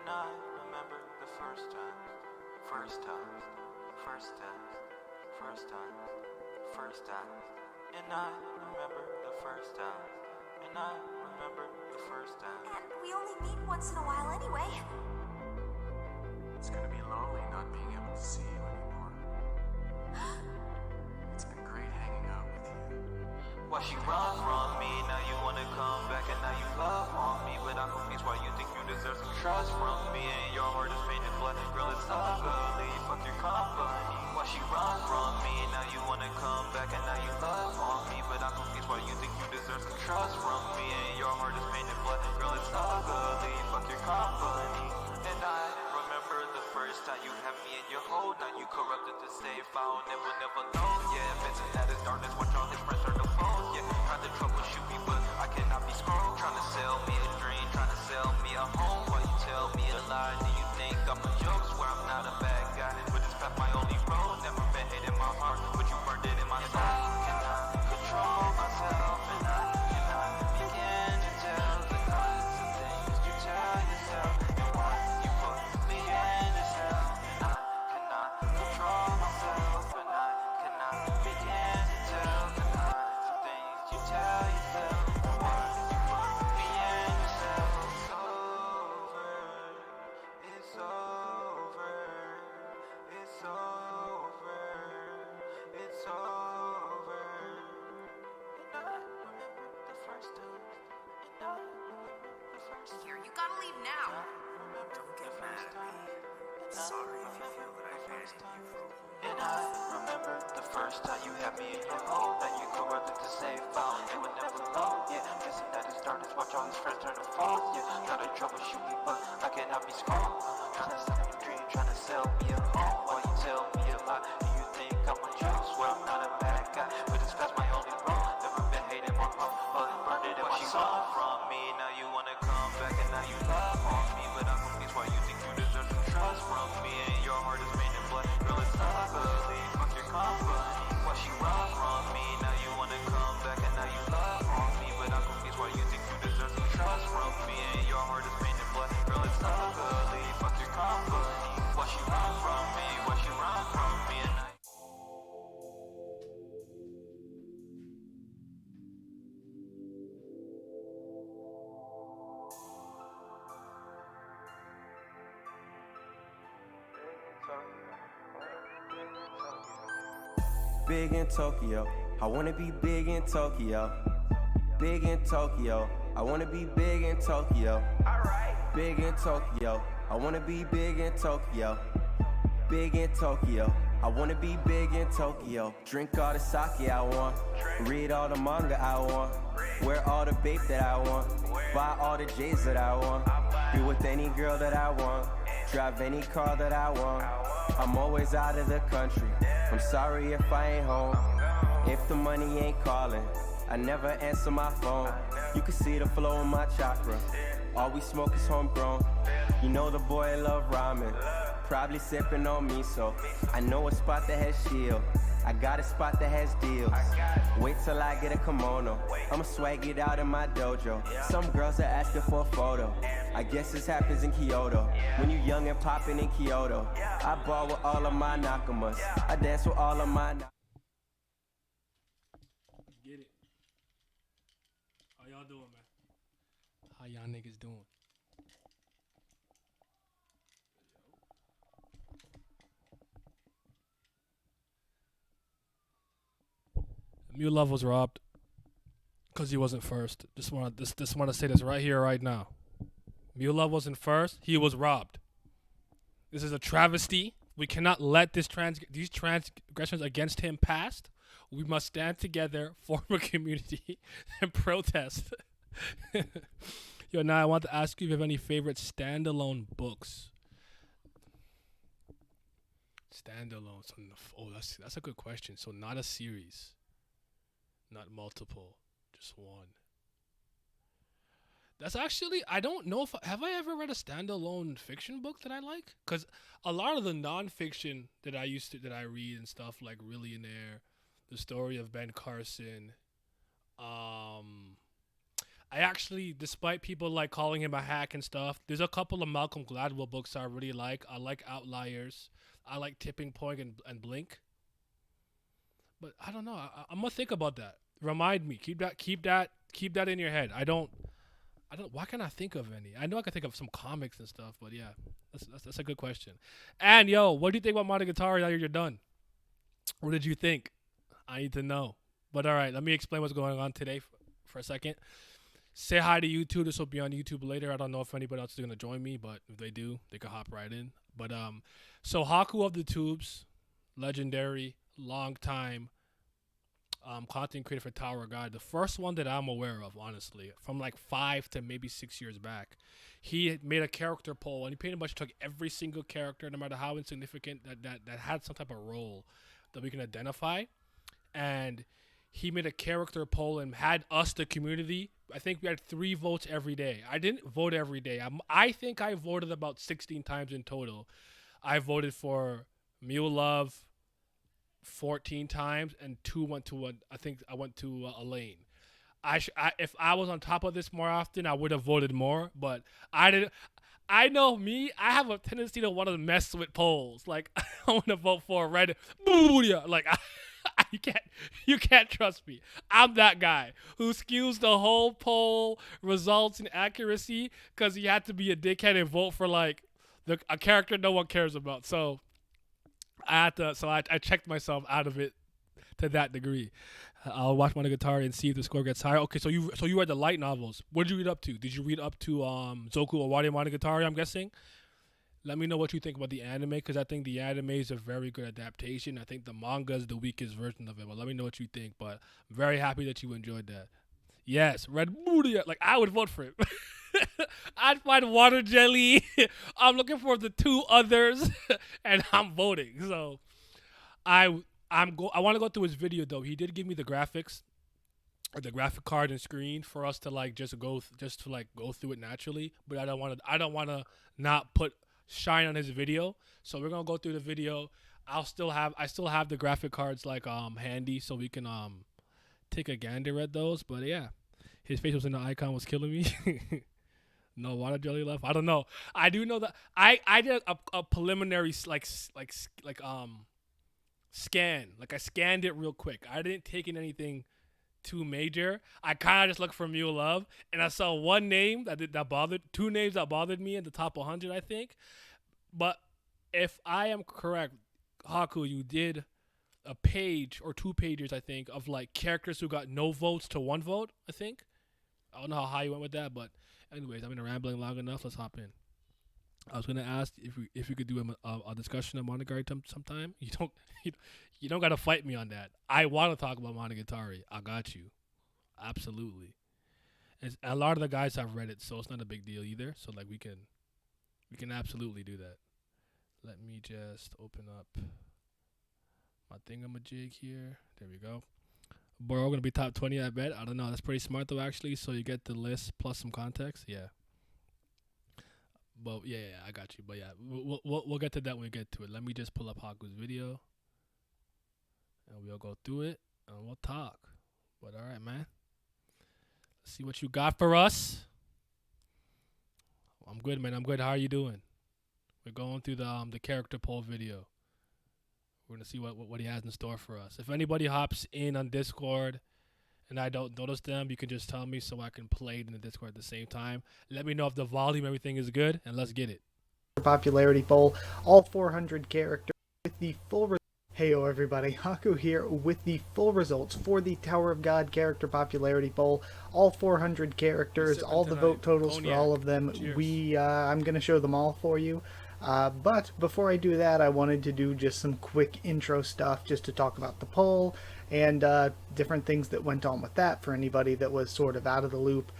And I remember the first time, first time, first time, first time, first time. And I remember the first time, and I remember the first time. And we only meet once in a while anyway. It's gonna be lonely not being able to see you anymore. It's been great hanging out with you. Why she run from me, now you wanna come back and now you love on me. But I'm confused why you think you deserve some trust from me. And your heart is painted black, girl, it's ugly, fuck your company. Why she run from me, now you wanna come back and now you love on me. But I'm confused why you think you deserve some trust from me. And your heart is painted black, girl, it's ugly, fuck your company. And I remember the first time you had me in your hold. Now you corrupted the safe, I don't never know. Yeah, missing that is darkness, watch all his friends turn to foes. Yeah, trying to troubleshoot me, but I cannot be screwed. Trying to sell me a dream, trying to sell me a home. While you tell me a lie, do you think I'm a joke? Swear I'm not a bad guy, but this path my only road. Never been hate in my heart, but you burned it in my soul. I cannot control myself, and I cannot begin to tell the kinds of things you tell yourself. And why you put me in this hell. And I cannot control myself, and I cannot begin to tell the kinds of things you tell yourself. And why you put me in this hell. It's over, it's over, it's over, it's over. And I remember the first time, and I remember the first time. Here, you gotta leave now. Don't get mad at me. Sorry if you feel that I abandoned you for a while. And I remember the first time you had me in your home. That you corrupted the safe, found they would never know. Yeah, guessing that it's darkness, watch all his friends turn to foes. Yeah, try to troubleshoot me, but I cannot be screwed. Trying to sell me a dream, trying to sell me a home. While you tell me a lie, do you think I'm a joke? Swear I'm not a bad guy, but this past my only road. Never been hating my heart, but burned it in my soul. From me, now you wanna come back and now you love on me. But I'm confused why you think you deserve some trust from me. And your heart is painted black, girl, it's ugly, fuck your company. Why she run from me, now you wanna come back and now you love on me. But I'm confused why you think you deserve some trust from me. And your heart is painted black, girl, it's ugly, fuck your company. Why she run from me, why she run from me. And I Big in Tokyo, I wanna be big in Tokyo. Big in Tokyo, I wanna be big in Tokyo. Big in Tokyo, I wanna be big in Tokyo. Big in Tokyo, I wanna be big in Tokyo. Drink all the sake I want, read all the manga I want, wear all the bape that I want, buy all the J's that I want, be with any girl that I want, drive any car that I want. I'm always out of the country, I'm sorry if I ain't home. If the money ain't calling, I never answer my phone. You can see the flow in my chakra, all we smoke is homegrown. You know the boy love ramen, probably sipping on miso. I know a spot that has shield, I got a spot that has deals. Wait till I get a kimono, I'ma swag it out in my dojo. Some girls are asking for a photo, I guess this happens in Kyoto. When you young and poppin' in Kyoto, I ball with all of my nakamas, I dance with all of my Get it. How y'all doing, man? How y'all niggas doing? Mew Love was robbed because he wasn't first. Just want to say this right here, right now. Mew Love wasn't first. He was robbed. This is a travesty. We cannot let these transgressions against him pass. We must stand together, form a community, and protest. Yo, now I want to ask you if you have any favorite standalone books. Standalone. So that's a good question. So not a series. Not multiple, just one. That's actually, I don't know if, have I ever read a standalone fiction book that I like? Because a lot of the nonfiction that I read and stuff, like Millionaire, The Story of Ben Carson, I I actually, despite people like calling him a hack and stuff, there's a couple of Malcolm Gladwell books I really like. I like Outliers. I like Tipping Point and Blink. But I don't know. I'm gonna think about that. Remind me. Keep that in your head. I don't. Why can't I think of any? I know I can think of some comics and stuff, but yeah, that's a good question. And yo, what do you think about Monogatari now you're done? What did you think? I need to know. But all right, let me explain what's going on today for a second. Say hi to YouTube. This will be on YouTube later. I don't know if anybody else is gonna join me, but if they do, they can hop right in. But so Haku of the Tubes, legendary, long time content creator for Tower of God. The first one that I'm aware of, honestly, from like 5 to maybe 6 years back. He had made a character poll, and he pretty much took every single character, no matter how insignificant, that had some type of role that we can identify. And he made a character poll and had us, the community. I think we had 3 votes every day. I didn't vote every day. I think I voted about 16 times in total. I voted for Mew Love 14 times, and 2 went to I think I went to Elaine. If I was on top of this more often, I would have voted more, but I didn't. I know me. I have a tendency to want to mess with polls. Like I want to vote for Reddit. Booyah! Like you can't trust me. I'm that guy who skews the whole poll results and accuracy because he had to be a dickhead and vote for like a character no one cares about. So I checked myself out of it to that degree. I'll watch Monogatari and see if the score gets higher. Okay, so you read the light novels. What did you read up to? Did you read up to Zoku Owari Monogatari, I'm guessing? Let me know what you think about the anime, because I think the anime is a very good adaptation. I think the manga is the weakest version of it, but let me know what you think. But I'm very happy that you enjoyed that. Yes, Red Booty. Like, I would vote for it. I'd find Water Jelly. I'm looking for the 2 others, and I'm voting. So I want to go through his video though. He did give me the graphics, or the graphic card and screen for us to like go through it naturally. But I don't want to not put shine on his video. So we're gonna go through the video. I still have the graphic cards like handy, so we can take a gander at those. But yeah, his face was in the icon, was killing me. No Water Jelly left. I don't know. I do know that I did a preliminary scan. Like I scanned it real quick. I didn't take in anything too major. I kind of just looked for Mew Love, and I saw 1 name two names that bothered me in the top 100, I think. But if I am correct, Haku, you did a page or 2 pages, I think, of like characters who got no votes to 1 vote, I think. I don't know how high you went with that, but anyways, I've been rambling long enough. Let's hop in. I was gonna ask if we could do a discussion of Monogatari sometime. You don't gotta fight me on that. I want to talk about Monogatari. I got you, absolutely. And a lot of the guys have read it, so it's not a big deal either. So like we can absolutely do that. Let me just open up my thingamajig here. There we go. Boy, we're gonna be top 20, I bet. I don't know. That's pretty smart though, actually. So you get the list plus some context. Yeah. But yeah, I got you. But yeah, we'll get to that when we get to it. Let me just pull up Haku's video, and we'll go through it and we'll talk. But all right, man. Let's see what you got for us. I'm good, man. I'm good. How are you doing? We're going through the character poll video. We're gonna see what he has in store for us. If anybody hops in on Discord and I don't notice them, you can just tell me so I can play it in the Discord at the same time. Let me know if the volume, everything is good, and let's get it. Popularity poll, all 400 characters with the full. Heyo everybody, Haku here with the full results for the Tower of God character popularity poll. All 400 characters, all the vote totals for all of them. Cheers. I'm gonna show them all for you. But before I do that, I wanted to do just some quick intro stuff just to talk about the poll and different things that went on with that for anybody that was sort of out of the loop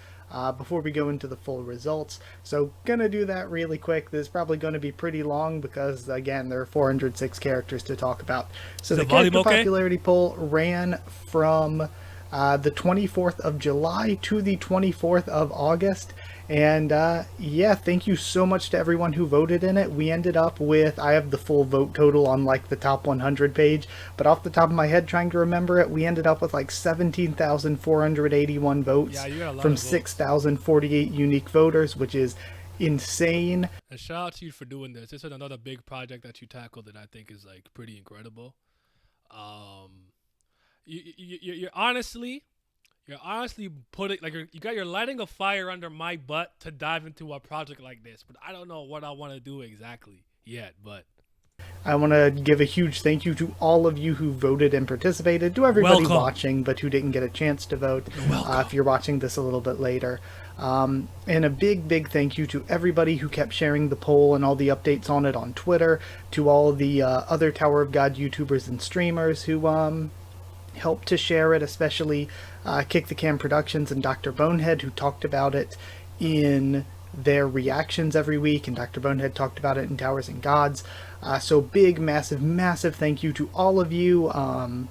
before we go into the full results. So gonna do that really quick. This is probably going to be pretty long because again there are 406 characters to talk about. So the character popularity poll ran from the 24th of July to the 24th of August, And yeah, thank you so much to everyone who voted in it. We ended up with, I have the full vote total on like the top 100 page, but off the top of my head, trying to remember it, we ended up with like 17,481 votes Yeah, you got a lot from of votes. 6,048 unique voters, which is insane. And shout out to you for doing this. This is another big project that you tackled that I think is like pretty incredible. Um, you're honestly, putting like you're lighting a fire under my butt to dive into a project like this. But I don't know what I want to do exactly yet. But I want to give a huge thank you to all of you who voted and participated, to everybody Welcome. watching but who didn't get a chance to vote if you're watching this a little bit later. And a big thank you to everybody who kept sharing the poll and all the updates on it on Twitter, to all the other Tower of God YouTubers and streamers who helped to share it, especially Kick the Cam Productions and Dr. Bonehead, who talked about it in their reactions every week, and Dr. Bonehead talked about it in Towers and Gods. So big, massive thank you to all of you. So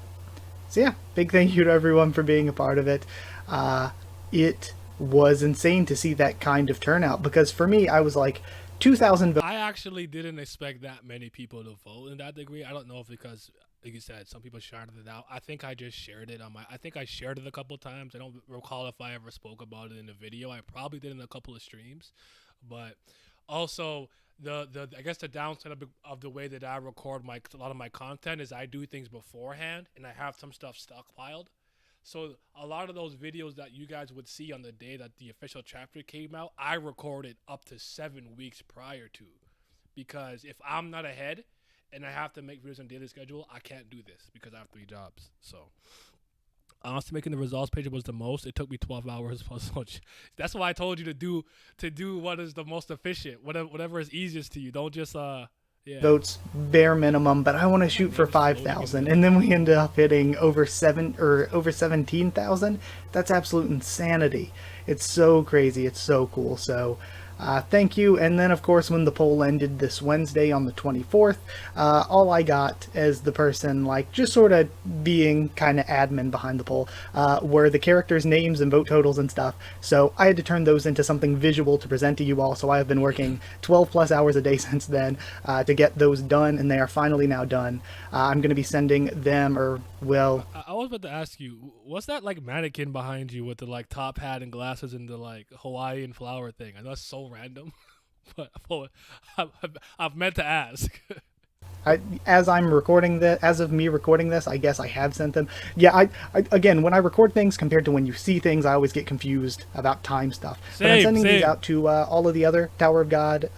yeah, big thank you to everyone for being a part of it. It was insane to see that kind of turnout, because for me, I was like, 2,000 votes. I actually didn't expect that many people to vote in that degree. I don't know if because, like you said, some people shouted it out. I think I just shared it on my. I think I shared it a couple times. I don't recall if I ever spoke about it in a video. I probably did in a couple of streams, but also I guess the downside of the way that I record a lot of my content is I do things beforehand and I have some stuff stockpiled. So a lot of those videos that you guys would see on the day that the official chapter came out, I recorded up to 7 weeks prior to, because if I'm not ahead and I have to make videos on daily schedule, I can't do this because I have 3 jobs. So honestly, making the results page was the most. It took me 12 hours. So that's why I told you to do what is the most efficient, whatever is easiest to you. Don't just votes bare minimum, but I want to shoot for 5,000, and then we ended up hitting over 17,000. That's absolute insanity. It's so crazy. It's so cool. So thank you. And then, of course, when the poll ended this Wednesday on the 24th, all I got as the person, like, just sort of being kind of admin behind the poll, were the characters' names and vote totals and stuff. So I had to turn those into something visual to present to you all. So I have been working 12 plus hours a day since then to get those done, and they are finally now done. I'm going to be sending them, or will. I was about to ask you, what's that like mannequin behind you with the like top hat and glasses and the like Hawaiian flower thing? I know it's so random, but I've meant to ask. As of me recording this, I guess I have sent them. Yeah, I again, when I record things compared to when you see things, I always get confused about time stuff. But I'm sending these out to all of the other Tower of God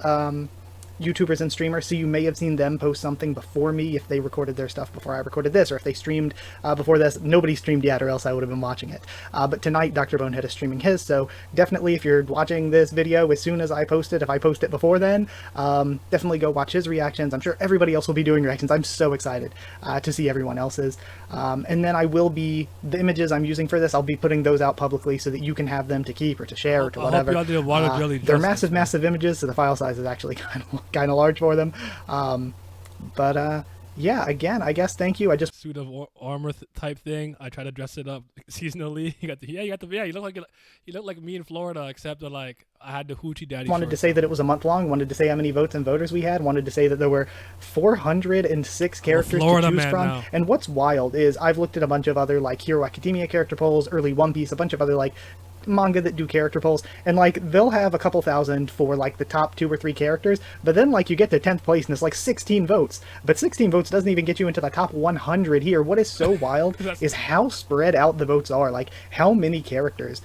YouTubers and streamers, so you may have seen them post something before me if they recorded their stuff before I recorded this, or if they streamed before this. Nobody streamed yet, or else I would have been watching it. But tonight, Dr. Bonehead is streaming his, so definitely if you're watching this video as soon as I post it, if I post it before then, definitely go watch his reactions. I'm sure everybody else will be doing reactions. I'm so excited to see everyone else's. And then I will be, the images I'm using for this, I'll be putting those out publicly so that you can have them to keep or to share or to whatever. I hope y'all did water jelly they're justice, massive images, so the file size is actually kind of large for them. Yeah, again, I guess thank you. I just suit of armor type thing. I try to dress it up seasonally. You look like me in Florida, except that like I had the hoochie daddy. Wanted to say that it was a month long. Wanted to say how many votes and voters we had. Wanted to say that there were 406 characters to choose from. Now. And what's wild is I've looked at a bunch of other like Hero Academia character polls, early One Piece, a bunch of other like manga that do character polls, and like they'll have a couple thousand for like the top 2 or 3 characters, but then like you get to 10th place and it's like 16 votes, but 16 votes doesn't even get you into the top 100 here. What is so wild is how spread out the votes are, like how many characters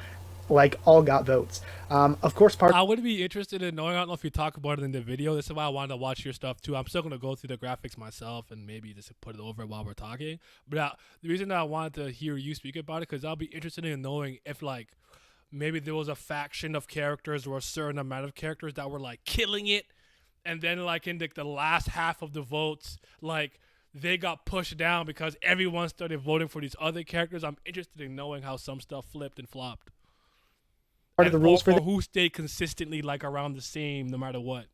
like all got votes. Of course, I would be interested in knowing. I don't know if you talk about it in the video. This is why I wanted to watch your stuff too. I'm still gonna go through the graphics myself and maybe just put it over while we're talking. But the reason that I wanted to hear you speak about it, because I'll be interested in knowing if like maybe there was a faction of characters or a certain amount of characters that were like killing it, and then like in the last half of the votes, like they got pushed down because everyone started voting for these other characters. I'm interested in knowing how some stuff flipped and flopped. Part of the rules for who stayed consistently like around the same no matter what.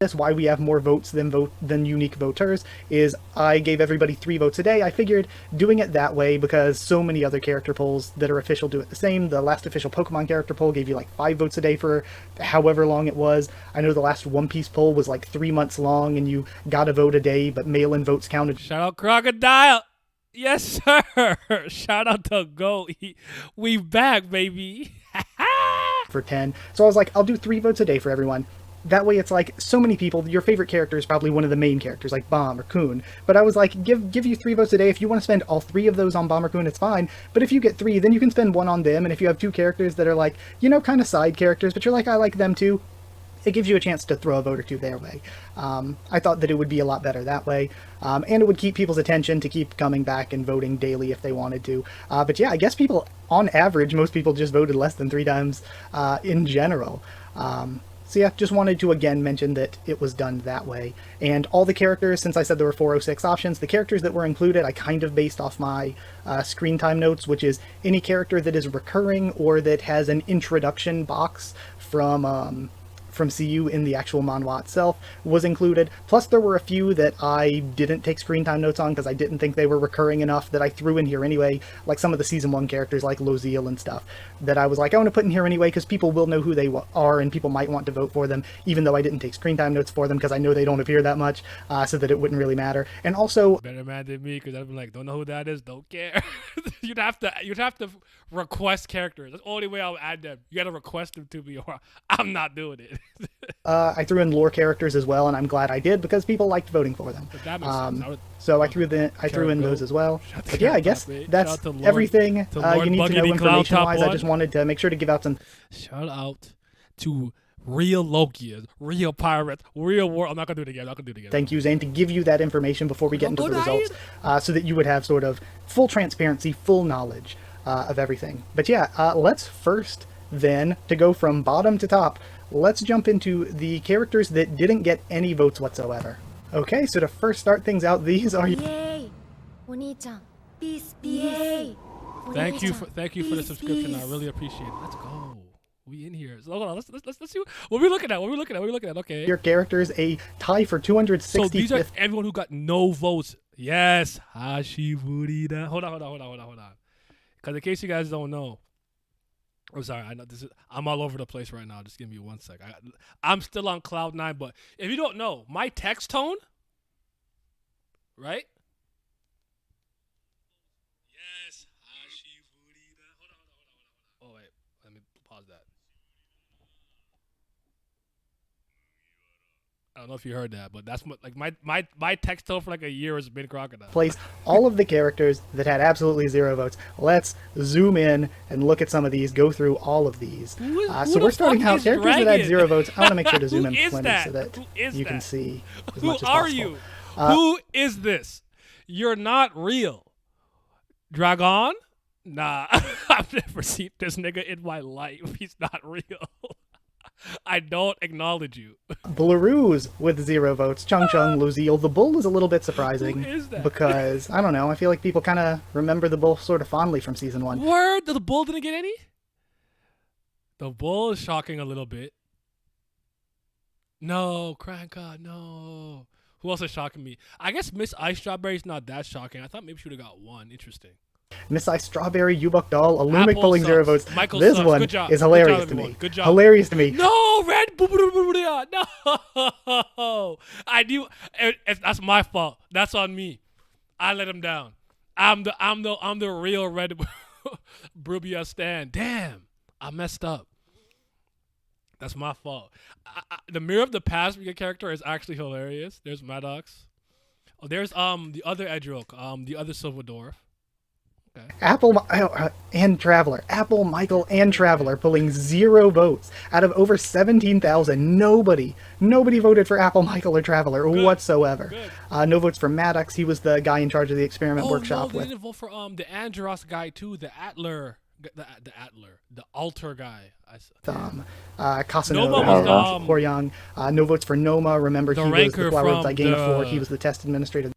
That's why we have more votes than unique voters, is I gave everybody 3 votes a day. I figured doing it that way, because so many other character polls that are official do it the same. The last official Pokemon character poll gave you like 5 votes a day for however long it was. I know the last One Piece poll was like 3 months long and you got a vote a day, but mail-in votes counted. Shout out Crocodile. Yes, sir. Shout out to Go. We back, baby. For 10. So I was like, I'll do 3 votes a day for everyone. That way it's like, so many people, your favorite character is probably one of the main characters, like Bomb or Coon. But I was like, give you 3 votes a day. If you want to spend all 3 of those on Bomb or Coon, it's fine. But if you get 3, then you can spend 1 on them. And if you have 2 characters that are like, you know, kind of side characters, but you're like, I like them too, it gives you a chance to throw a vote or 2 their way. I thought that it would be a lot better that way. And it would keep people's attention to keep coming back and voting daily if they wanted to. But yeah, I guess people, on average, most people just voted less than 3 times in general. So yeah, just wanted to again mention that it was done that way. And all the characters, since I said there were 406 options, the characters that were included, I kind of based off my screen time notes, which is any character that is recurring or that has an introduction box from CU in the actual manhwa itself was included. Plus there were a few that I didn't take screen time notes on because I didn't think they were recurring enough, that I threw in here anyway, like some of the season 1 characters like Loziel and stuff, that I was like, I want to put in here anyway because people will know who they are and people might want to vote for them, even though I didn't take screen time notes for them because I know they don't appear that much, so that it wouldn't really matter. And also, better man than me, because I'd be like, don't know who that is, don't care. you'd have to request characters. That's the only way I'll add them. You gotta request them to me, or I'm not doing it. I threw in lore characters as well, and I'm glad I did because people liked voting for them. But that makes sense. So I threw in those as well. But yeah, I guess that's everything you need to know information-wise. I just wanted to make sure to give out some. Shout out to real Lokias, real pirates, real war. I'm not gonna do it again. Thank yous, and to give you that information before we get into the results, so that you would have sort of full transparency, full knowledge of everything. But yeah, let's first then, to go from bottom to top, let's jump into the characters that didn't get any votes whatsoever. Okay, so to first start things out, these are... Yay! Oni-chan, peace, peace. Thank you for the subscription. I really appreciate it. Let's go. We in here. So hold on. Let's see what we're looking at. Okay. Your characters a tie for 265th. So these are everyone who got no votes. Yes. Hashiburi. Hold on. Because in case you guys don't know, I'm sorry. I know I'm all over the place right now. Just give me 1 sec. I'm still on cloud 9, but if you don't know, my text tone, right? Yes. Hashiburi. Hold on. Oh wait, let me pause that. I don't know if you heard that, but that's like my text tone for like a year has been Crocodile. Place all of the characters that had absolutely 0 votes. Let's zoom in and look at some of these, go through all of these. So we're starting out characters that had 0 votes. I want to make sure to zoom in plenty so that you can see as much as possible. Who are you? Who is this? You're not real. Dragon? Nah, I've never seen this nigga in my life. He's not real. I don't acknowledge you. Blarus with 0 votes. Chung Chung, Loziel. The bull is a little bit surprising. Who is that? Because, I don't know, I feel like people kind of remember the bull sort of fondly from season 1. Word? The bull didn't get any? The bull is shocking a little bit. No, crying God, no. Who else is shocking me? I guess Miss Ice Strawberry's not that shocking. I thought maybe she would have got 1. Interesting. Miss Ice Strawberry, Yubok Doll, Alumic pulling sucks. 0 votes. Michael this sucks. one Good job. is Good hilarious job, to me. everyone. Good job. Hilarious to me. No, Red. No. I knew. That's my fault. That's on me. I let him down. I'm the real Red Brubia stan. Damn, I messed up. That's my fault. The Mirror of the Past character is actually hilarious. There's Maddox. Oh, there's the other Edgerock, the other Silver Dwarf. Okay. Apple and Traveler. Apple, Michael, and Traveler pulling 0 votes out of over 17,000. Nobody voted for Apple, Michael, or Traveler whatsoever. No votes for Maddox. He was the guy in charge of the experiment workshop. No, they didn't vote for the Andros guy too. The Atler, the Alter guy. Casanova, Horyang. No votes for Noma. Remember, he was the Flower of Zygana 4. He was the test administrator.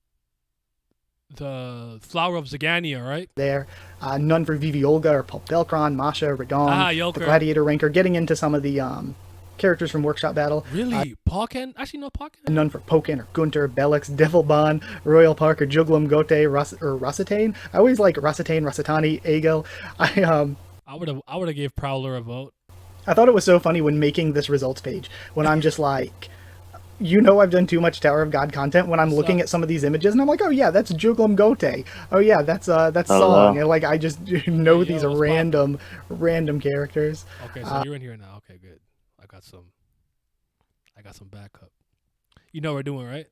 The Flower of Zagania, right? There. None for Vivi Olga or Pulp Delcron, Masha, Radon, the Gladiator Ranker. Getting into some of the characters from Workshop Battle. Really? Paulken? Actually, no, Paulken. None for Pokken or Gunter, Bellix, Devilbon, Royal Park, or Juglum Gote, Rossitane. I always like Rossitane, Rossitani, Egel. I would have gave Prowler a vote. I thought it was so funny when making this results page, when I'm just like, I've done too much Tower of God content when I'm looking at some of these images and I'm like, oh yeah, that's Juglum Gote. Oh yeah, that's Song. And like, I just know these random characters. Okay, so you're in here now. Okay, good. I got some backup. You know what we're doing, right?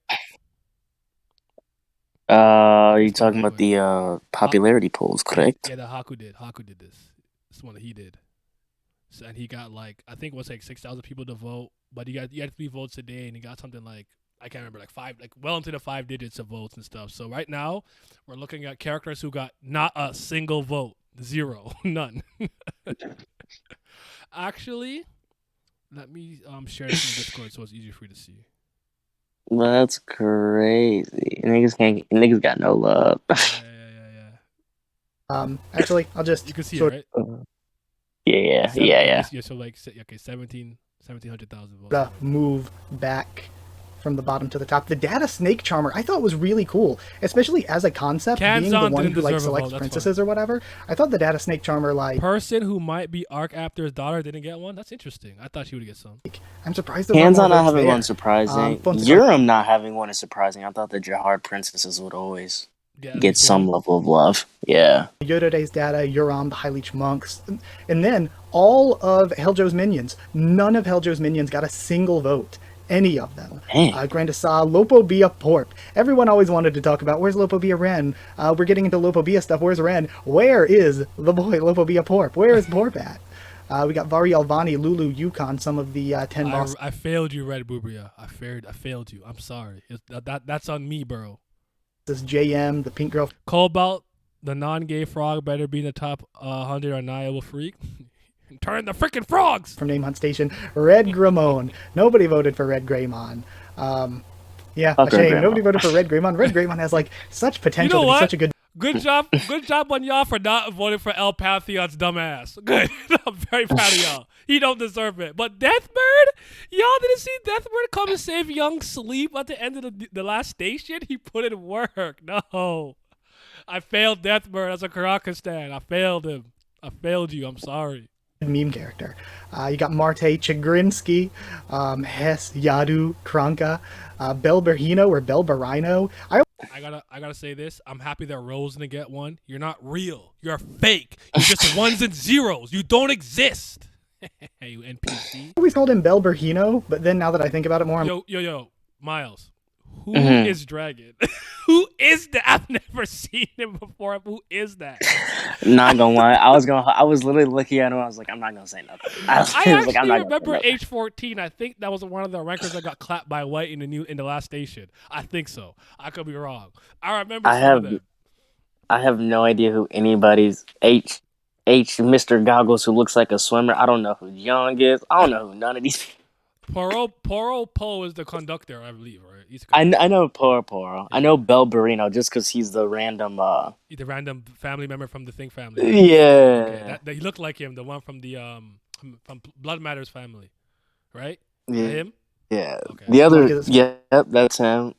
You're talking about the popularity polls, correct? Yeah, that Haku did. Haku did this. This one that he did. So, and he got like, I think it was like 6,000 people to vote, but he had 3 votes a day, and he got something like, I can't remember, like 5, like well into the 5 digits of votes and stuff. So right now, we're looking at characters who got not a single vote, 0, none. Actually, let me share this in Discord so it's easier for you to see. That's crazy. Niggas got no love. Yeah. Actually, I'll just You can see it, right? Yeah. Yeah, so like, okay, 1,700,000 votes. Move back from the bottom to the top. The data snake charmer I thought was really cool, especially as a concept, being the one who like selects princesses or whatever. I thought the data snake charmer, like, person who might be Arc Aptor's daughter didn't get one. That's interesting. I thought she would get some. I'm surprised. Hands-on not having one surprising. Urim not having one is surprising. I thought the Jahar princesses would always get some level of love. Yeah. Yodode's data, Euron, the High Leech monks, and then all of Heljo's minions. None of Heljo's minions got a single vote. Any of them. Grandasa, Lopobia Porp. Everyone always wanted to talk about, where's Lopobia Ren? We're getting into Lopobia stuff. Where's Ren? Where is the boy Lopobia Porp? Where is Porp at? We got Vari Alvani, Lulu, Yukon, some of the 10 bosses. I failed you, Red Bubria. I failed you. I'm sorry. That's on me, bro. This JM, the Pink Girl. Cobalt, the non-gay frog, better be in the top 100 on Niable Freak. Turn the freaking frogs! From Name Hunt Station, Red Gramon. Nobody voted for Red Greymon. Yeah, a shame. Nobody voted for Red Greymon. Red Greymon has like such potential to be such a good... Good job on y'all for not voting for El Pantheon's dumbass. Good. I'm very proud of y'all. He don't deserve it. But Deathbird? Y'all didn't see Deathbird come and save young Sleep at the end of the last station? He put in work. No. I failed Deathbird as a Karakistan. I failed him. I failed you. I'm sorry. Meme character. You got Marte Chigrinsky, Hess, Yadu, Kranka, Belberhino or Belbarino. I gotta say this. I'm happy that Rose didn't get one. You're not real. You're fake. You're just ones and zeros. You don't exist. Hey, you NPC. I always called him Belberhino, but then now that I think about it more, I'm... Yo, Miles. Who is Dragon? Who is that? I've never seen him before. Who is that? Not gonna lie. I was literally looking at him. I was like, I'm not gonna say nothing. I actually remember H14. I think that was one of the rankers that got clapped by White in the last station. I think so. I could be wrong. I remember. I have no idea who anybody's H Mr. Goggles who looks like a swimmer. I don't know who Young is. I don't know who none of these people. Poro Po is the conductor, I believe, right? I know Poro. Yeah. I know Belbarino just because he's the random... the random family member from the Thing family. Yeah. Okay, he looked like him, the one from the from Blood Matters family, right? Yeah. Him? Yeah. Okay. The other... Yep, that's him.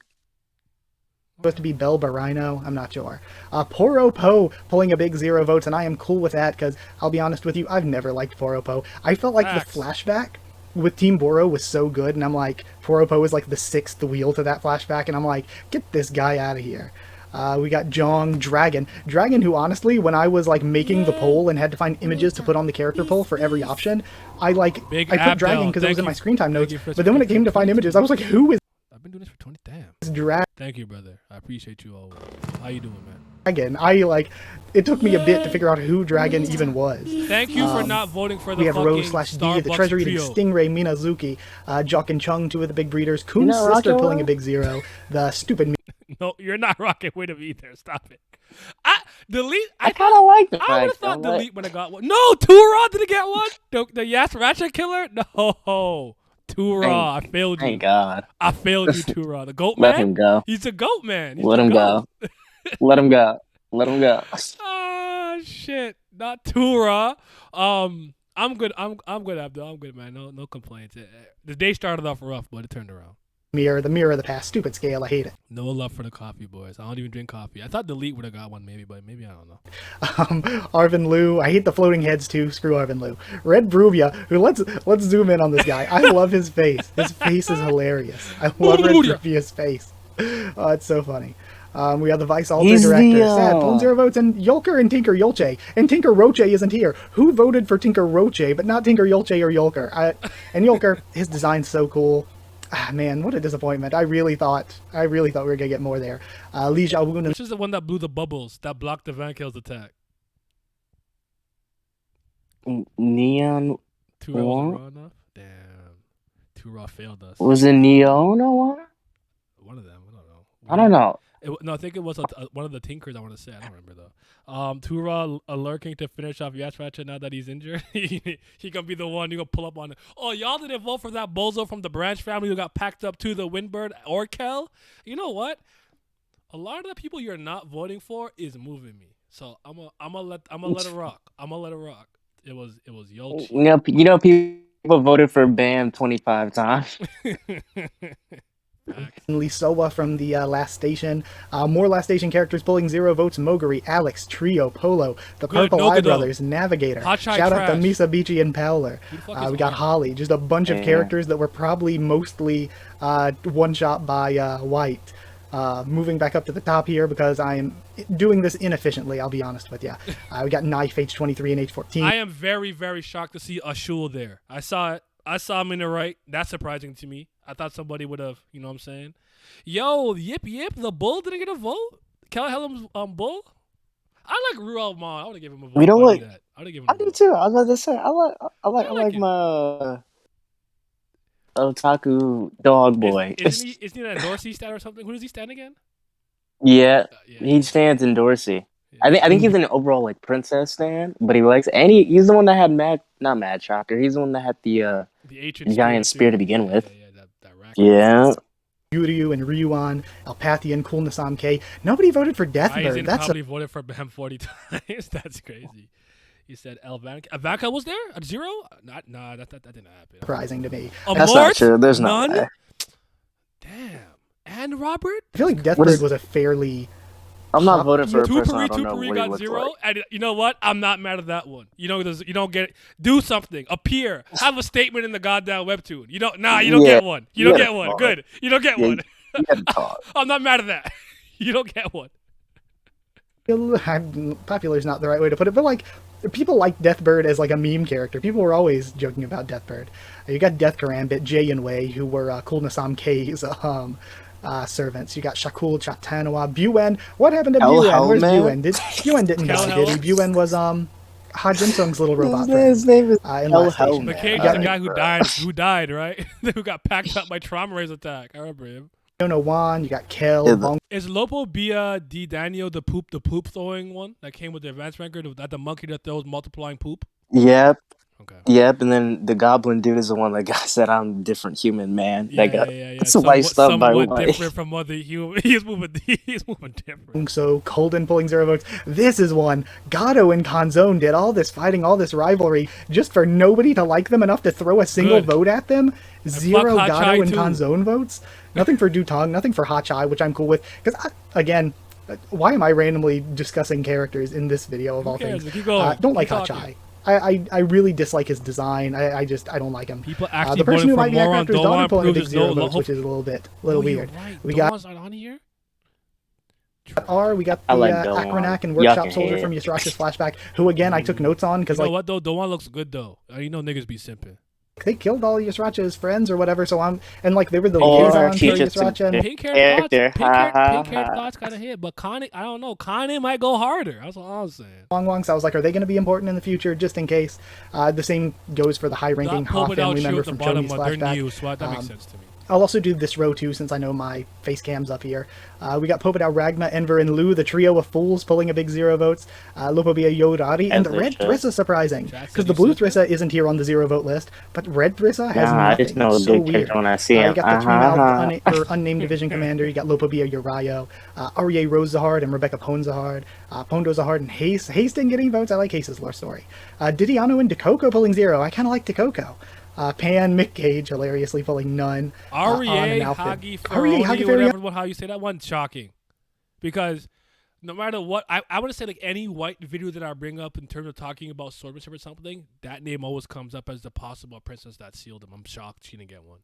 Supposed to be Belbarino, I'm not sure. Poro Po pulling a big 0 votes, and I am cool with that because I'll be honest with you, I've never liked Poro Po. I felt like the flashback with Team Boro was so good, and I'm like, Poropo is like the 6th wheel to that flashback, and I'm like, get this guy out of here. We got Jong, Dragon, who honestly, when I was like making the poll and had to find images to put on the character poll for every option, I put Dragon because it was in my screen time notes, but then when it came to find images, I was like, who is... I've been doing this for 20, damn. Dragon. Thank you, brother. I appreciate you all. How you doing, man? Dragon. It took me a bit to figure out who Dragon even was. Thank you for not voting for the fucking Rose/D, the treasure eating Stingray, Minazuki, Jock and Chung, 2 of the big breeders, Coon's sister pulling a big 0, the stupid... No, you're not rocking with him either. Stop it. Delete. I kind of like the I would have thought Delete when I got one. No, Tura didn't get one. The Yes Ratchet Killer. No, Tura. I failed you. Thank God. I failed you, Tura. The goat man. Let him go. He's a goat man. Let him go. Let him go. Let him go. Ah, shit. Not Tura. I'm good. I'm good, Abdul. I'm good, man. No complaints. The day started off rough, but it turned around. The mirror of the past. Stupid scale. I hate it. No love for the coffee boys. I don't even drink coffee. I thought Delete would have got one maybe, but maybe I don't know. Arvin Liu. I hate the floating heads too. Screw Arvin Liu. Red Bruvia. Who let's zoom in on this guy. I love his face. His face is hilarious. I love Red Bruvia's face. Oh, it's so funny. We have the Vice Alter Director. Sad. Pulling 0 votes. And Yolker and Tinker Yolche. And Tinker Roche isn't here. Who voted for Tinker Roche, but not Tinker Yolche or Yolker? And Yolker, his design's so cool. Ah, man, what a disappointment. I really thought we were going to get more there. Li Xiaowun. Which is the one that blew the bubbles, that blocked the Van Kale's attack? Neon. Two raw wasn't raw enough? Damn. Two raw failed us. Was it Neon or what? One of them. I don't know. I don't know. No, I think it was one of the Tinkers, I want to say. I don't remember, though. Two raw lurking to finish off Yasracha now that he's injured. he going to be the one you going to pull up on. Oh, y'all didn't vote for that bozo from the Branch family who got packed up to the Windbird or Kel? You know what? A lot of the people you're not voting for is moving me. So I'm gonna let it rock. I'm gonna let it rock. It was Yolchi. You know, people voted for Bam 25 times. Lisoa from the Last Station. More Last Station characters pulling 0 votes. Moguri, Alex, Trio, Polo, the Purple Eye Brothers, Navigator. Shout out to Misa, Beachy, and Powler. We got Holly. Just a bunch of characters that were probably mostly one-shot by White. Moving back up to the top here because I am doing this inefficiently, I'll be honest with you. We got Knife, H23, and H14. I am very, very shocked to see Ashul there. I saw it. I saw him in the right. That's surprising to me. I thought somebody would have, you know what I'm saying? Yo, Yip, the Bull didn't get a vote? Kelly Helm's Bull? I like Ruel Ma. I would have given him a vote. We don't like. I would have given him I a do vote. too. I was about to say. I like my otaku dog boy. Isn't he in a Dorsey stand or something? Who does he stand again? Yeah, he stands in Dorsey. Yeah. I think he's an overall like princess stand, but he likes and he's the one that had not Mad Shocker. He's the one that had the giant spear to begin with. Yeah. Yuryu and Ryuan, Alpathian, Cool Nasam K. Nobody voted for Deathbird. That's probably voted for him 40 times. That's crazy. You said Ivanka was there at 0? That didn't happen. Surprising to me. That's not true. There's none. Damn. And Robert? I feel like Deathbird was a fairly. I'm not voting for a person I don't know what he got looks 0, like. and you know what? I'm not mad at that one. You don't get it. Do something. Appear. Have a statement in the goddamn webtoon. You don't get one. You don't get one. Good. You don't get one. I'm not mad at that. You don't get one. Popular is not the right way to put it, but like people like Deathbird as like a meme character. People were always joking about Deathbird. You got Death Karambit, Jay and Wei, who were Cool Nasam K's servants. You got Shakul, Chatanoa, Buen. What happened to Buen? Where's Buen? Buen didn't die, did he? Buen was Ha Jinsung's little robot friend. His name is in Last Station. McCain's the guy who died, right? Who got packed up by Trauma Ray's attack. I remember him. Yono Wan, you got Kel. Is Lopo Bia Di Daniel the poop throwing one that came with the advanced ranker? That the monkey that throws multiplying poop? Yep. Okay. Yep, and then the goblin dude is the one that said I'm a different human man. Yeah, that got yeah. sliced up by Somewhat different from other human. He's moving different. So Colden pulling 0 votes. This is one. Gato and Kanzone did all this fighting, all this rivalry, just for nobody to like them enough to throw a single vote at them. 0 Gato and Kanzone votes. Nothing for Dutong, nothing for Hachai, which I'm cool with. Because, again, why am I randomly discussing characters in this video of all things? Don't like Hachai. I really dislike his design. I don't like him. People actually the person who might be Moron actor's daughter pulling a big proves 0 votes, which is a little weird. Right. We got on here? we got the Akranak and Workshop Soldier from Yasraka's flashback, who again I took notes on because you know what though, Doan looks good though. You know niggas be simping. They killed all Yasracha's friends or whatever, so they were the liaison for Yasracha. Pink haired thoughts kind of hit, but Connie, I don't know. Connie might go harder. That's what I was saying. Wong, so I was like, are they going to be important in the future, just in case? The same goes for the high-ranking Ha family member from Choni's flashback. So that makes sense to me. I'll also do this row too, since I know my face cam's up here. We got Popodao, Ragma, Enver, and Lu, the trio of fools, pulling a big 0 votes. Lopobia, Yodari, and the red Thrissa, surprising, because the blue Thrissa isn't here on the 0 vote list, but red Thrissa has nothing. I just know It's a so big weird. character when I see him. You got the two-mouthed unnamed division commander. You got Lopobia, Urayo, Aryeh Rose Zahard, and Rebecca Pone Zahard. Pondo Zahard and Haste. Haste didn't get any votes. I like Haste's lore story. Didiano and Dekoko pulling 0. I kind of like Dekoko. Pan, Mick Gage, hilariously pulling none. Aryeh Hagi, how you say that one, shocking. Because no matter what, I want to say like any white video that I bring up in terms of talking about swordsmanship or something, that name always comes up as the possible princess that sealed him. I'm shocked she didn't get one.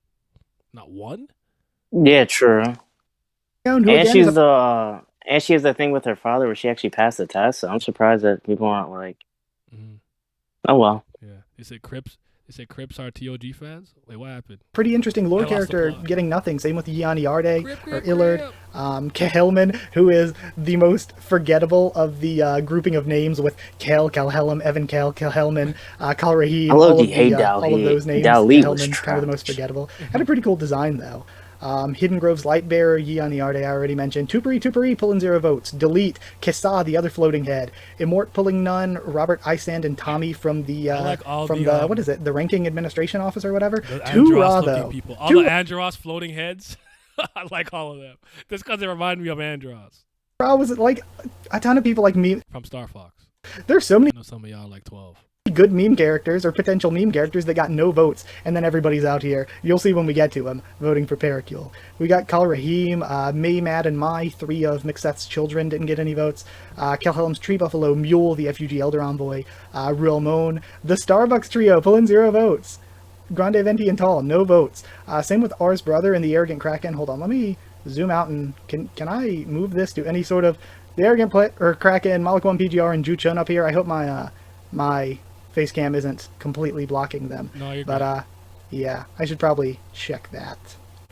Not one? Yeah, true. And she has the thing with her father where she actually passed the test. So I'm surprised that people aren't like, oh well. Yeah, they say Crips are TOG fans. Wait, what happened? Pretty interesting lore character getting nothing. Same with Yianni Arde or Illard. Kehelman, who is the most forgettable of the grouping of names with Kelhelm, Evan Kehelman, Kal Rahim. I love all of those names. Kehelman, kind of the most forgettable. Had a pretty cool design though. Hidden Grove's Lightbearer, Yianni Arde, I already mentioned. Tupari pulling 0 votes. Delete, Kessa, the other floating head. Immort pulling none. Robert Istand and Tommy from the what is it? The ranking administration office or whatever. Two raw though. People. All the Andros floating heads. I like all of them. Just because they remind me of Andros. Raw was like a ton of people like me from Star Fox. There's so many. I know some of y'all like 12. Good meme characters or potential meme characters that got no votes, and then everybody's out here. You'll see when we get to them voting for Paracule. We got Kal Rahim, May, Mad, and Mai, 3 of Mixeth's children didn't get any votes. Kelhelm's Tree Buffalo, Mule, the FUG Elder Envoy, Ruelmon, the Starbucks trio pulling 0 votes. Grande Venti and Tall, no votes. Same with R's brother and the Arrogant Kraken. Hold on, let me zoom out and can I move this to any sort of the Arrogant Kraken, Malik1 PGR, and Juchun up here. I hope my face cam isn't completely blocking them. No, you're but good. Yeah, I should probably check that.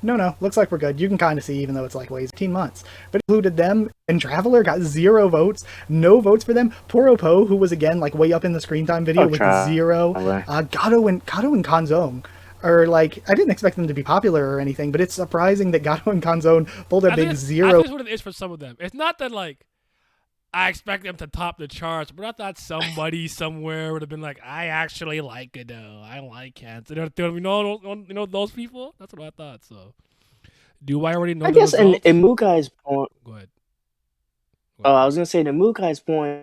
No, looks like we're good. You can kind of see, even though it's like ways 18 months. But included them, and Traveler got 0 votes. No votes for them. Poro Po, who was again like way up in the screen time video with 0. Gato and Kanzong are like, I didn't expect them to be popular or anything, but it's surprising that Gato and Kanzong pulled a big 0. I think that's what it is for some of them. It's not that like I expect them to top the charts, but I thought somebody somewhere would have been like, I actually like it though. I like cancer. You know those people? That's what I thought. So, do I already know? I guess in Mukai's point. Go ahead. Oh, I was gonna say to Mukai's point.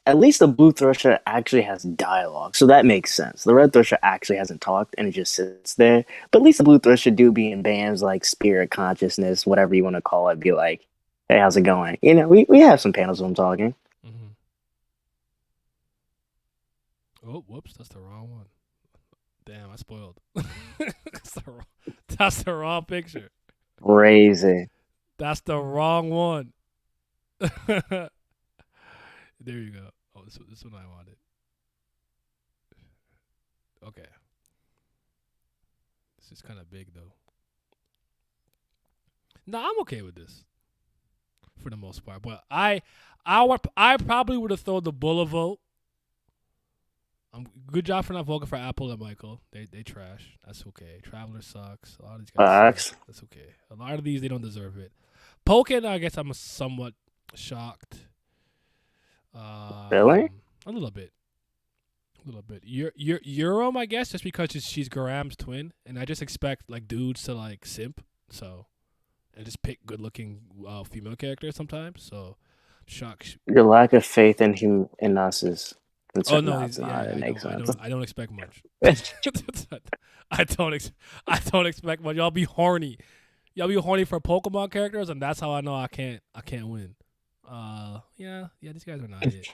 At least the Blue Thresher actually has dialogue, so that makes sense. The Red Thresher actually hasn't talked, and it just sits there. But at least the Blue Thresher do be in bands like Spirit Consciousness, whatever you want to call it. Be like, hey, how's it going? You know, we have some panels of them talking. Oh, whoops, that's the wrong one. Damn, I spoiled. That's the wrong picture. Crazy. That's the wrong one. There you go. Oh, this one I wanted. Okay. This is kind of big though. No, I'm okay with this for the most part. But I probably would have thrown the Bulla vote. Good job for not voting for Apple and Michael. They trash. That's okay. Traveler sucks. A lot of these guys suck. That's okay. A lot of these they don't deserve it. Pokken, I guess I'm somewhat shocked. Really? A little bit. Urim, I guess, just because she's Graham's twin, and I just expect like dudes to like simp, so and just pick good-looking female characters sometimes. So, shock. Your lack of faith in us is. Oh no, I don't expect much. I don't expect much. Y'all be horny for Pokemon characters, and that's how I know I can't win. Yeah, these guys are not it.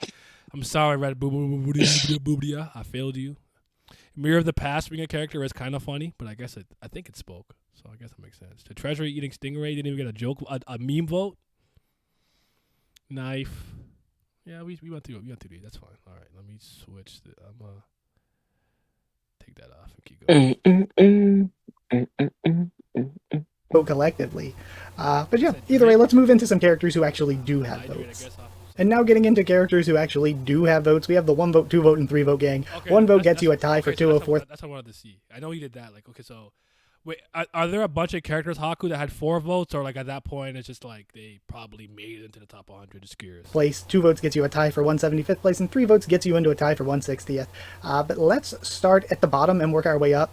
I'm sorry, Red Boobia. I failed you. Mirror of the Past being a character is kind of funny, but I think it spoke, so I guess that makes sense. The Treasury eating Stingray didn't even get a joke, a meme vote. Knife. Yeah, we went through these. That's fine. All right, let me switch. I'm take that off and keep going. Collectively. But yeah, either way, let's move into some characters who actually do have votes. And now getting into characters who actually do have votes, we have the 1 vote, 2 vote, and 3 vote gang. Okay, 1 vote gets you a tie for 204. That's what I wanted to see. I know he did that. Like, okay, so Wait, are there a bunch of characters, Haku, that had 4 votes, or like at that point it's just like they probably made it into the top 100? Just curious. Place 2 votes gets you a tie for 175th place, and 3 votes gets you into a tie for 160th. But let's start at the bottom and work our way up.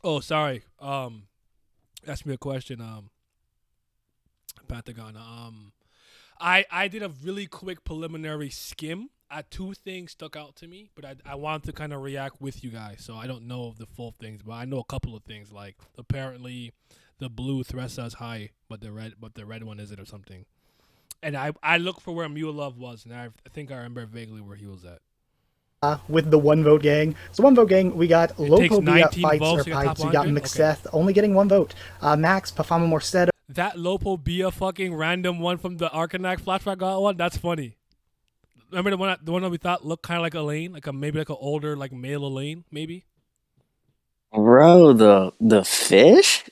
Oh, sorry. Ask me a question. Pentagon. I did a really quick preliminary skim. 2 things stuck out to me, but I wanted to kind of react with you guys. So I don't know the full things, but I know a couple of things. Like apparently, the blue Thressa is high, but the red one isn't, or something. And I looked for where Mulov was, and I think I remember vaguely where he was at. With the 1 vote gang. So 1 vote gang, we got Loco Bia votes, Fights, we got McSeth, only getting 1 vote. Max, Pafama Morstedo. That Lopo Bia fucking random one from the Arcanak flashback got one? That's funny. Remember the one that we thought looked kind of like Elaine? Maybe like an older, like male Elaine, maybe? Bro, the fish?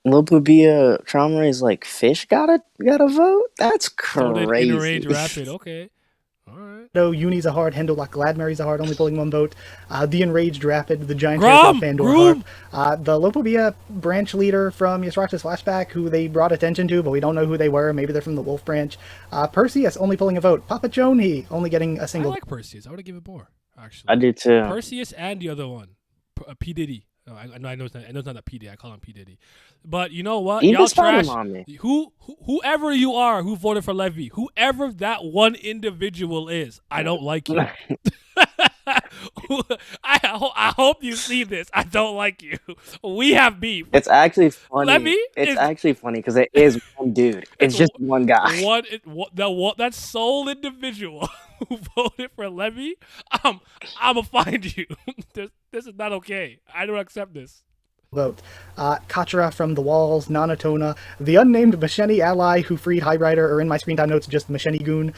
Lopubia Trauma is like fish got a vote? That's crazy. So did Enrage Rapid, okay. Alright. No, Uni's a hard, Hendellock Gladmary's a hard, only pulling 1 vote. The Enraged Rapid, the Giant Fandor Harp. The Lopobia branch leader from Yasrakta's flashback, who they brought attention to, but we don't know who they were. Maybe they're from the Wolf branch. Perseus, only pulling a vote. Papa Jonhi, only getting a single. I like Perseus. I would have given it more, actually. I do too. Perseus and the other one, P. Diddy. No, I know it's not that P. Diddy. I call him P. Diddy. But you know what? Y'all trash. Whoever you are who voted for Levy, whoever that one individual is, I don't like you. I hope you see this. I don't like you. We have beef. It's actually funny. Levy actually funny because it is one dude. It's just one guy. That sole individual who voted for Levy, I'm gonna find you. This is not okay. I don't accept this. Vote. Kachara from the Walls, Nanatona, the unnamed Masheni ally who freed High Rider, or in my screen time notes, just Masheni Goon.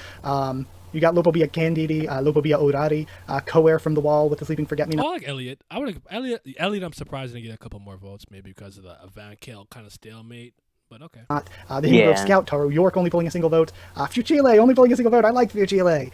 You got Lopobia Candidi, Lopobia Orari, Coer from the Wall with the Sleeping Forget-Me-Not. I like Elliot. Elliot, I'm surprised to get a couple more votes, maybe because of the Van Kale kind of stalemate. But okay. The Hero Scout, Taro York only pulling a single vote. Fuchile only pulling a single vote. I like Fuchile.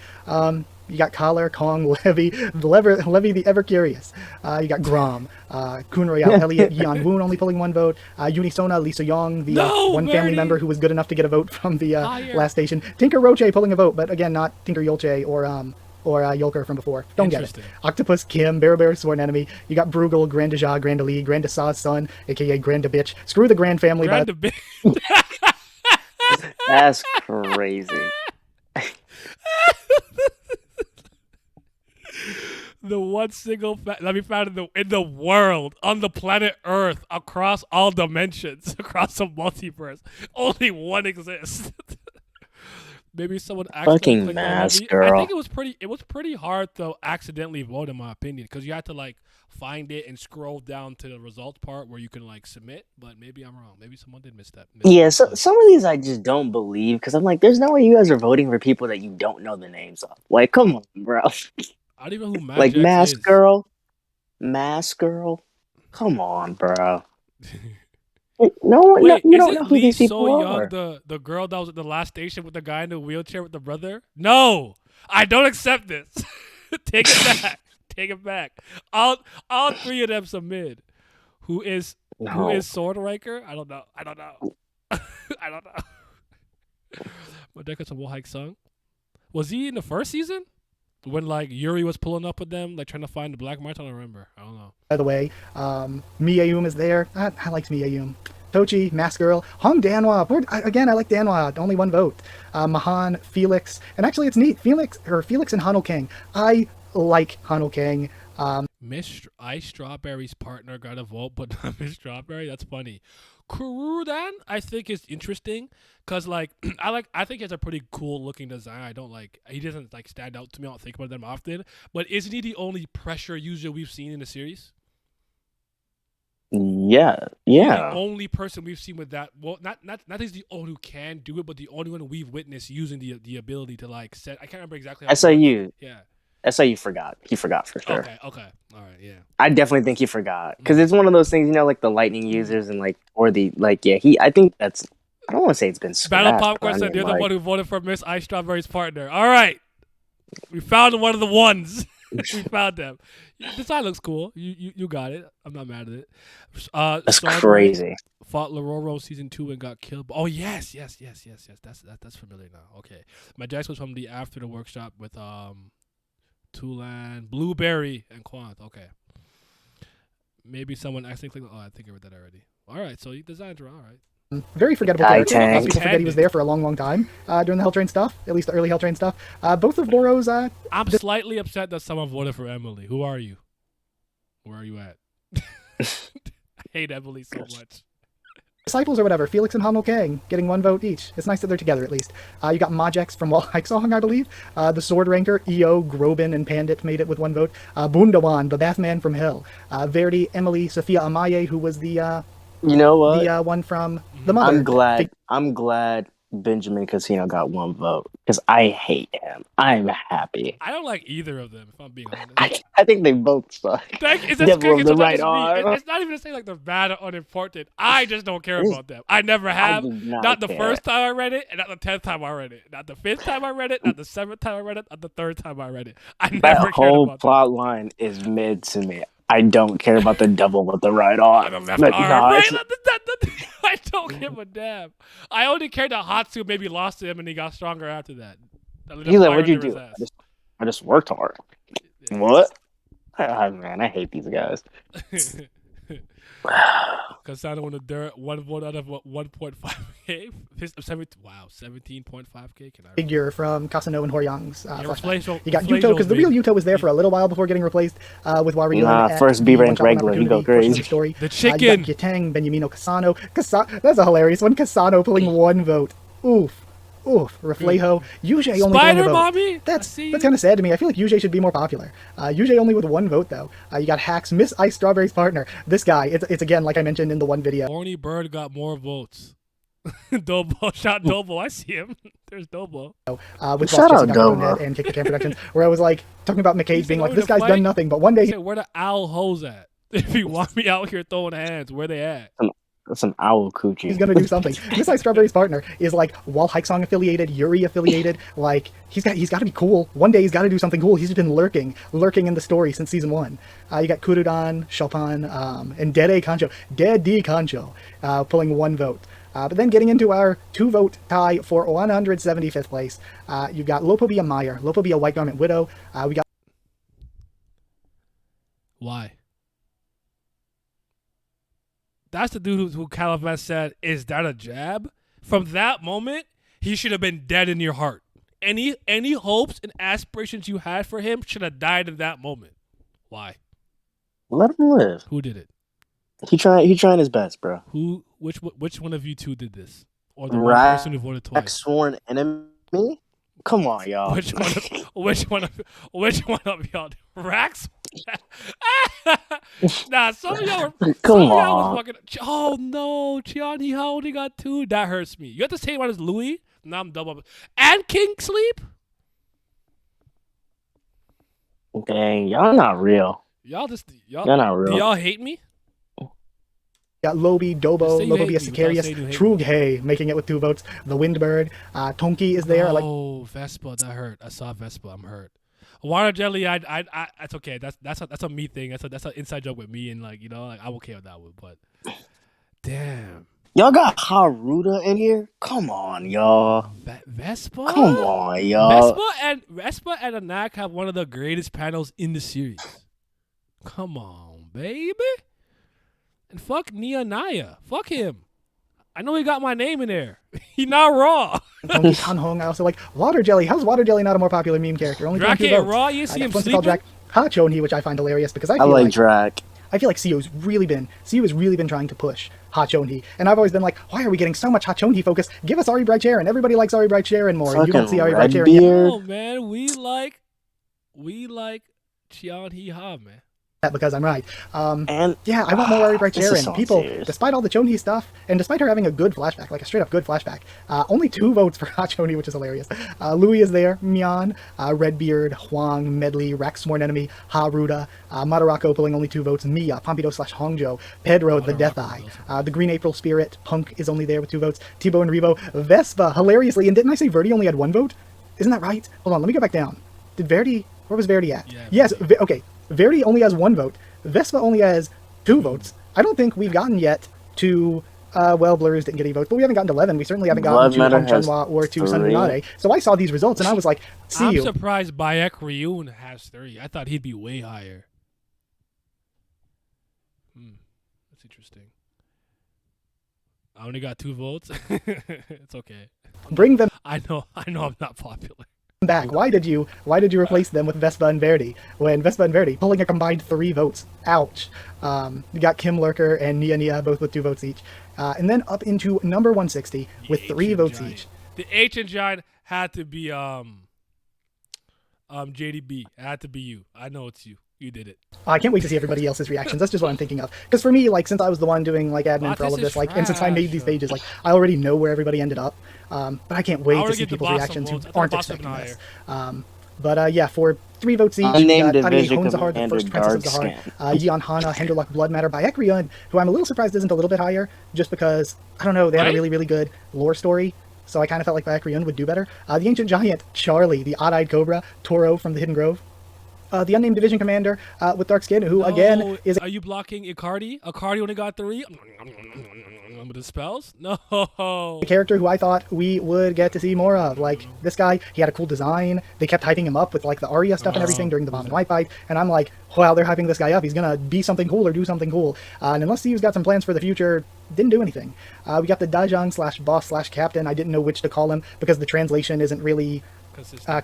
You got Collar, Kong, Levy the Ever Curious. You got Grom, Kun Royale, Elliot, Yan Woon only pulling 1 vote. Unisona, Lisa Yong, the one family member who was good enough to get a vote from the last station. Tinker Roche pulling a vote, but again, not Tinker Yolche or Yolker from before. Don't get it. Octopus Kim, Bear Sworn Enemy. You got Bruegel, Grandaja, Grandali, Grandasaw's son, aka Granda Bitch. Screw the Grand family. That's crazy. The one single found in the world, on the planet Earth, across all dimensions, across the multiverse. Only one exists. Maybe someone accidentally fucking Mask Girl. I think it was pretty hard to accidentally vote, in my opinion, because you had to like find it and scroll down to the results part where you can like submit. But maybe I'm wrong. Maybe someone did miss that. So some of these I just don't believe, because I'm like, there's no way you guys are voting for people that you don't know the names of. Like, come on, bro. I don't even know who Mask like Mask Girl. Come on, bro. No one. Wait, you don't know who these people are. The girl that was at the last station with the guy in the wheelchair with the brother? No, I don't accept this. Take it back. Take it back. All 3 of them submit. Who is Swordriker? I don't know. I don't know. Madeka Samohike sung. Was he in the first season? When like Yuri was pulling up with them, like trying to find the Black March? I don't remember. I don't know. By the way, Miyayum is there. I like Miyayum. Tochi, Mask Girl, Hong Danwa. Again, I like Danwa. Only 1 vote. Mahan, Felix, and actually it's neat. Felix and Hanul King. I like Hanul King. Miss Ice Strawberry's partner got a vote, but not Miss Strawberry. That's funny. Kurudan, I think, is interesting because like I think he has a pretty cool looking design. He doesn't like stand out to me. I don't think about them often. But isn't he the only pressure user we've seen in the series? Yeah. The only person we've seen with that. Well, not he's the only who can do it, but the only one we've witnessed using the ability to like set. I can't remember exactly. SIU. Yeah. SIU forgot. He forgot for sure. Okay. All right. Yeah. I definitely think he forgot because it's one of those things, like the lightning users and like or the like. Yeah. I think that's. I don't want to say it's been scratched. Battle Popcorn said they're the one who voted for Miss Ice Strawberry's partner. All right. We found one of the ones. We found them. The design looks cool. You got it. I'm not mad at it. That's Starboy crazy. fought Lororo season 2 and got killed. Oh yes. That's familiar now. Okay. My Jax was from the after the workshop with Tulan, Blueberry, and Quant. Okay. Maybe someone accidentally clicked. Oh, I think I read that already. All right. So your designs are all right. Very forgettable Guy character. tank. People forget he was there for a long time during the Helltrain stuff, at least the early Helltrain stuff. Both of Boro's I'm slightly upset that someone voted for Emily. Who are you? Where are you at? I hate Emily so much. disciples or whatever, Felix and Hanel Kang, getting 1 vote each. It's nice that they're together at least. You got Majex from Wall Hike Song, I believe. The Sword Ranker, EO, Grobin, and Pandit made it with 1 vote. Bundawan, the Bathman from Hell. Verdi, Emily, Sophia Amaye, who was the You know what? the one from the Mother. I'm glad Benjamin Casino got 1 vote because I hate him. I'm happy. I don't like either of them, if I'm being honest. I think they both suck. It's Devil of the right arm. It's not even to say like they're bad or unimportant. I just don't care about them. I never have. do not Not the care. first time I read it, and not the 10th time I read it. Not the 5th time I read it, not the 7th time I read it, not the 3rd time I read it. I never That cared whole about plot line is mid to me. I don't care about the devil with the right arm. them. The left But arm, no, right? it's- I don't give a damn. I only cared that Hatsu maybe lost to him and he got stronger after that. He's like, what'd you do? I just worked hard. What? Man, I hate these guys. Kasana won the dirt, 1 vote out of 1.5k. 17.5k. Can I figure from Kasano and Horyang's flashback. You got Flazo Yuto, because the real made- Yuto was there for a little while before getting replaced with Wario. Nah, first B rank regular, he go crazy. Story. The You chicken. got Gitang, Benyamino, Kasano. That's a hilarious one. Kasano pulling 1 vote. Oof. Reflejo. Yuji only pulling a Spider vote. Mommy. That's kind of sad to me. I feel like Yuji should be more popular. Yuji only with 1 vote though. You got Hacks, Miss Ice Strawberry's partner. This guy. It's again like I mentioned in the one video. Horny Bird got more votes. Dobo shot Dobo. I see him. There's Dobo. With Shout Boss out Jesse, Domo. Dr. and Kick the Can Productions, where I was like talking about McCage being like, this guy's fight? done nothing, but one day He said, where the owl hoes at? If you want me out here throwing hands, where they at? That's an owl coochie. he's gonna do something. Miss Ice Strawberry's partner is like Wall Hike Song affiliated, Yuri affiliated. Like he's got to be cool. One day he's got to do something cool. He's just been lurking in the story since season 1. You got Kurudan, Chopin, and Dead D Concho, pulling 1 vote. But then getting into our 2-vote tie for 175th place, you've got Lopobia Meyer, Lopobia White Garment Widow. We got Why? That's the dude who Califas said, is that a jab? From that moment, he should have been dead in your heart. Any hopes and aspirations you had for him should have died in that moment. Why? Let him live. Who did it? He trying his best, bro. Which one of you two did this? Or the one person who voted twice? Sworn enemy? Come on, y'all. Which one of y'all? Rax? Nah, some of y'all were. Come some of y'all on. was fucking. Oh no, Chiani only got 2. That hurts me. You have the same one as Louis. Now I'm double. And King Sleep. Dang, y'all not real. Y'all Y'all not real. Do y'all hate me? got Lobi, Dobo, Just say you hate Lobobia me without Sicarius, saying you hate me. Trughe making it with 2 votes. The Windbird, Tonki is there. Like Oh, Vespa, that hurt. I saw Vespa. I'm hurt. Water jelly, I, that's okay. That's a me thing. That's an inside joke with me, and like like I'm okay with that one. But damn, Y'all got Haruta in here? Come on, y'all. Vespa. Come on, y'all. Vespa and Anak have one of the greatest panels in the series. Come on, baby. And fuck Nia Naya. Fuck him. I know he got my name in there. He not raw. Tonki Kanhong. I also like Water Jelly. How's Water Jelly not a more popular meme character? Only 22 Drac ain't votes. raw. You see him What's it called, sleeping? Drac? Hachonhi, which I find hilarious because I I feel like like Drac. I feel like CU has really been trying to push Hachonhi, and I've always been like, why are we getting so much Hachonhi focus? Give us Ari Bright Sharon. Everybody likes Ari Bright Sharon more. You don't Fucking see Ari Bright Sharon yet. Redbeard. Oh man, we like Chian Hee Ha, man. Because I'm right. And Yeah, I want more Ari Bright this is Sharon. so People, serious. despite all the Chonhi stuff, and despite her having a good flashback, like a straight up good flashback, only 2 votes for Chonhi, which is hilarious. Louis is there, Mian, Redbeard, Huang, Medley, Rax Sworn Enemy, Haruda, Madarako pulling only 2 votes, Mia, Pompido / Hongjo, Pedro, the Death Eye, the Green April Spirit, Punk is only there with 2 votes, Tibo and Revo, Vespa, hilariously, and didn't I say Verdi only had 1 vote? Isn't that right? Hold on, let me go back down. Did Verdi Where was Verity at? Yeah, Yes, Verity. okay. Verity only has 1 vote. Vespa only has 2 votes. I don't think we've gotten yet to, well, Blurs didn't get any votes, but we haven't gotten to 11. We certainly haven't gotten Blood to Matter Hong has Chunwa or to Sun 3. Lunade. So I saw these results and I was like, see I'm you. surprised Bayek Ryun has 3. I thought he'd be way higher. That's interesting. I only got 2 votes. It's okay. Bring them I know I'm not popular. back. Why did you replace them with Vespa and Verity when Vespa and Verity pulling a combined 3 votes? Ouch. You got Kim Lurker and Nia both with 2 votes each. And then up into number 160 with 3 votes each. The Ancient Giant had to be JDB. It had to be you. I know it's you. You did it. I can't wait to see everybody else's reactions. That's just what I'm thinking of. Because for me, like, since I was the one doing like admin for all of this, like, and since I made these pages, like, I already know where everybody ended up. But I can't wait to see people's reactions who aren't expecting this. But yeah, for 3 votes each, we got Ariane Honzahar, the first Princess of Zahar, Yeon Hana, Henderlock, Blood Matter by Ekryun, who I'm a little surprised isn't a little bit higher, just because, I don't know, they had a really, really good lore story. So I kind of felt like Bayek would do better. The Ancient Giant, Charlie, the Odd-Eyed Cobra, Toro from the Hidden Grove. The Unnamed Division Commander with dark skin, who again is... Are you blocking Icardi? Icardi only got 3? With the spells? No. A character who I thought we would get to see more of. Like, this guy, he had a cool design. They kept hyping him up with, like, the Arya stuff and everything during the Bomb and White fight. And I'm like, wow, they're hyping this guy up. He's going to be something cool or do something cool. And unless he's got some plans for the future, didn't do anything. We got the Dajang / boss / captain. I didn't know which to call him because the translation isn't really...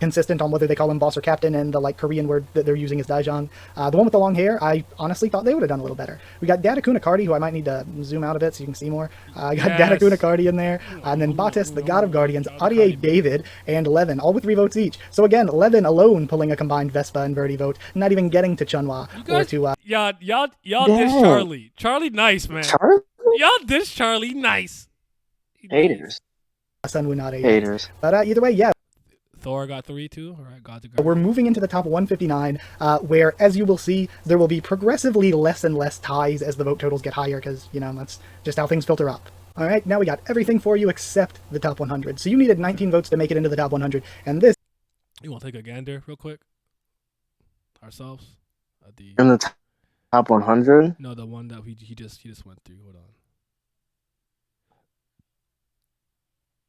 consistent on whether they call him boss or captain, and the like Korean word that they're using is Daijang. The one with the long hair, I honestly thought they would have done a little better. We got Dadakuna Cardi, who I might need to zoom out a bit so you can see more. I got Dadakuna Cardi in there, and then Batis, the God of Guardians, Arie David, and Levin, all with 3 votes each. So again, Levin alone pulling a combined Vespa and Verdi vote, not even getting to Chunwa or to... y'all dish Charlie. Charlie nice, man. Charlie? Y'all dish Charlie nice. Haters. Sun Lunade. Haters. But either way, yeah. Thor got 3 too. All right, God's We're moving into the top 159, where, as you will see, there will be progressively less and less ties as the vote totals get higher, because, you know, that's just how things filter up. All right, now we got everything for you except the top 100. So you needed 19 votes to make it into the top 100, and this... You want to take a gander real quick? Ourselves? In the top 100? No, the one that he just went through. Hold on.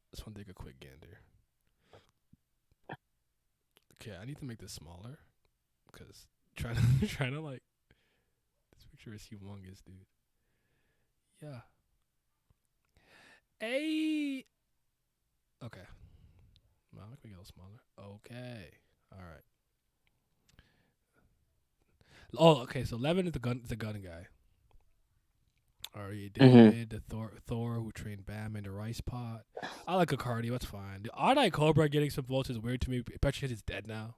Just want to take a quick gander. Okay, I need to make this smaller because trying to like this picture is humongous, dude. Yeah. Hey. Okay. Well, let me get a little smaller. Okay. All right. Oh, okay. So Levin is the gun guy. Ari David, the Thor who trained Bam in the rice pot. I like a cardio, that's fine. The Odd-Eye Cobra getting some votes is weird to me, especially because it's dead now.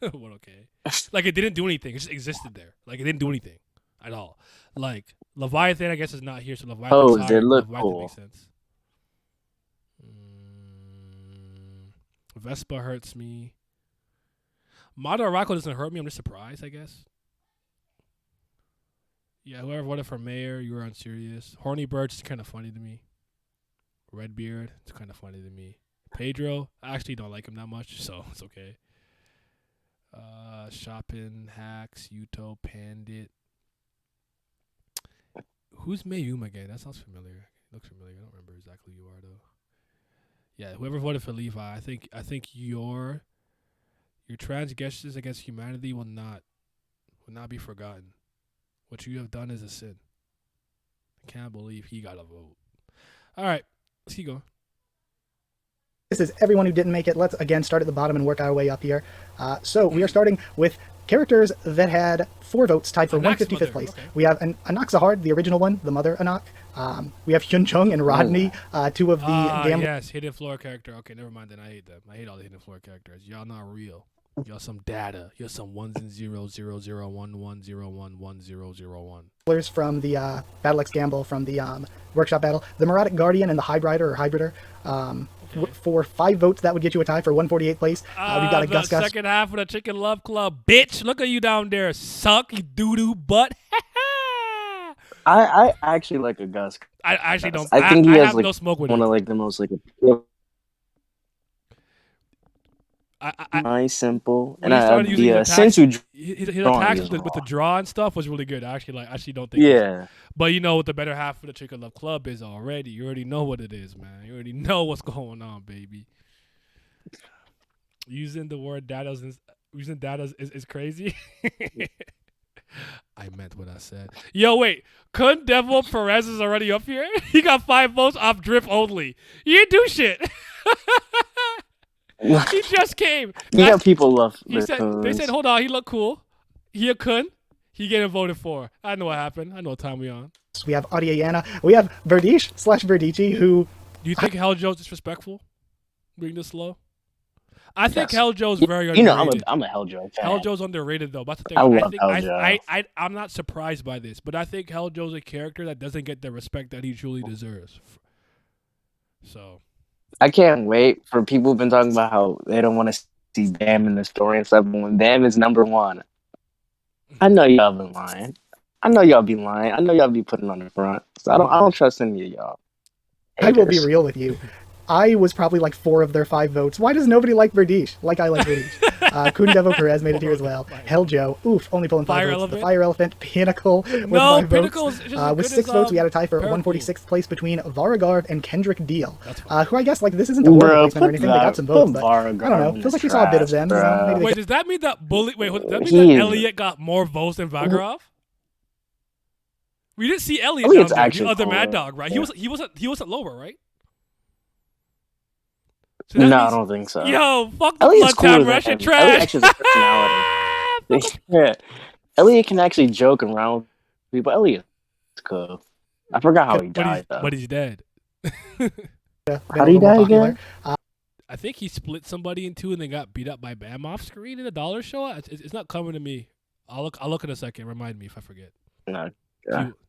Well, okay. Like, it didn't do anything. It just existed there. Like, it didn't do anything at all. Like, Leviathan, I guess, is not here, so Leviathan's did look Leviathan cool. makes sense. Vespa hurts me. Madarako doesn't hurt me. I'm just surprised, I guess. Yeah, whoever voted for mayor, you were unserious. Horny Birch is kind of funny to me. Redbeard, it's kind of funny to me. Pedro, I actually don't like him that much, so it's okay. Shopping, Hacks, Yuto, Pandit. Who's Mayuma again? That sounds familiar. Looks familiar. I don't remember exactly who you are though. Yeah, whoever voted for Levi, I think your transgressions against humanity will not be forgotten. What you have done is a sin. I can't believe he got a vote. All right, let's keep going. This is everyone who didn't make it. Let's again start at the bottom and work our way up here. So we are starting with characters that had 4 votes tied for 155th place. Okay. We have Anak Zahar, the original one, the mother Anak. We have Hyun Chung and Rodney, 2 of the gamblers. Yes, hidden floor character. Okay, never mind then. I hate them. I hate all the hidden floor characters. Y'all not real. Y'all some data. You're some 1s and 0s, 0, 0, 1, 1, 0, 1, 1, 0, 0, 1. From the Battle X Gamble from the workshop battle. The Muradic Guardian and the Hybrider or Hybrider. For 5 votes, that would get you a tie for 148th place. We've got a Gus Gus. Second half of the Chicken Love Club. Bitch, look at you down there. Suck, you doo-doo butt. I actually like a Gus. I actually don't. I think he has have like no smoke with one it. of like the most like appealing. nice, simple, when and he started using the his attacks, Sensu his drawing attacks is with the raw. draw and stuff was really good. I actually don't think. It's, Yeah, but you know what the better half of the Chicken Love Club is already. You already know what it is, man. You already know what's going on, baby. Using the word data is crazy. I meant what I said. Yo, wait. Kun Devil Perez is already up here? He got 5 votes off drip only. He didn't do shit. He just came. yeah. People love. He said, they said, hold on, he looked cool. He a Kun. He getting voted for. I know what happened. I know what time we on. We have Adiana. We have Verdish/Verdici, who... Do you think Hell Joe's disrespectful? Being this slow? I think Yes. Hell Joe's very You underrated. know, I'm a Helljoy fan. Hell Joe's underrated though. That's the thing. I love think Helljoy. I'm not surprised by this, but I think Hell Joe's a character that doesn't get the respect that he truly deserves. So I can't wait for people who've been talking about how they don't want to see Bam in the story and stuff. But when Bam is number 1, I know y'all been lying. I know y'all be lying. I know y'all be putting on the front. So I don't trust any of y'all. I will be Haters. real with you. I was probably like 4 of their 5 votes. Why does nobody like Verdish? Like I like Verdish. Kun Devo Perez made it here as well. Hell Joe, oof, only pulling 5 Fire votes. Elephant? The Fire Elephant, Pinnacle with No, 5 Pinnacle votes. is just as With good 6 as, votes, we had a tie for Purple. 146th place between Varagard and Kendrick Deal. That's fine. Who I guess, like, this isn't a horrible Bro, placement or anything. They got some votes, but I don't know. Feels like we saw a bit of them. Maybe they Wait, does that mean that does that mean that Elliot got more votes than Vagarov? We didn't see Elliot Elliot's down there, the actually other cool. Mad Dog, right? Yeah. He wasn't lower, right? So No, that I means- don't think so. Yo, fuck the Elliot's cooler Bloodtown than Russian him. trash. Elliot actually has a personality. Yeah, Elliot can actually joke around with people. Elliot's cool. I forgot how he died though. But he's dead. How did he die again? I think he split somebody in 2 and then got beat up by Bam off screen in a dollar show. It's not coming to me. I'll look in a second. Remind me if I forget. No.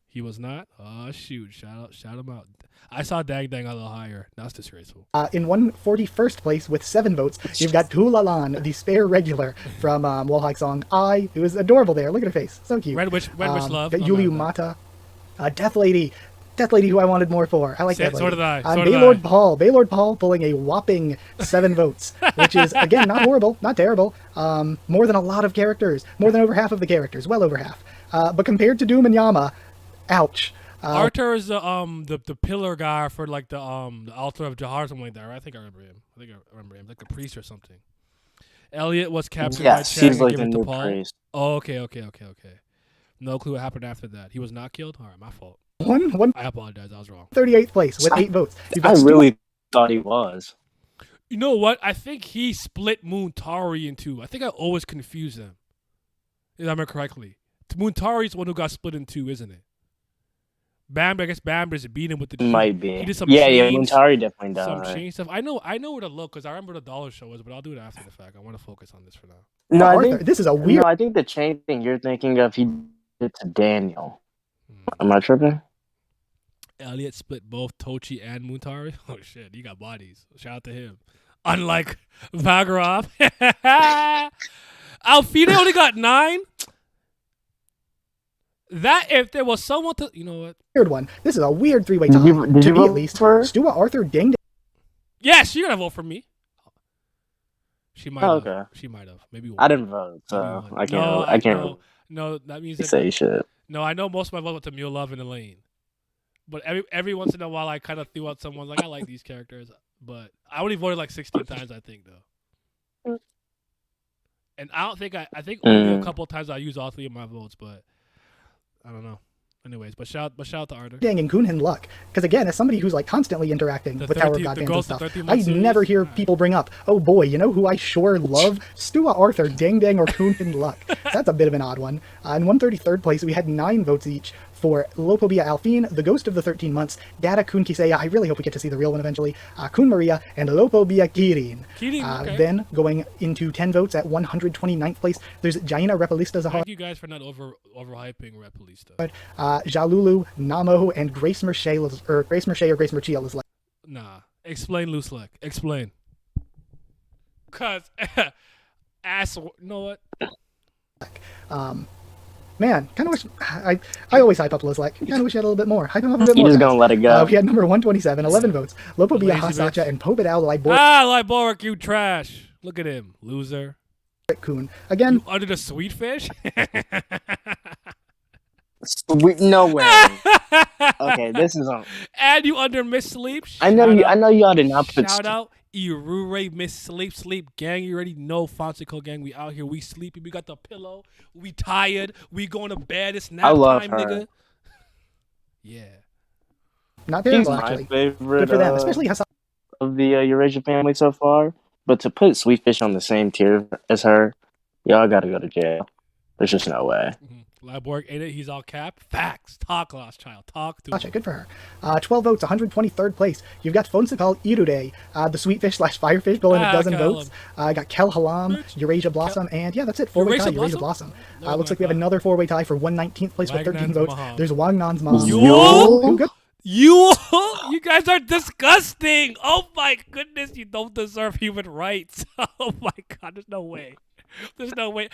He was not. Oh shoot! Shout him out. I saw Dang Dang a little higher. That's disgraceful. In 141st place with 7 votes, you've got Tulalan, the spare regular from Wallhike song I, who is adorable there. Look at her face. So cute. Red Witch Love. Got Yuliu Mata. Death Lady, who I wanted more for. I like Death Lady. So did I. Baylord Paul pulling a whopping 7 votes, which is, again, not horrible, not terrible. More than a lot of characters. More than over half of the characters. Well over half. But compared to Doom and Yama, ouch. Arthur is the pillar guy for like the altar of Jahar or something like that, right? I think I remember him. Like a priest or something. Elliot was captured by Yes, Chang he's and like given a to new Paul. priest. Oh, okay. No clue what happened after that. He was not killed? Alright, my fault. One I apologize, I was wrong. 38th place with 8 votes. You've I got really thought he was. You know what? I think he split Moontari in 2. I think I always confuse them. If I remember correctly. Moontari's the one who got split in 2, isn't it? I guess Bam just beat him with the Might be. He did some Yeah, chains, Muntari definitely some died. chain stuff. I know where to look because I remember the dollar show was, but I'll do it after the fact. I want to focus on this for now. No, I Arthur, think this is a weird. No, I think the chain thing you're thinking of, he did to Daniel. Am I tripping? Elliot split both Tochi and Moontari. Oh shit, he got bodies. Shout out to him. Unlike Vagarov. Alfide only got 9. That if there was someone to, you know what? Weird one. This is a weird 3-way Did tie. you- did To you me, vote at least. for her? Stua, Arthur, Ding. Yes, you're gonna vote for me. She might have. Okay. She might have. Maybe one. I didn't vote, Maybe so one. I can't. No, I can't no, no, that means that. say shit. No, I know most of my votes went to Mule Love and Elaine. But every once in a while, I kind of threw out someone like I like these characters, but I only voted like 16 times, I think, though. And I don't think I think only a couple of times I used all 3 of my votes, but I don't know. Anyways, but shout out to Arthur. Dang and Kunhin Luck. Because again, as somebody who's like constantly interacting with Tower of 13 God the fans and girls, the stuff, 13 I Matsuris? never hear Alright. people bring up, oh boy, you know who I sure love? Stua Arthur, Dang Dang, or Kunhin Luck. That's a bit of an odd one. In 133rd place, we had 9 votes each for Lopobia Alfine, The Ghost of the 13 Months, Data Kun Kiseya, I really hope we get to see the real one eventually, Kun Maria, and Lopobia Kirin. Kirin, okay. Then, going into 10 votes at 129th place, there's Jaina Repelista Zahar, Thank you guys for not overhyping Repulista. Jalulu, Namo, and Grace Mercier or Grace Merchiel is like. Nah, explain loose leg. Explain. Cause ass. You know what? Man, kind of wish I always hype up Lizlek. Kind of wish he had a little bit more. Hype him up a bit You more. just guys. gonna let it go. We had number 127, 11 votes. Lopobia Lazy Hasacha bitch. and Pobedao Libor. Liboric, you trash. Look at him, loser. Kun. Again, You under the sweet fish? Sweet, no way. Okay, this is on. And you under Miss Sleep? I know you all did not put. Shout out Irure, Miss Sleep gang. You already know Fonseca gang. We out here. We sleepy. We got the pillow. We tired. We going to bed. It's nap I love time, her. nigga. Yeah. not She's terrible, my actually. favorite Good for them, especially Hassan. of the Eurasia family so far. But to put Sweetfish on the same tier as her, y'all gotta go to jail. There's just no way. Laborg ate it. He's all cap. Facts. Talk, lost child. Talk to Gotcha, him. good for her. 12 votes, 123rd place. You've got Fonseca Irude, the Sweetfish / Firefish, going a dozen Kel votes. Got Kel Halam, Eurasia Blossom, and yeah, that's it. Four-way tie, Eurasia Blossom. Looks like we have another four-way tie for 119th place with 13 votes. There's Wangnan's mom. You guys are disgusting. Oh my goodness, you don't deserve human rights. Oh my god, there's no way. There's no way.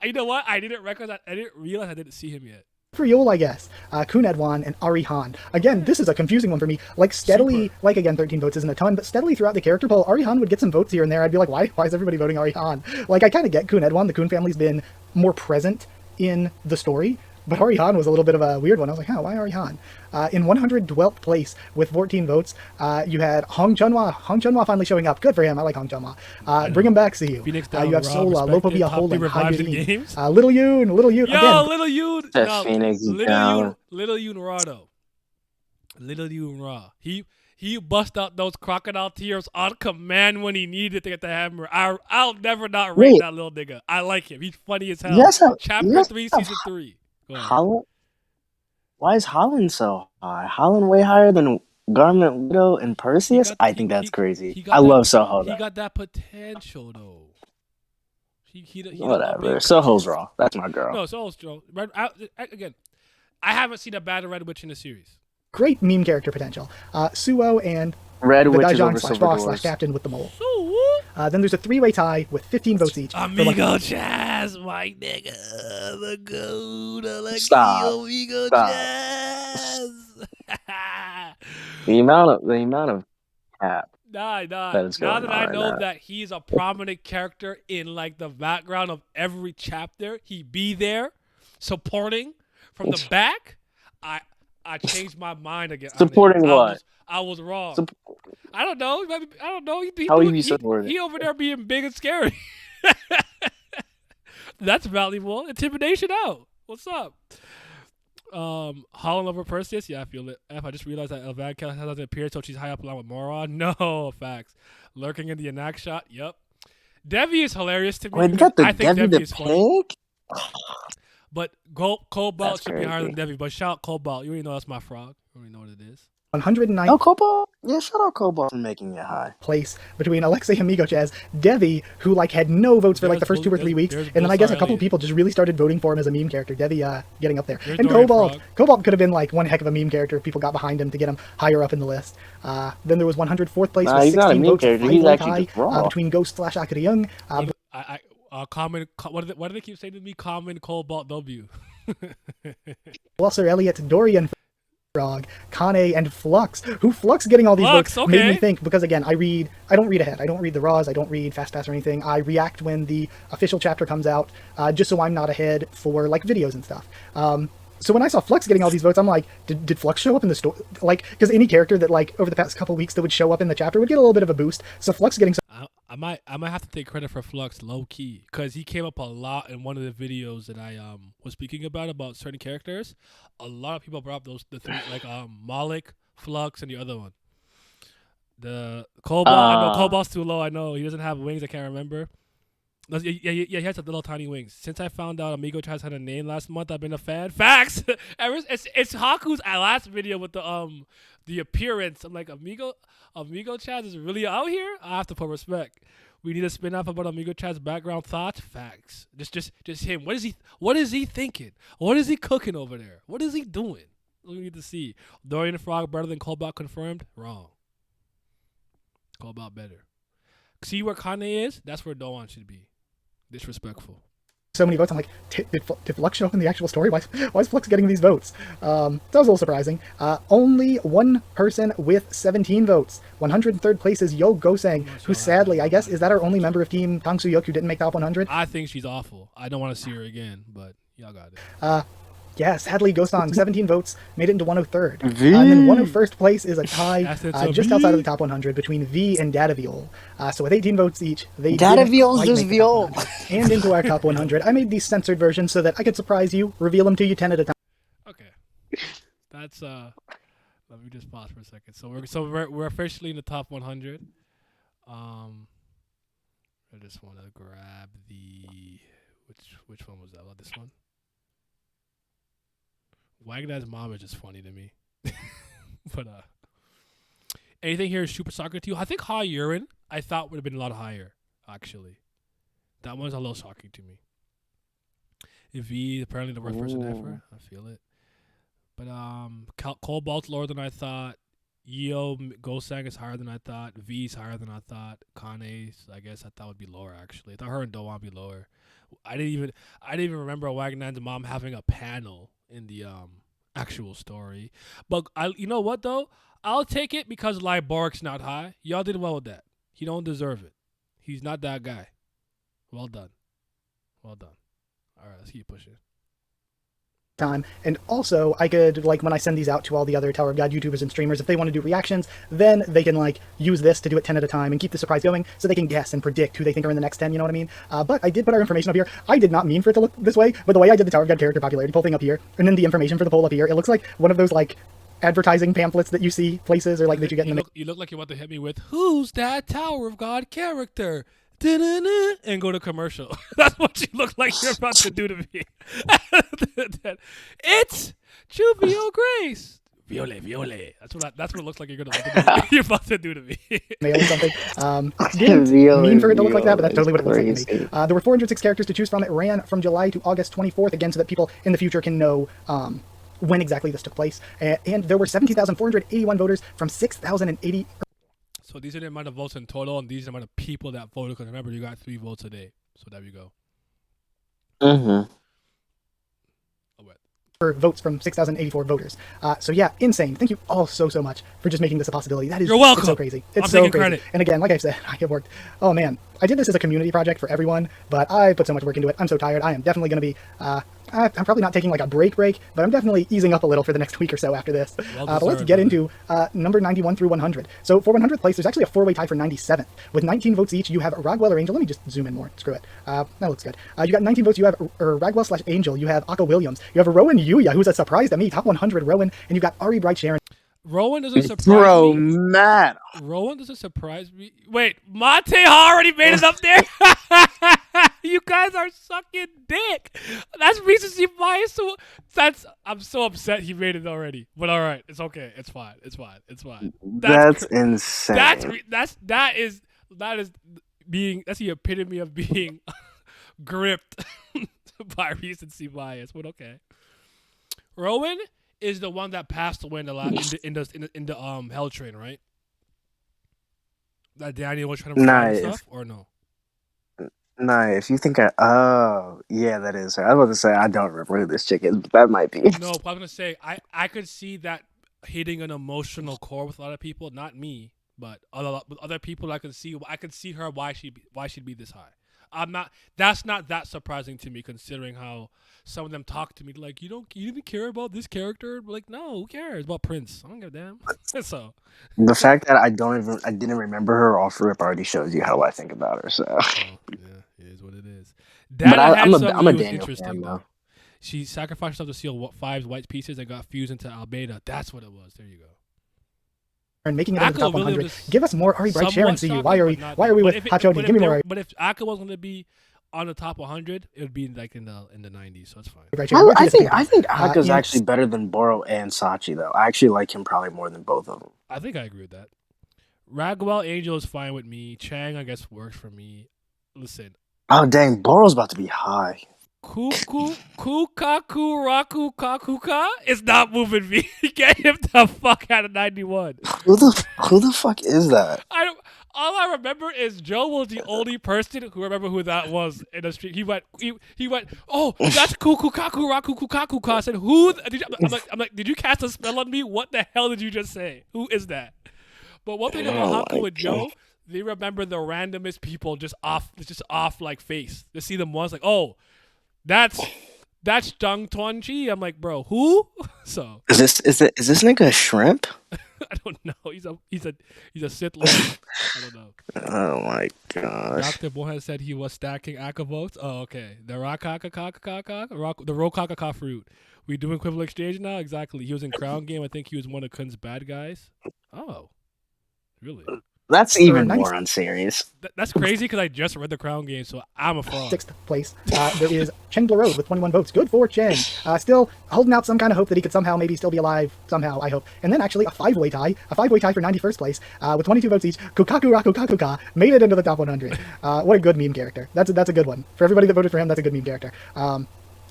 You know what? I didn't realize I didn't see him yet. For Yul, I guess. Kun Edwan and Ari Han. Again, this is a confusing one for me. Like, steadily, like, again, 13 votes isn't a ton, but steadily throughout the character poll, Ari Han would get some votes here and there. I'd be like, why is everybody voting Ari Han? Like, I kind of get Kun Edwan. The Kun family's been more present in the story, but Ari Han was a little bit of a weird one. I was like, why Ari Han? In 112th place with 14 votes, you had Hong Chunhwa. Hong Chunhwa finally showing up. Good for him. I like Hong Chunhwa. Bring him back, see you. Phoenix You have Sola, Lopavia Holan, games. Little Yoon. Yo, Again, Little Yoon. That Phoenix down. Little Yoon Raw though. Little Yoon Raw. He bust out those crocodile tears on command when he needed to get the hammer. I'll never not rate that little nigga. I like him. He's funny as hell. Chapter 3, season 3. Holland? Why is Holland so high? Holland way higher than Garment Widow and Perseus? I think that's crazy. I love Soho. He got that potential though. He Whatever. Soho's raw. That's my girl. No, Soho's strong. Again, I haven't seen a bad Red Witch in the series. great meme character potential. Suo and Red the Witches Daijang over / Silver boss Doors. / captain with the mole. Then there's a three-way tie with 15 votes each. Amigo Chaz, my nigga. The goat. Stop. Amigo Stop. Chaz. The amount of cap. Nah. That is Now going that on I right know now. that he's a prominent character in like the background of every chapter, he be there supporting from the back. I changed my mind again. Supporting what? I was wrong. I don't know. I don't know. How you supporting? He over there being big and scary. That's valuable. Intimidation out. What's up? Holland over Perseus? Yeah, I feel it. I just realized that Elvanka hasn't appeared until she's high up along with Moron. No, facts. Lurking in the Anak shot. Yep. Devi is hilarious to me. Wait, you got the I think Devi Devi the is funny. pig? But Cobalt That's should be higher crazy. than Devi. But shout out Cobalt. You already know that's my frog. You already know what it is. 109th No, Cobalt. Yeah, shout out Cobalt for making it high. place between Alexei Amigo Chaz, Devi, who like had no votes for like the first 2 or 3 weeks, and then I guess a couple people just really started voting for him as a meme character. Devi getting up there. There's And Dorian Cobalt. Frog. Cobalt could have been like one heck of a meme character if people got behind him to get him higher up in the list. Then there was 104th place Nah, with he's not a 16 meme votes. character. He's Five-way actually tie, just raw. between Ghost / Akariyoung. What do they keep saying to me? Common Cobalt W. Blosser Elliott, Dorian Frog, Kane, and Flux. Who Flux getting all these Flux, votes made me okay. think, because again, I don't read ahead. I don't read the Raws. I don't read Fast Pass or anything. I react when the official chapter comes out, just so I'm not ahead for like videos and stuff. So when I saw Flux getting all these votes, I'm like, did Flux show up in the story? Like, because any character that like over the past couple weeks that would show up in the chapter would get a little bit of a boost. So Flux getting I might have to take credit for Flux low key because he came up a lot in one of the videos that I was speaking about certain characters. A lot of people brought up the three like Malik, Flux, and the other one. The Cobalt. I know Cobalt's too low. I know he doesn't have wings. I can't remember. Yeah, he has the little tiny wings. Since I found out Amigo Chaz had a name last month, I've been a fan. Facts. It's Haku's last video with the appearance. I'm like, Amigo Chaz is really out here. I have to put respect. We need a spin-off about Amigo Chaz's background thoughts. Facts. Just him. What is he thinking? What is he cooking over there? What is he doing? We need to see. Dorian Frog better than Cobalt confirmed? Wrong. Cobalt better. See where Kane is? That's where Doan should be. Disrespectful. so many votes. I'm like, did Flux show up in the actual story? Why is Flux getting these votes? That was a little surprising. Only one person with 17 votes. 103rd place is Yo Gosang, who sadly, I guess, is that our only member of Team Tang Soo-hyuk who didn't make top 100? I think she's awful. I don't want to see her again, but y'all got it. Yeah, sadly, Gosang, 17 votes, made it into 103rd. And then 101st place is a tie just outside of the top 100 between V and Data Viol. So with 18 votes each, they Data didn't Viol's quite just make the top Viol. 100. And into our top 100. I made these censored versions so that I could surprise you, reveal them to you 10 at a time. Okay, that's Let me just pause for a second. So we're officially in the top 100. I just want to grab the which one was that? Oh, this one. Wagner's mom is just funny to me. But anything here is Super Soccer to you? I think Ha Urine I thought would have been a lot higher, actually. That one's a little shocking to me. V, apparently the worst person ever. I feel it. But Cobalt's lower than I thought. Yo Gosang is higher than I thought. V's higher than I thought. Kane's, I guess I thought would be lower, actually. I thought her and Doan would be lower. I didn't even remember Wagner's mom having a panel in the actual story. But you know what though? I'll take it because Lybark's not high. Y'all did well with that. He don't deserve it. He's not that guy. Well done. Well done. All right, let's keep pushing. Time. And also, I could, like, when I send these out to all the other Tower of God YouTubers and streamers, if they want to do reactions, then they can, like, use this to do it 10 at a time and keep the surprise going so they can guess and predict who they think are in the next 10, you know what I mean? But I did put our information up here. I did not mean for it to look this way, but the way I did the Tower of God character popularity poll thing up here, and then the information for the poll up here, it looks like one of those, like, advertising pamphlets that you see places or, like, that you get in the... You look like you want to hit me with, who's that Tower of God character? Da-da-da, and go to commercial. That's what you look like you're about to do to me. It's Juvio Grace. Viole. That's what it looks like you're about to do to me. Mail or something. Didn't mean for it to look like that, but that's totally what it looks like to me. There were 406 characters to choose from. It ran from July to August 24th, again, so that people in the future can know when exactly this took place. And there were 17,481 voters from 6,080... So these are the amount of votes in total, and these are the amount of people that voted. Because remember, you got 3 votes a day. So there we go. Mm-hmm. Votes from 6,084 voters. So yeah, insane. Thank you all so much for just making this a possibility. That is, you're welcome. It's so crazy. It's I'm so taking crazy. credit. And again, like I said, I have worked. Oh man, I did this as a community project for everyone, but I put so much work into it. I'm so tired. I am definitely going to be. I'm probably not taking like a break, but I'm definitely easing up a little for the next week or so after this. But let's get into number 91 through 100. So for 100th place, there's actually a 4-way tie for 97th. With 19 votes each, you have Ragwell or Angel. Let me just zoom in more. Screw it. That looks good. You got 19 votes. You have Ragwell/Angel. You have Aka Williams. You have Rowan Yuya, who's a surprise to me. Top 100 Rowan. And you've got Ari Bright Sharon. Rowan doesn't surprise me. Matt. Rowan doesn't surprise me. Wait, Mate already made it up there? You guys are sucking dick. That's recency bias. I'm so upset he made it already. But all right, it's okay. It's fine. That's insane. That's the epitome of being gripped by recency bias. But okay. Rowan is the one that passed away in the Hell Train, right? That Daniel was trying to revive stuff, or no? Nah, if you think yeah, that is her. I was about to say I don't remember who this chick is, but that might be. No, but I was gonna say I could see that hitting an emotional core with a lot of people, not me, but other people. I could see her why she'd be this high. That's not that surprising to me, considering how some of them talk to me like, you even care about this character? Like, no, who cares about Prince? I don't give a damn. So the fact that I didn't remember her off rip already shows you how I think about her. So yeah, it is what it is. But I'm a Daniel fan though. She sacrificed herself to steal 5 white pieces and got fused into Albeida. That's what it was. There you go. And making it in the top 100. Give us more Ari Bright Sharon CU. Why are we with Hachodi? Give me more. But if Akka was going to be on the top 100, it would be like in the 90s, so it's fine. I think Akka's actually better than Boro and Sachi though. I actually like him probably more than both of them. I think I agree with that. Ragwell Angel is fine with me. Chang, I guess, works for me. Listen. Oh dang, Boro's about to be high. Kukaku Raku Kakuka is not moving me. Get him the fuck out of 91. Who the fuck is that? All I remember is Joe was the only person who remember who that was in the street. He went, oh, that's Kukukaku Rakukukaku. I said, who? I'm like, did you cast a spell on me? What the hell did you just say? Who is that? But one thing about Haku and Joe, they remember the randomest people just off like face. They see them once, like, oh, that's Dong Tuan Chi. I'm like, bro, who? So Is this nigga a shrimp? I don't know. He's a Sith Lord. I don't know. Oh my gosh. Dr. Bohan said he was stacking Aka votes. Oh, okay. The Rokakaka fruit. We doing equivalent exchange now? Exactly. He was in Crown Game. I think he was one of Kun's bad guys. Oh, really? That's even more unserious. That's crazy because I just read the Crown Game, so I'm a fraud. 6th place, there is Chen Road with 21 votes. Good for Chen. Still holding out some kind of hope that he could somehow maybe still be alive somehow, I hope. And then actually a five-way tie for 91st place with 22 votes each. Kukaku Rakukakuka made it into the top 100. What a good meme character. That's a good one. For everybody that voted for him, that's a good meme character.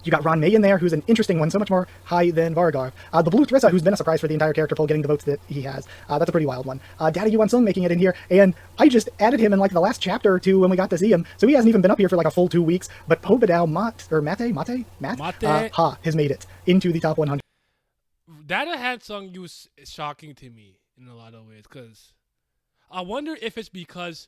You got Ron May in there, who's an interesting one, so much more high than Vargar. The Blue Thrissa, who's been a surprise for the entire character pool, getting the votes that he has. That's a pretty wild one. Data Yuan Sung making it in here, and I just added him in like the last chapter or two when we got to see him, so he hasn't even been up here for like a full 2 weeks. But Pobadao Mate has made it into the top 100. Data Hansung is shocking to me in a lot of ways, because I wonder if it's because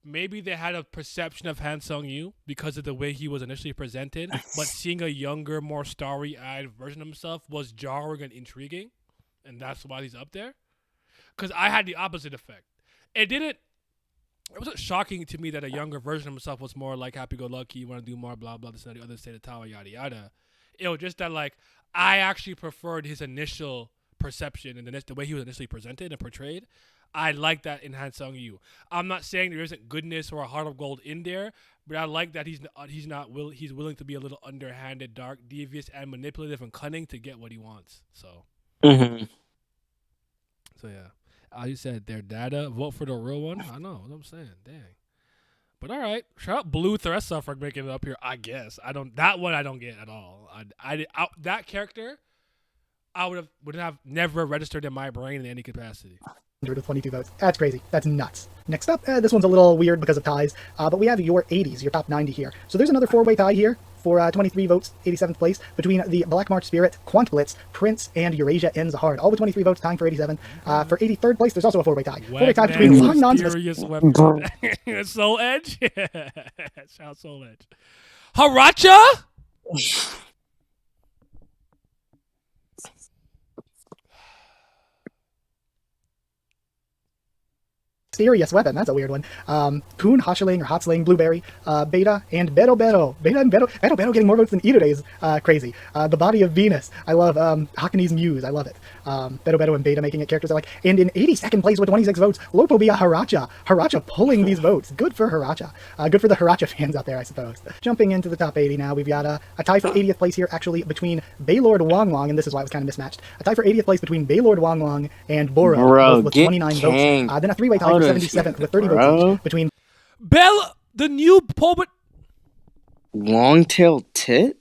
maybe they had a perception of Han Sung-yu because of the way he was initially presented, but seeing a younger, more starry-eyed version of himself was jarring and intriguing, and that's why he's up there. Because I had the opposite effect. It wasn't shocking to me that a younger version of himself was more like happy-go-lucky, want to do more, blah, blah, this and the other state of tower, yada, yada. It was just that, like, I actually preferred his initial perception and the way he was initially presented and portrayed. I like that in Han Sung-yu. I'm not saying there isn't goodness or a heart of gold in there, but I like that he's willing to be a little underhanded, dark, devious, and manipulative and cunning to get what he wants. So, so yeah. You said their data. Vote for the real one. I know what I'm saying. Dang. But all right, shout out Blue Thressa for making it up here. I guess that one I don't get at all. That character, I would have never registered in my brain in any capacity. 122 votes. That's crazy. That's nuts. Next up, this one's a little weird because of ties, but we have your 80s, your top 90 here. So there's another 4-way tie here for 23 votes, 87th place, between the Black March Spirit, Quant Blitz, Prince, and Eurasia Ends Hard. All with 23 votes, tying for 87. For 83rd place, there's also a 4-way tie. 4-way tie between Long Non's Soul Edge? Shout out Soul Edge. Haracha? Mysterious weapon, that's a weird one. Poon, Hosheling, or Hotsling, Blueberry, Beta, and Bero Bero. Beta and Bero getting more votes than Ida is crazy. The Body of Venus, I love. Hakune's Muse, I love it. Bero and Beta making it characters I like. And in 82nd place with 26 votes, Lopobia Haracha. Haracha pulling these votes. Good for Haracha. Good for the Haracha fans out there, I suppose. Jumping into the top 80 now, we've got a tie for 80th place here, actually, between Baylord Wonglong, and this is why it was kind of mismatched. A tie for 80th place between Baylord Wonglong and Boro, with 29 votes. Then a 3-way tie for 77th with 30 votes each between the new poet Longtail Tit.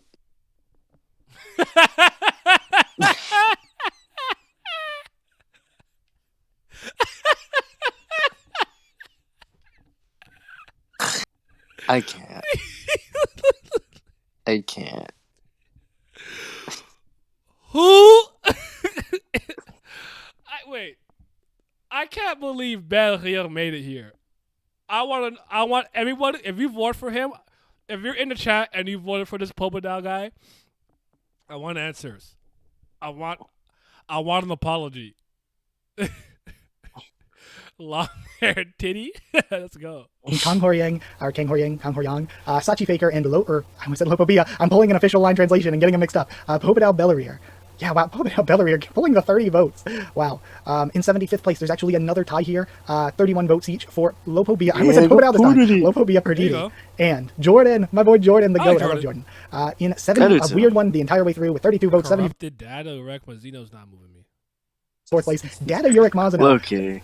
I can't. I can't. Who? Wait. I can't believe Belgier made it here. I want everyone, if you vote for him, if you're in the chat and you voted for this Pobadao guy, I want answers. I want an apology. Long-haired titty. Let's go. Kang Horyang, or Kang Horyang, Kang Horyang, Sachi Faker, and I almost said Lopobia. I'm pulling an official line translation and getting them mixed up. Pobadao Bellerir. Yeah, wow, Pobadao Bellerir pulling the 30 votes. Wow. In 75th place, there's actually another tie here. 31 votes each for Lopobia. I almost said Pobadao this time. Lopobia Perditi. And Jordan, my boy Jordan, the GOAT. I love Jordan. In 70, a weird one the entire way through with 32 votes. Corrupted Data Urek Mazino's not moving me. 4th place, Data Urek Mazino. Okay.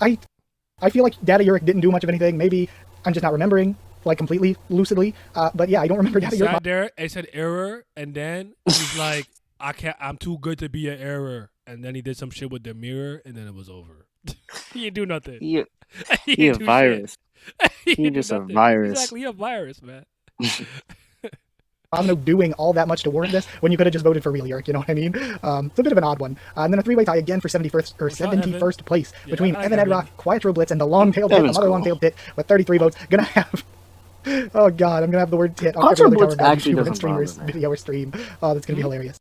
I feel like Data Urek didn't do much of anything. Maybe I'm just not remembering, like, completely lucidly. But yeah, I don't remember Data Urek. There, I said error, and then he's like, I'm too good to be an error. And then he did some shit with the mirror, and then it was over. He didn't do nothing. He a virus. He He's did just a nothing. virus. Exactly, a virus, man. Domino doing all that much to warrant this when you could have just voted for Real York, you know what I mean? It's a bit of an odd one. And then a three-way tie again for 71st place between I like Evan Evan. Edrock, Quattro Blitz, and the long-tailed tit, the Evan's mother cool. long-tailed tit with 33 votes. Gonna have... Oh god, I'm gonna have the word tit on every Quattro other Blitz Tower of God actually YouTuber and doesn't streamer's bother me. video or stream. Oh, that's gonna be hilarious.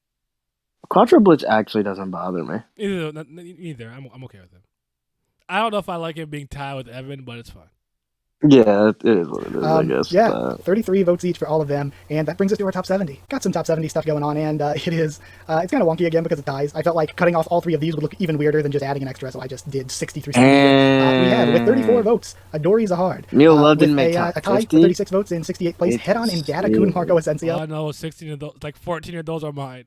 Quattro Blitz actually doesn't bother me. Either. I'm okay with him. I don't know if I like him being tied with Evan, but it's fine. Yeah, it is what it is, I guess. Yeah, But 33 votes each for all of them, and that brings us to our top 70. Got some top 70 stuff going on, and it's kind of wonky again because of ties. I felt like cutting off all three of these would look even weirder than just adding an extra, so I just did 60 through 70. We had, with 34 votes, Adori Zahard. Mule Love didn't with make a top tie 50. for 36 votes in 68th place. Head on and Data Kun Marco Asensio. Oh no, 16 of those, like 14 of those are mine.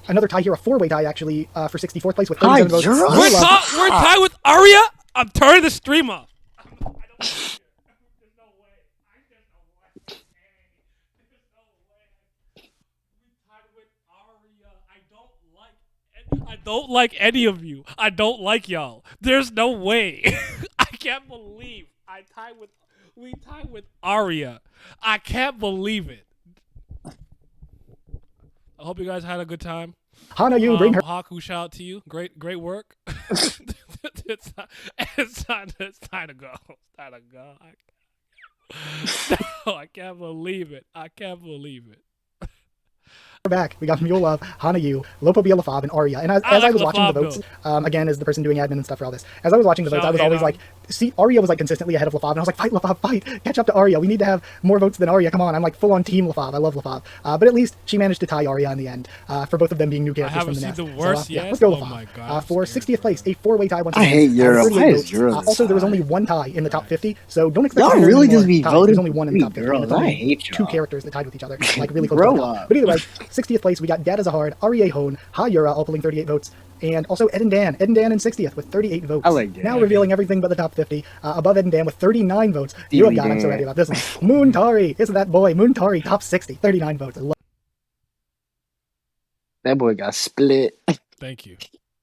Another tie here, a four-way tie actually, for 64th place with 37 votes. you're Mule We're, Love. we're tied with Arya. I'm turning the stream off. I don't like any of you. I don't like y'all. There's no way. I can't believe we tied with Arya. I can't believe it. I hope you guys had a good time. Hana, you bring her. Haku, shout out to you. Great work. it's time to go. It's time to go. No, I can't believe it. I can't believe it. Back. We got Mule Love, Hana Yu, Lopo Bia Lafab, and Arya. And as I was watching the votes, again, as the person doing admin and stuff for all this, as I was watching the votes, I was always like, see, Arya was like consistently ahead of Lafab, and I was like, fight Lafab, fight, catch up to Arya. We need to have more votes than Arya. Come on, I'm like full on team Lafab. I love Lafab. But at least she managed to tie Arya in the end, for both of them being new characters from the nest. The worst so, yeah, yet. let's go Oh Lafab. my God, For 60th place, a four-way tie once I again. hate Euro. 38 Why is votes. Euro Also, there was this only high? one tie in the top 50, so don't expect Y'all very really many just more be ties. voting There's only one in the top 50. girls. and it's only I hate two y'all. characters that tied with each other, like really close Grow to the top. up. But either way, 60th place, we got Data Zahard, Arya Hone, Ha Yura, all pulling 38 votes. And also Ed and Dan. Ed and Dan in 60th with 38 votes. I like Dan. Now revealing everything but the top 50. Above Ed and Dan with 39 votes. You Steely God, I'm so Dan. happy about this one. Moontari, isn't that boy? Moontari, top 60, 39 votes. I love That boy got split. Thank you.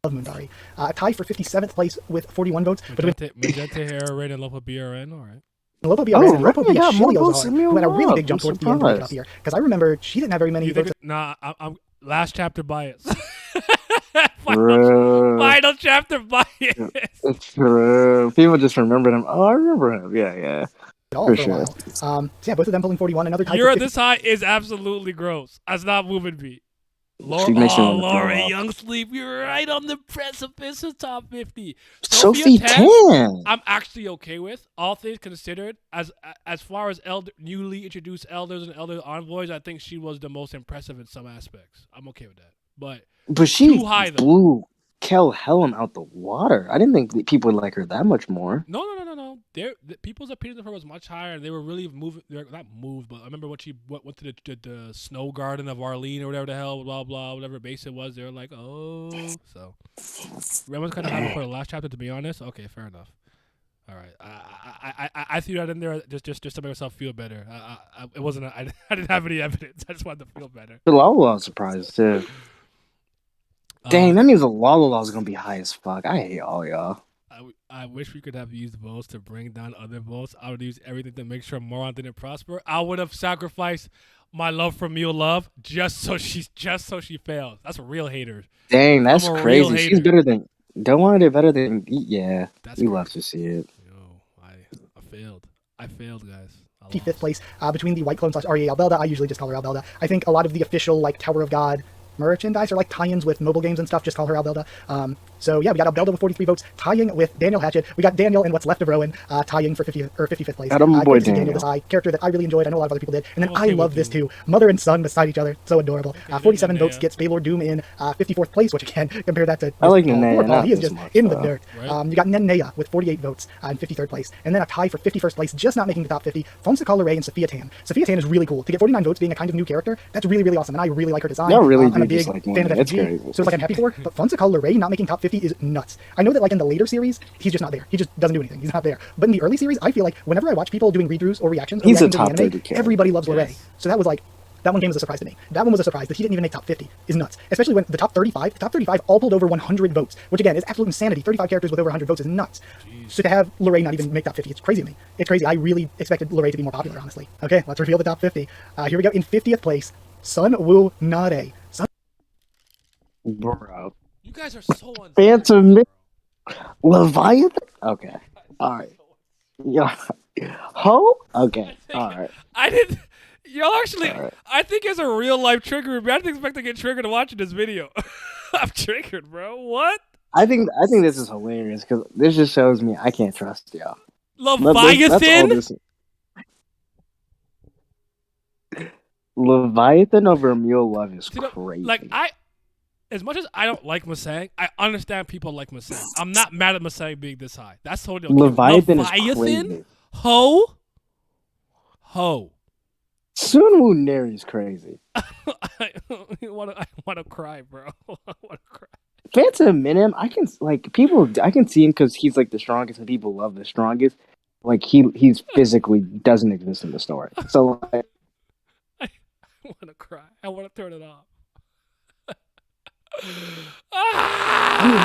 Moontari. Tie for 57th place with 41 votes. Between Magenta Hair Raid and Lopa BRN, alright. Lopo Bia Oh, and Lopo really? Bia Yeah, more Shilio votes Zahar, than Mule who had a really Love. big jump I'm towards the end of the up surprised. here. Because I remember she didn't have very many You votes. think? Nah, I'm last chapter bias. True. Final chapter bias. It's true. People just remembered him. Oh, I remember him. Yeah. At all For for a sure. while. So yeah, both of them pulling 41. Another tie You're for this high is absolutely gross. That's not moving me. She makes me Oh, wanna throw Laura up. Young Sleep, you're right on the precipice of top 50. Sophie 10. I'm actually okay with, all things considered. As far as newly introduced elders and elder envoys, I think she was the most impressive in some aspects. I'm okay with that. But she too high, though. blew Kel Helm out the water. I didn't think people would like her that much more. No. People's opinion of her was much higher. They were really moving. They're not moved, but I remember when she went to the snow garden of Arlene or whatever the hell, blah blah, whatever base it was. They were like, oh, so everyone's kind of happy for the last chapter. To be honest, okay, fair enough. All right, I threw that in there just to make myself feel better. It wasn't. I didn't have any evidence. I just wanted to feel better. The Lala was surprised too. Dang, that means the Lala is gonna be high as fuck. I hate all y'all. I wish we could have used votes to bring down other votes. I would use everything to make sure Moron didn't prosper. I would have sacrificed my love for Mule Love just so she fails. That's a real hater. Dang, that's I'm a real crazy. hater. She's better than. Don't want it better than. Yeah, That's we crazy. love to see it. Yo, I failed, guys. I 55th lost. place between the White Clone / Arya Albelda. I usually just call her Albelda. I think a lot of the official like Tower of God merchandise or like tie-ins with mobile games and stuff just call her Albelda. So yeah, we got Albelda with 43 votes, tying with Daniel Hatchet. We got Daniel and what's left of Rowan tying for 55th place. Got 'em, boy, great to see Daniel. this high character that I really enjoyed. I know a lot of other people did. And then I'm I okay love with this you. too. Mother and son beside each other, so adorable. 47 Nenea. votes gets Baylor Doom in 54th place, which again compare that to I like Paul. Nenea, Poor Paul, not he is this just much, in the though. dirt. Right. You got Nenea with 48 votes in 53rd place, and then a tie for 51st place, just not making the top 50. Fonseca Ray and Sophia Tan. Sophia Tan is really cool. To get 49 votes being a kind of new character, that's really, really awesome, and I really like her design. Y'all really I'm do a big just like fan of Nenea. It's FG, crazy. so it's like I'm happy for her. But Fonseca Ray not making top 50 is nuts. I know that like in the later series, he's just not there. He just doesn't do anything. He's not there. But in the early series, I feel like whenever I watch people doing read-throughs or reactions, or He's a reactions to the top anime, 30 character. everybody loves Lorray. Yes. So that was like That one came as a surprise to me. That one was a surprise that he didn't even make top 50 is nuts. Especially when the top 35 all pulled over 100 votes, which again is absolute insanity. 35 characters with over 100 votes is nuts. Jeez. So to have Lorray not even make top 50, it's crazy to me. It's crazy. I really expected Lorray to be more popular, honestly. Okay, let's reveal the top 50. Here we go. In 50th place, Sun Woo Nade. Bro. You guys are so unfair. Phantom Leviathan? Okay. Alright. Yeah. Ho? Okay. Alright. I didn't. Y'all actually, Right. I think it's a real life trigger. I didn't expect to get triggered watching this video. I'm triggered, bro. What? I think this is hilarious because this just shows me I can't trust y'all. Leviathan? Leviathan over Mule Love is crazy. Like as much as I don't like Masang, I understand people like Masang. I'm not mad at Masang being this high. That's totally okay. Leviathan is crazy. Ho. Sun Woo Neri is crazy. I want to cry, bro. I want to cry. Phantom Minim, I can see him because he's like the strongest and people love the strongest. Like he's physically doesn't exist in the story. So like, I want to cry. I want to turn it off.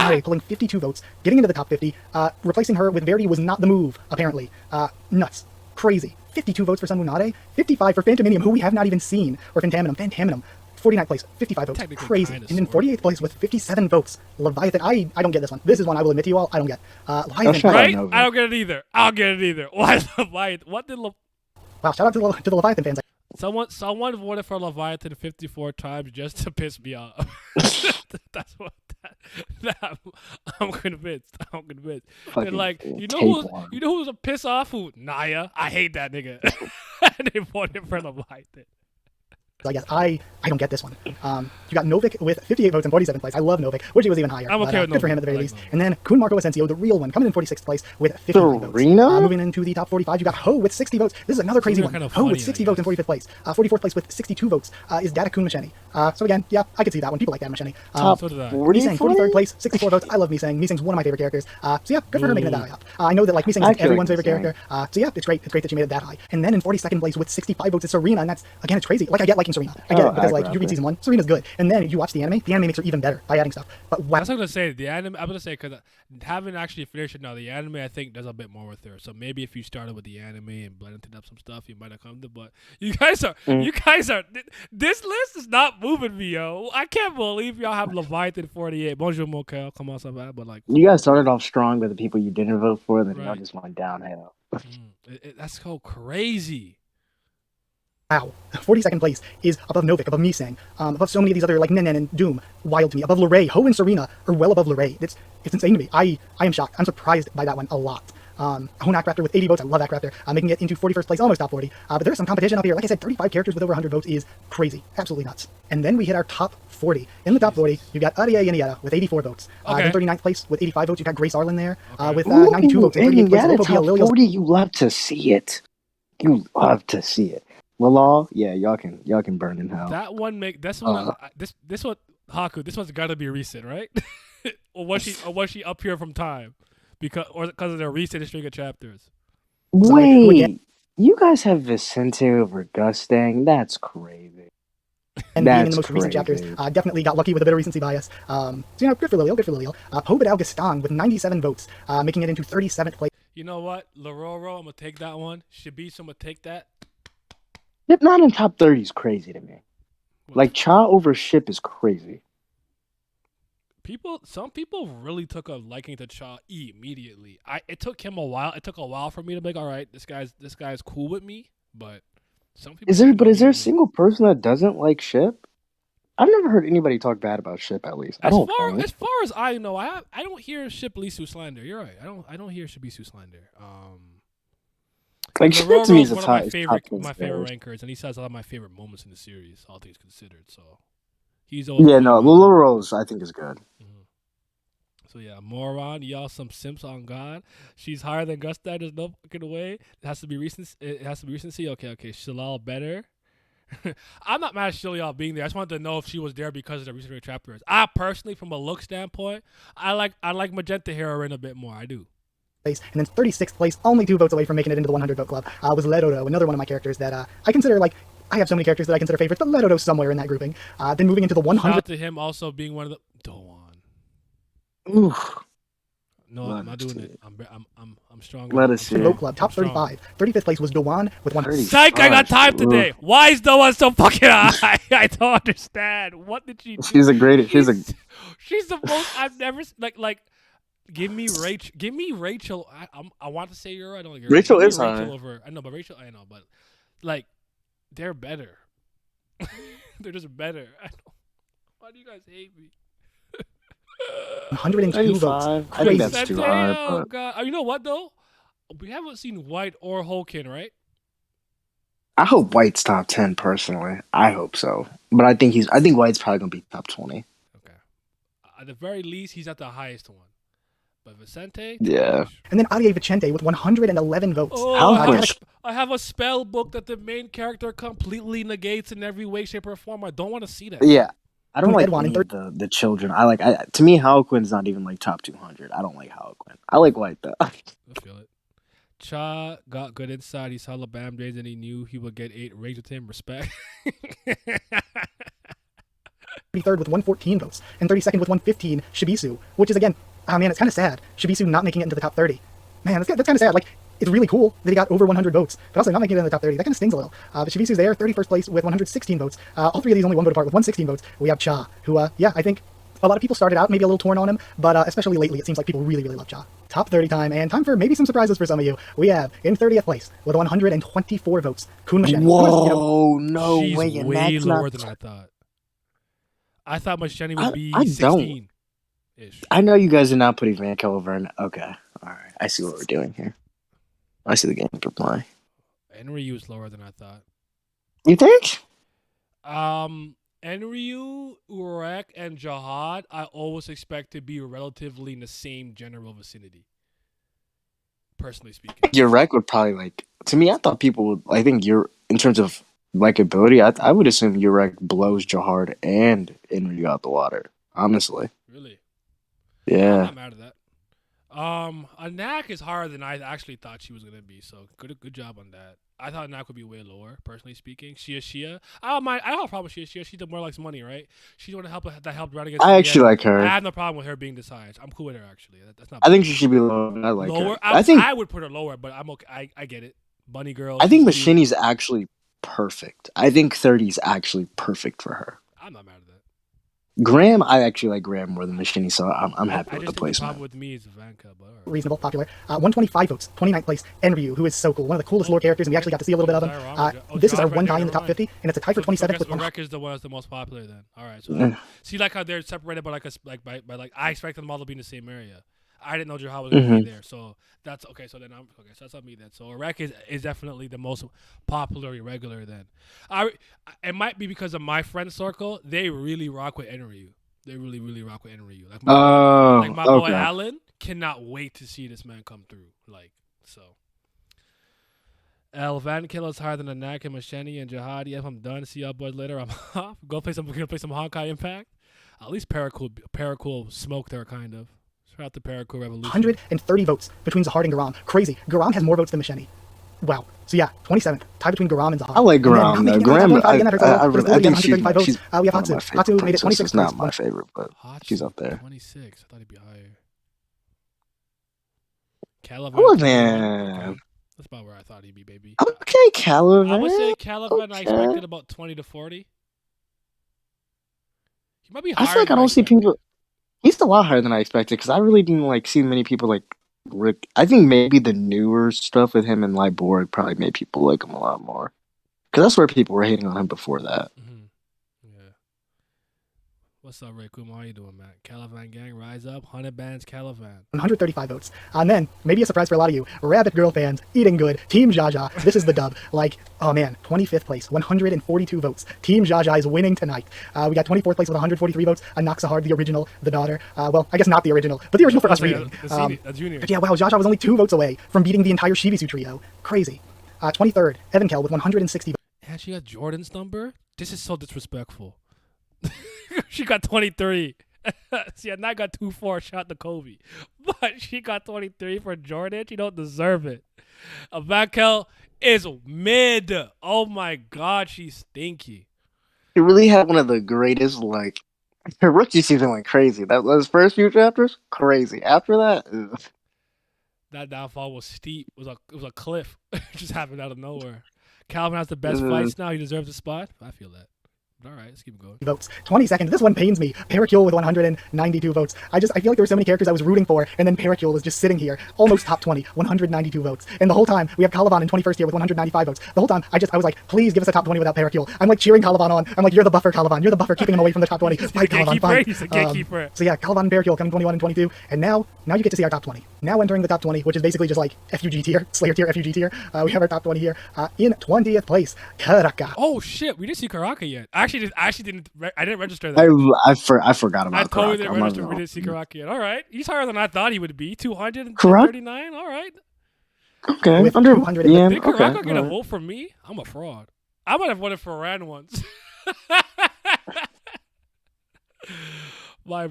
Nade pulling 52 votes, getting into the top 50. Replacing her with Verity was not the move, apparently. Nuts. Crazy. 52 votes for Sun Woo Nade, 55 for Phantominium, who we have not even seen, or Phantaminum. 49th place, 55 votes. Crazy. And then 48th place with 57 votes. Leviathan. I don't get this one. This is one I will admit to you all, I don't get. Leviathan. Right? I don't get it either. I'll get it either. Why Leviathan? What did Wow, shout out to the Leviathan fans. Someone voted for Leviathan 54 times just to piss me off. That's what I'm convinced. Fucking And like, you know who's a piss off? Who? Naya. I hate that nigga. They voted for Leviathan. I guess I don't get this one. You got Novik with 58 votes in 47th place. I love Novik. Wish he was even higher. I'm okay with good Novik. for him at the very least. And then Kun Marco Asensio, the real one, coming in 46th place with 50 votes. Moving into the top 45, you got Ho with 60 votes. This is another crazy one. Ho with 60 votes in 45th place. 44th place with 62 votes is Datakun Macheni. So again, yeah, I could see that one. People like that Macheni. Top 40? Misang, 43rd place, 64 votes. I love Misang. Misang's one of my favorite characters. So yeah, good for her making it that high up. I know that like Misang is everyone's favorite character. So yeah, it's great. It's great that she made it that high. And then in 42nd place with 65 votes is Serena, and that's again, it's crazy. Like I get liking Serena. I get it because like you read season 1, Serena's good, and then you watch the anime makes her even better by adding stuff. But wow. That's what I'm gonna say. The anime, I'm gonna say because haven't actually finished it now. The anime I think does a bit more with her. So maybe if you started with the anime and blended up some stuff, you might have come to. But you guys are. This list is not moving me, yo. I can't believe y'all have Leviathan 48. Bonjour, Mokel. Come on, so bad, but like you guys started off strong with the people you didn't vote for, then y'all just went downhill. That's so crazy. Wow. 42nd place is above Novik, above Misang, above so many of these other like Nen and Doom. Wild to me. Above Lorray. Ho and Serena are well above Lorray. It's insane to me. I am shocked. I'm surprised by that one a lot. Honak Raptor with 80 votes. I love that Raptor. Making it into 41st place, almost top 40. But there's some competition up here. Like I said, 35 characters with over 100 votes is crazy. Absolutely nuts. And then we hit our top 40. In the top 40, you got Aria Yanieta with 84 votes. In 39th place with 85 votes, you got Grace Arlen there with 92 votes. In 38th place, top 40, you love to see it. You love to see it. Well, yeah, y'all can burn in hell. That one this one Haku. This one's got to be recent, right? or was she up here from time because of their recent string of chapters? Wait, you guys have Vicente over Gustang? That's crazy. And being in the most recent chapters, definitely got lucky with a bit of recency bias. So good for Lilial. Pobed Augustin with 97 votes, making it into 37th place. You know what, Lororo, I'm gonna take that one. Shibisu, I'm gonna take that. Yep, not in top 30 is crazy to me. Like Cha over Ship is crazy. Some people really took a liking to Cha immediately. It took him a while. It took a while for me to be like, all right, this guy's cool with me. But some people. Is there a single person that doesn't like Ship? I've never heard anybody talk bad about Ship. At least as far as I know, I don't hear Ship Lisu slander. You're right. I don't hear Shibisu slander. Like Ship to me is one of my favorite rankers, and he says a lot of my favorite moments in the series, all things considered. So he's always Lula Rose I think is good. Mm-hmm. So yeah, moron, y'all some simps on God. She's higher than Gustad. There's no fucking way. It has to be recency. Okay. Shalal better. I'm not mad at Shilal being there. I just wanted to know if she was there because of the recent chapters. I personally, from a look standpoint, I like Magenta heroine a bit more. I do. And then 36th place, only 2 votes away from making it into the 100 vote club, was Ledoro, another one of my characters that I consider like I have so many characters that I consider favorites, but Ledo's somewhere in that grouping. Then moving into the Shout 100. out to him also being one of the Doan. Oof. No, Let I'm not us doing see. it. I'm strong. Let us see. Vote Club, top I'm strong. 35. 35th place was Dewan with 100. Psych, I got time Oof. today. Why is Doan so fucking high? I don't understand. What did she do? She's a great. She's a. She's the most I've never like. Give me Rachel. Give me Rachel. I want to say you're. I don't like her. Rachel Give me is high. Rachel over. I know, but Rachel. I know, but like, they're better. They're just better. I don't, why do you guys hate me? 102 votes. 95. I Crazy. think that's too Sente, high. oh But god. You know what though? We haven't seen White or Hulkin, right? I hope White's top 10 personally. I hope so. But I think White's probably gonna be top 20. Okay. At the very least, he's at the highest one. But Vicente. Yeah. And then Arie Vicente with 111 votes. Oh, How I have a spell book that the main character completely negates in every way, shape, or form. I don't want to see that. Yeah. I don't like Edwin in any of the children. To me, Harlequin's not even like top 200. I don't like Harlequin. I like White though. I feel it. Cha got good inside. He saw LeBam James and he knew he would get 8 rage with him. Respect. 33rd with 114 votes. And 32nd with 115, Shibisu. Which is, again, oh man, it's kind of sad. Shibisu not making it into the top 30. Man, that's kind of sad. Like, it's really cool that he got over 100 votes, but also not making it in the top 30. That kind of stings a little. But Shibisu's there, 31st place with 116 votes. All three of these only one vote apart with 116 votes. We have Cha, who, yeah, I think a lot of people started out maybe a little torn on him, but especially lately, it seems like people really, really love Cha. Top 30 time, and time for maybe some surprises for some of you. We have in 30th place with 124 votes, Kun Machete. Whoa, no She's way. And way that's lower not. than I thought. I thought Machete would be I don't. 16-ish. I know you guys are not putting Van Kel over. Okay. All right. I see what we're doing here. I see the game reply. Enryu is lower than I thought. You think? Enryu, Urek, and Jihad, I always expect to be relatively in the same general vicinity. Personally speaking. Your rec would probably to me, I thought people would, I think in terms of likability, I would assume your rec blows Jihad and Enryu out the water. Honestly. Really? Yeah. I'm not mad at that. Anak is higher than I actually thought she was gonna be, so good job on that. I thought Anak would be way lower, personally speaking. Shia. I don't have a problem with Shia. She more likes money, right? She's the one that helped run against. I actually like her. I have no problem with her being this high. I'm cool with her actually. That's not. I think she should be lower. I like lower. her. I would put her lower, but I'm okay. I get it. Bunny girl. I think she's cute. Machini's actually perfect. I think 30 is actually perfect for her. I'm not mad at that. Graham, I actually like Graham more than Machini, so I'm happy I with just the think the problem placement. with me is Ivanka, but all right. Reasonable, popular. 125 votes, 29th place, Enryu, who is so cool. One of the coolest lore characters, and we actually got to see a little bit of him. This is our one guy in the top 50, and it's a tie for 27th with Urek is the one that's the most popular then. All right, so see like how they're separated by by I expected them all to be in the same area. I didn't know Jihad was going to be there, so that's okay. So then so that's on me then. So Iraq is definitely the most popular irregular then. It might be because of my friend circle. They really rock with Enryu. They really, really rock with Enryu. Like my boy Alan cannot wait to see this man come through. Van Killer is higher than Anak and Machete and Jihad. If I'm done, see y'all boys later. I'm off. Go play some Honkai Impact. At least Paracool smoke there, kind of. Shout out to Paracool Revolution. 130 votes between Zahard and Garam. Crazy. Garam has more votes than Machete. Wow. So yeah, 27th. Tie between Garam and Zahard. I like Garam. I think she's we have one of Hatsu. my favorite Hatsu made it 26th. It's not my favorite, but she's up there. 26. I thought he'd be higher. Calivan. That's about where I thought he'd be, baby. Okay, Calivan. I would say Calivan. I expected about 20 to 40. He might be higher. I feel like I don't see people. He's a lot higher than I expected because I really didn't see many people Rick. I think maybe the newer stuff with him and Liborg probably made people like him a lot more because that's where people were hating on him before that. Yeah. What's up, Ray Kuma? How you doing, man? Calivan gang, rise up. 100 bands, Calivan. 135 votes. And then, maybe a surprise for a lot of you, Rabbit Girl fans, eating good, Team Jaja. This is the dub. Oh man, 25th place, 142 votes. Team Jaja is winning tonight. We got 24th place with 143 votes. Anaxahard, the original, the daughter. Well, I guess not the original, but the original for us reading. The junior. But yeah, wow, Jaja was only 2 votes away from beating the entire Shibisu trio. Crazy. 23rd, Evan Kell with 160 votes. And she got Jordan's number? This is so disrespectful. She got 23. See, I got 2-4 shot to Kobe. But she got 23 for Jordan. She don't deserve it. Vankel is mid. Oh my god, she's stinky. He really had one of the greatest, like, her rookie season went crazy. That those first few chapters, crazy. After that, ugh. That downfall was steep. It was a cliff. It just happened out of nowhere. Calvin has the best Mhm. fights now. He deserves a spot. I feel that. But all right, let's keep going. Votes. 22nd. This one pains me. Pericule with 192 votes. I feel like there were so many characters I was rooting for, and then Pericule was just sitting here, almost top 20, 192 votes. And the whole time, we have Caliban in 21st here with 195 votes. The whole time, I was like, please give us a top 20 without Pericule. I'm like cheering Caliban on. I'm like, you're the buffer, Caliban. You're the buffer, keeping him away from the top 20. Fight, Caliban, fight. He's a gatekeeper. So yeah, Caliban and Pericule coming 21 and 22. And now you get to see our top 20. Now entering the top 20, which is basically just like FUG tier, Slayer tier, FUG tier. We have our top 20 here. In 20th place, Karaka. Oh shit, we didn't see Karaka yet. I didn't register that. I forgot about. I totally Karaka. didn't register. We didn't see Karaka yet. All right, he's higher than I thought he would be. 239. All right. Okay, With under 200 yeah. Did Karaka Okay, get a alright. vote from me? I'm a fraud. I might have voted for Ran once. my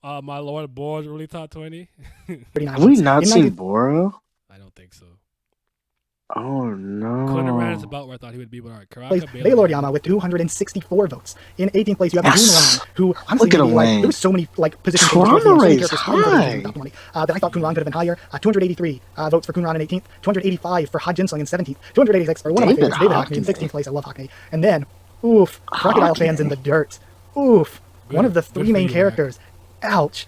Lord Boar is really top 20. 39 Have we votes. not In seen 90 Boro? I don't think so. Oh no. Conan Ran is about where I thought he would be, but all right. place, Karaka, Baylor Yama with 264 votes. In 18th place, you have Yes. Kunran, who honestly, Look at maybe, like, Elaine. there was so many like position Trauma changes towards the end. rate's So many characters higher in the high. top 20 that I thought Kunran could have been higher. 283 votes for Kunran in 18th, 285 for Ha Jinsung in 17th, 286 for one of my David favorites, David Hockney in Hockney. 16th place. I love Hockney. And then, oof, Crocodile fans in the dirt. Oof, Good- one of the good three for main you, characters. Ouch.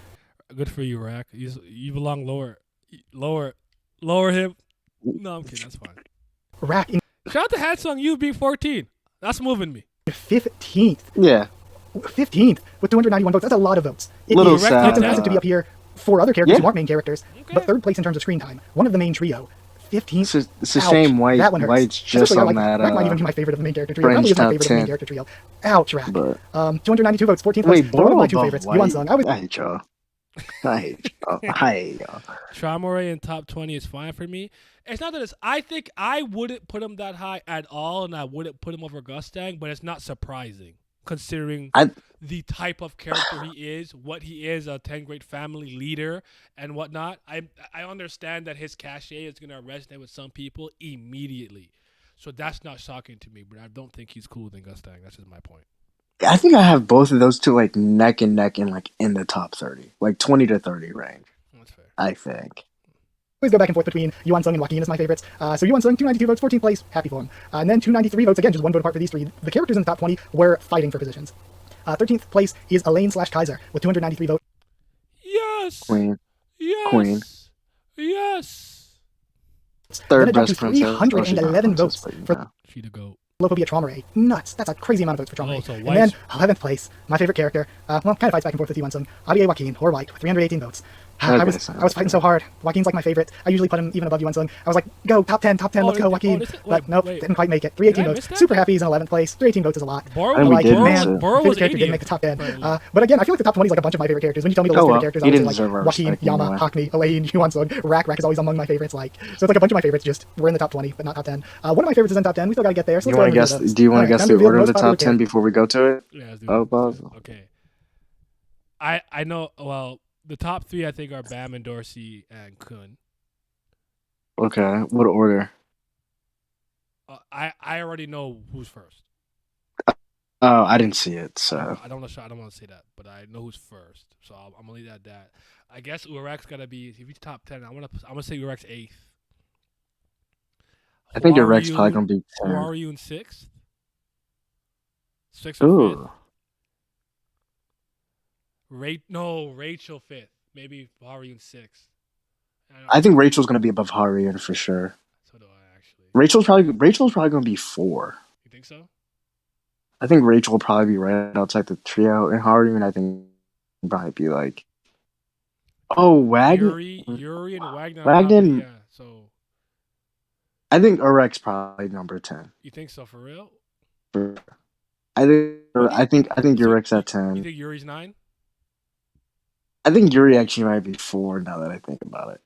Good for you, Rack. You belong lower him. No, I'm kidding. That's fine. Rack in Shout out to Hatsung you being 14. That's moving me. 15th. Yeah. 15th with 291 votes. That's a lot of votes. Little It's sad, impressive to be up here for other characters yeah. who aren't main characters, Okay. but third place in terms of screen time. One of the main trio. 15th. It's a Ouch. shame That one hurts. White's just Especially, on that. Rack might even be my favorite of the main character trio. French Probably is my top favorite of the main 10. character trio. Ouch, Rack. But 292 votes, 14th place. wait, One of Boro my two above favorites. White. Yuan Sung. I hate y'all. I hate y'all. I hate y'all. Tramore in top 20 is fine for me. It's not that it's. I think I wouldn't put him that high at all, and I wouldn't put him over Gustang, but it's not surprising considering the type of character he is, what he is, a 10 grade family leader and whatnot. I understand that his cachet is going to resonate with some people immediately. So that's not shocking to me, but I don't think he's cooler than Gustang. That's just my point. I think I have both of those two like neck and neck and like in the top 30, like 20 to 30 range. That's fair. I think. Always go back and forth between Yuan Sung and Joaquin as my favorites. So Yuan Sung, 292 votes, 14th place, happy for him. And then 293 votes, again, just one vote apart for these three. The characters in the top 20 were fighting for positions. 13th place is Elaine/Kaiser with 293 votes. Yes. Queen. Yes. Queen. Yes. Third Then it jumped best to princess. 311 votes but, you for know. She to go. Lophobia Traumare. Nuts. That's a crazy amount of votes for Traumare. Oh, so And White's- then 11th place, my favorite character, kind of fights back and forth with Yuan Sung, Arie Joaquin, or White, with 318 votes. I was fighting so hard. Joaquin's like my favorite. I usually put him even above Yuan Sung. I was like, go, top 10, Oh, let's go, Joaquin. But nope, wait. didn't quite make it. 318 Did I votes. miss that? Super happy he's in 11th place. 318 votes is a lot. Boro And we was, did Boro, miss was, it. Boro His was character 80th. didn't make the top 10. But again, I feel like the top 20 is like a bunch of my favorite characters. When you tell me the list Oh, of well. favorite characters, He I didn't was deserve like our Joaquin, respect Yama, anyway. Hockney, Elaine, Yuan Sung, Rack is always among my favorites. So it's like a bunch of my favorites just were in the top 20, but not top 10. One of my favorites is in top 10. We still got to get there. So You let's want go to ahead and guess? those. Do you want to Alright, guess time the reveal order of the most top popular 10 before we go to it? Yeah, let's do Oh, it. boss. Okay. I know. Well, the top three I think are Bam and Dorsey and Kun. Okay. What order? I already know who's first. Oh, I didn't see it. So I don't want to say that, but I know who's first. So I'm gonna leave that at that. I guess Urak's gotta be if he's top 10. I'm gonna say Urak's 8th. I think your Who are Rex probably you- gonna be Who 10. are you in 6th? 6th or 5th? Ooh. Rachel 5th. Maybe Hari in 6th. I think Rachel's gonna be above Harriet for sure. So do I actually. Rachel's probably gonna be 4. You think so? I think Rachel will probably be right outside the trio, and Harriet I think will probably be like. Oh, Wagner. Yuri and Wagner. Wagner- Probably, yeah. So I think Urek's probably number 10. you think so for real? I think Urek's at You 10. think Yuri's 9? I think Yuri actually might be 4 now that I think about it.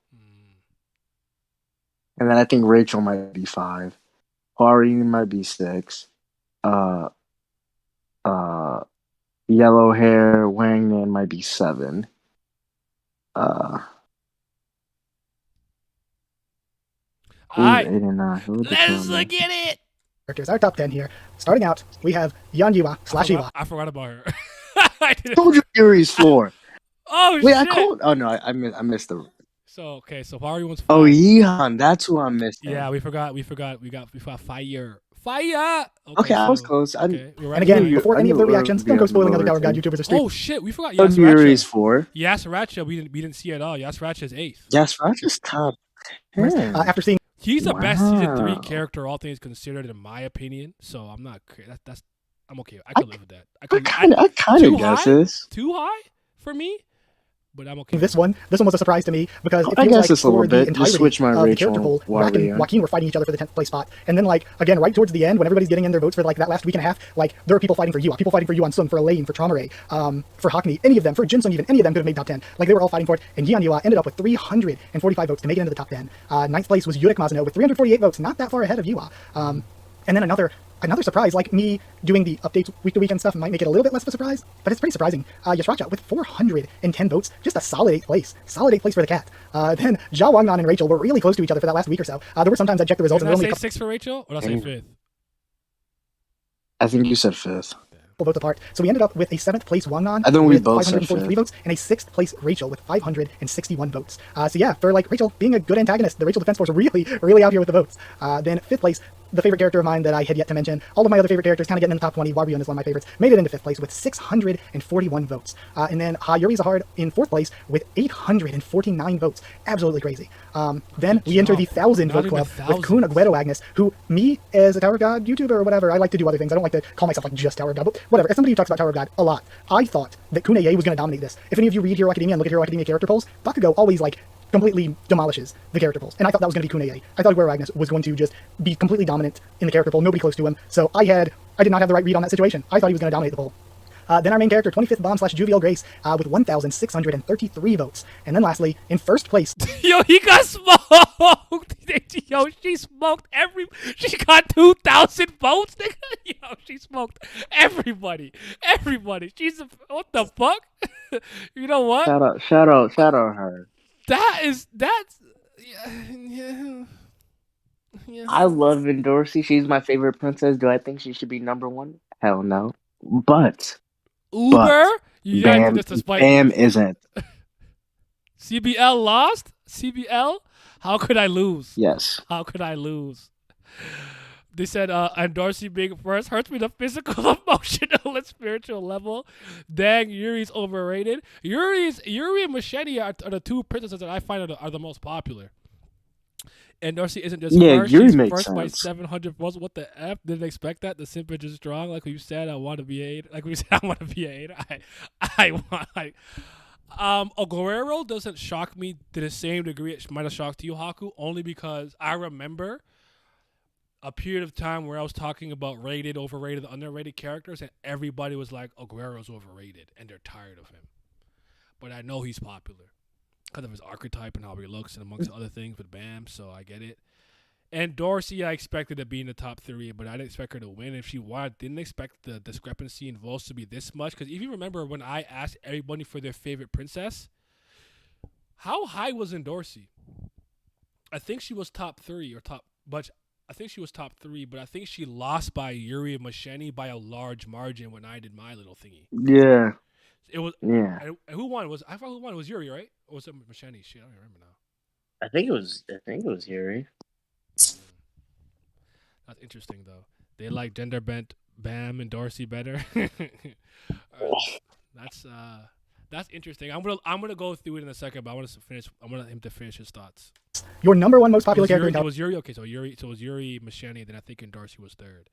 And then I think Rachel might be 5. Hari might be 6. Yellow hair Wangman might be 7. Alright, 8 and 9? Who would let's the look at it. Characters, our top 10 here. Starting out, we have Yan Yua / Eva. I forgot about her. I told you Yuri's 4. Oh Wait, shit! I called. Oh no, I missed the. So so Fire one's 5. Oh, Yeehan, that's who I missed. Yeah, we forgot Fire. Fire. Okay, I was close. Okay, And again, before any of the reactions, don't go spoiling other Tower God YouTubers or streamers. Oh shit, we forgot Yuri's Yasracha. 4. Yasracha, we didn't see at all. Yasracha is 8th. Yes, Roger's top 10. After seeing He's the best season 3 Wow. character, all things considered, in my opinion. So I'm not. That's I'm okay. I could live with that. I kind too of guess high? this. Too high for me, but I'm okay. this one was a surprise to me because it I feels guess like it's a little for the bit. entirety Just switch my of the Rachel character poll, while Rack we're and young. Joaquin were fighting each other for the 10th place spot. And then, like, again, right towards the end, when everybody's getting in their votes for, like, that last week and a half, like, there were people fighting for Yua, people fighting for Yuan Sung, for Elaine, for Traumare, for Hackney, any of them, for Jinsung even, any of them could have made top 10. Like, they were all fighting for it, and Yan Yua ended up with 345 votes to make it into the top 10. Ninth place was Yurik Masuno with 348 votes, not that far ahead of Yua. And then another surprise, like me doing the updates week to week and stuff might make it a little bit less of a surprise, but it's pretty surprising. Yasracha with 410 votes, just a solid 8th place. Solid 8th place for the cat. Then Zhao Wangnan and Rachel were really close to each other for that last week or so. There were sometimes I checked the results Did and I there were say only 6 for Rachel, or did I say 5th? I think you said 5th. couple votes apart. So we ended up with a 7th place Wangnan I think we with both said 543 fifth. votes and a 6th place Rachel with 561 votes. So yeah, for like Rachel being a good antagonist, the Rachel Defense Force really out here with the votes. Then 5th place, the favorite character of mine that I had yet to mention. All of my other favorite characters kind of getting in the top 20. Warbion is one of my favorites. Made it into 5th place with 641 votes. And then Yuri Zahard in 4th place with 849 votes. Absolutely crazy. Then we enter the 1,000 vote club with Kun Aguero Agnes, who me as a Tower of God YouTuber or whatever, I like to do other things. I don't like to call myself like just Tower of God, but whatever. As somebody who talks about Tower of God a lot, I thought that Kuneye was going to dominate this. If any of you read Hero Academia and look at Hero Academia character polls, Bakugo always like completely demolishes the character polls. And I thought that was going to be Kuneye. I thought Aguero Agnes was going to just be completely dominant in the character poll, nobody close to him. So I did not have the right read on that situation. I thought he was going to dominate the poll. Then our main character, 25th Bomb / Juvial Grace, with 1,633 votes. And then lastly, in 1st place, Yo, he got smoked. Yo, she smoked she got 2,000 votes, nigga. Yo, she smoked everybody. What the fuck? You know what? Shout out her. That's yeah. I love Dorsey. She's my favorite princess. Do I think she should be number 1? Hell no. But Uber? You gotta do Bam, this to spite Bam me. isn't. CBL lost? CBL? How could I lose? Yes. How could I lose? They said, and Darcy being first hurts me the physical, emotional, and spiritual level. Dang, Yuri's overrated. Yuri and Machete are the 2 princesses that I find are the most popular. And Darcy isn't just first. Yuri She's makes first by sense. 700 votes. What the F? Didn't expect that. The simp is strong. Like you said, I want to be 8. Like we said, I want to be 8. I want like Aguero doesn't shock me to the same degree it might have shocked you, Haku, only because I remember a period of time where I was talking about rated, overrated, underrated characters, and everybody was like, Aguero's overrated, and they're tired of him. But I know he's popular because of his archetype and how he looks, and amongst other things with Bam, so I get it. And Dorsey, I expected to be in the top 3, but I didn't expect her to win. If she won, I didn't expect the discrepancy in votes to be this much. Because if you remember when I asked everybody for their favorite princess, how high was in Dorsey? I think she was top 3 or top, but I think she was top 3, but I think she lost by Yuri and Machete by a large margin when I did my little thingy. Yeah. It was Yeah. And who won? I thought who won was Yuri, right? Or was it Machete? Shit, I don't remember now. I think it was Yuri. That's interesting though. They like gender bent Bam and Dorsey better. That's interesting. I'm gonna go through it in a second, but I want him to finish his thoughts. your number 1 most popular character in It Tower was Yuri. Okay, so it was Yuri, Machete, then I think Darcy was 3rd.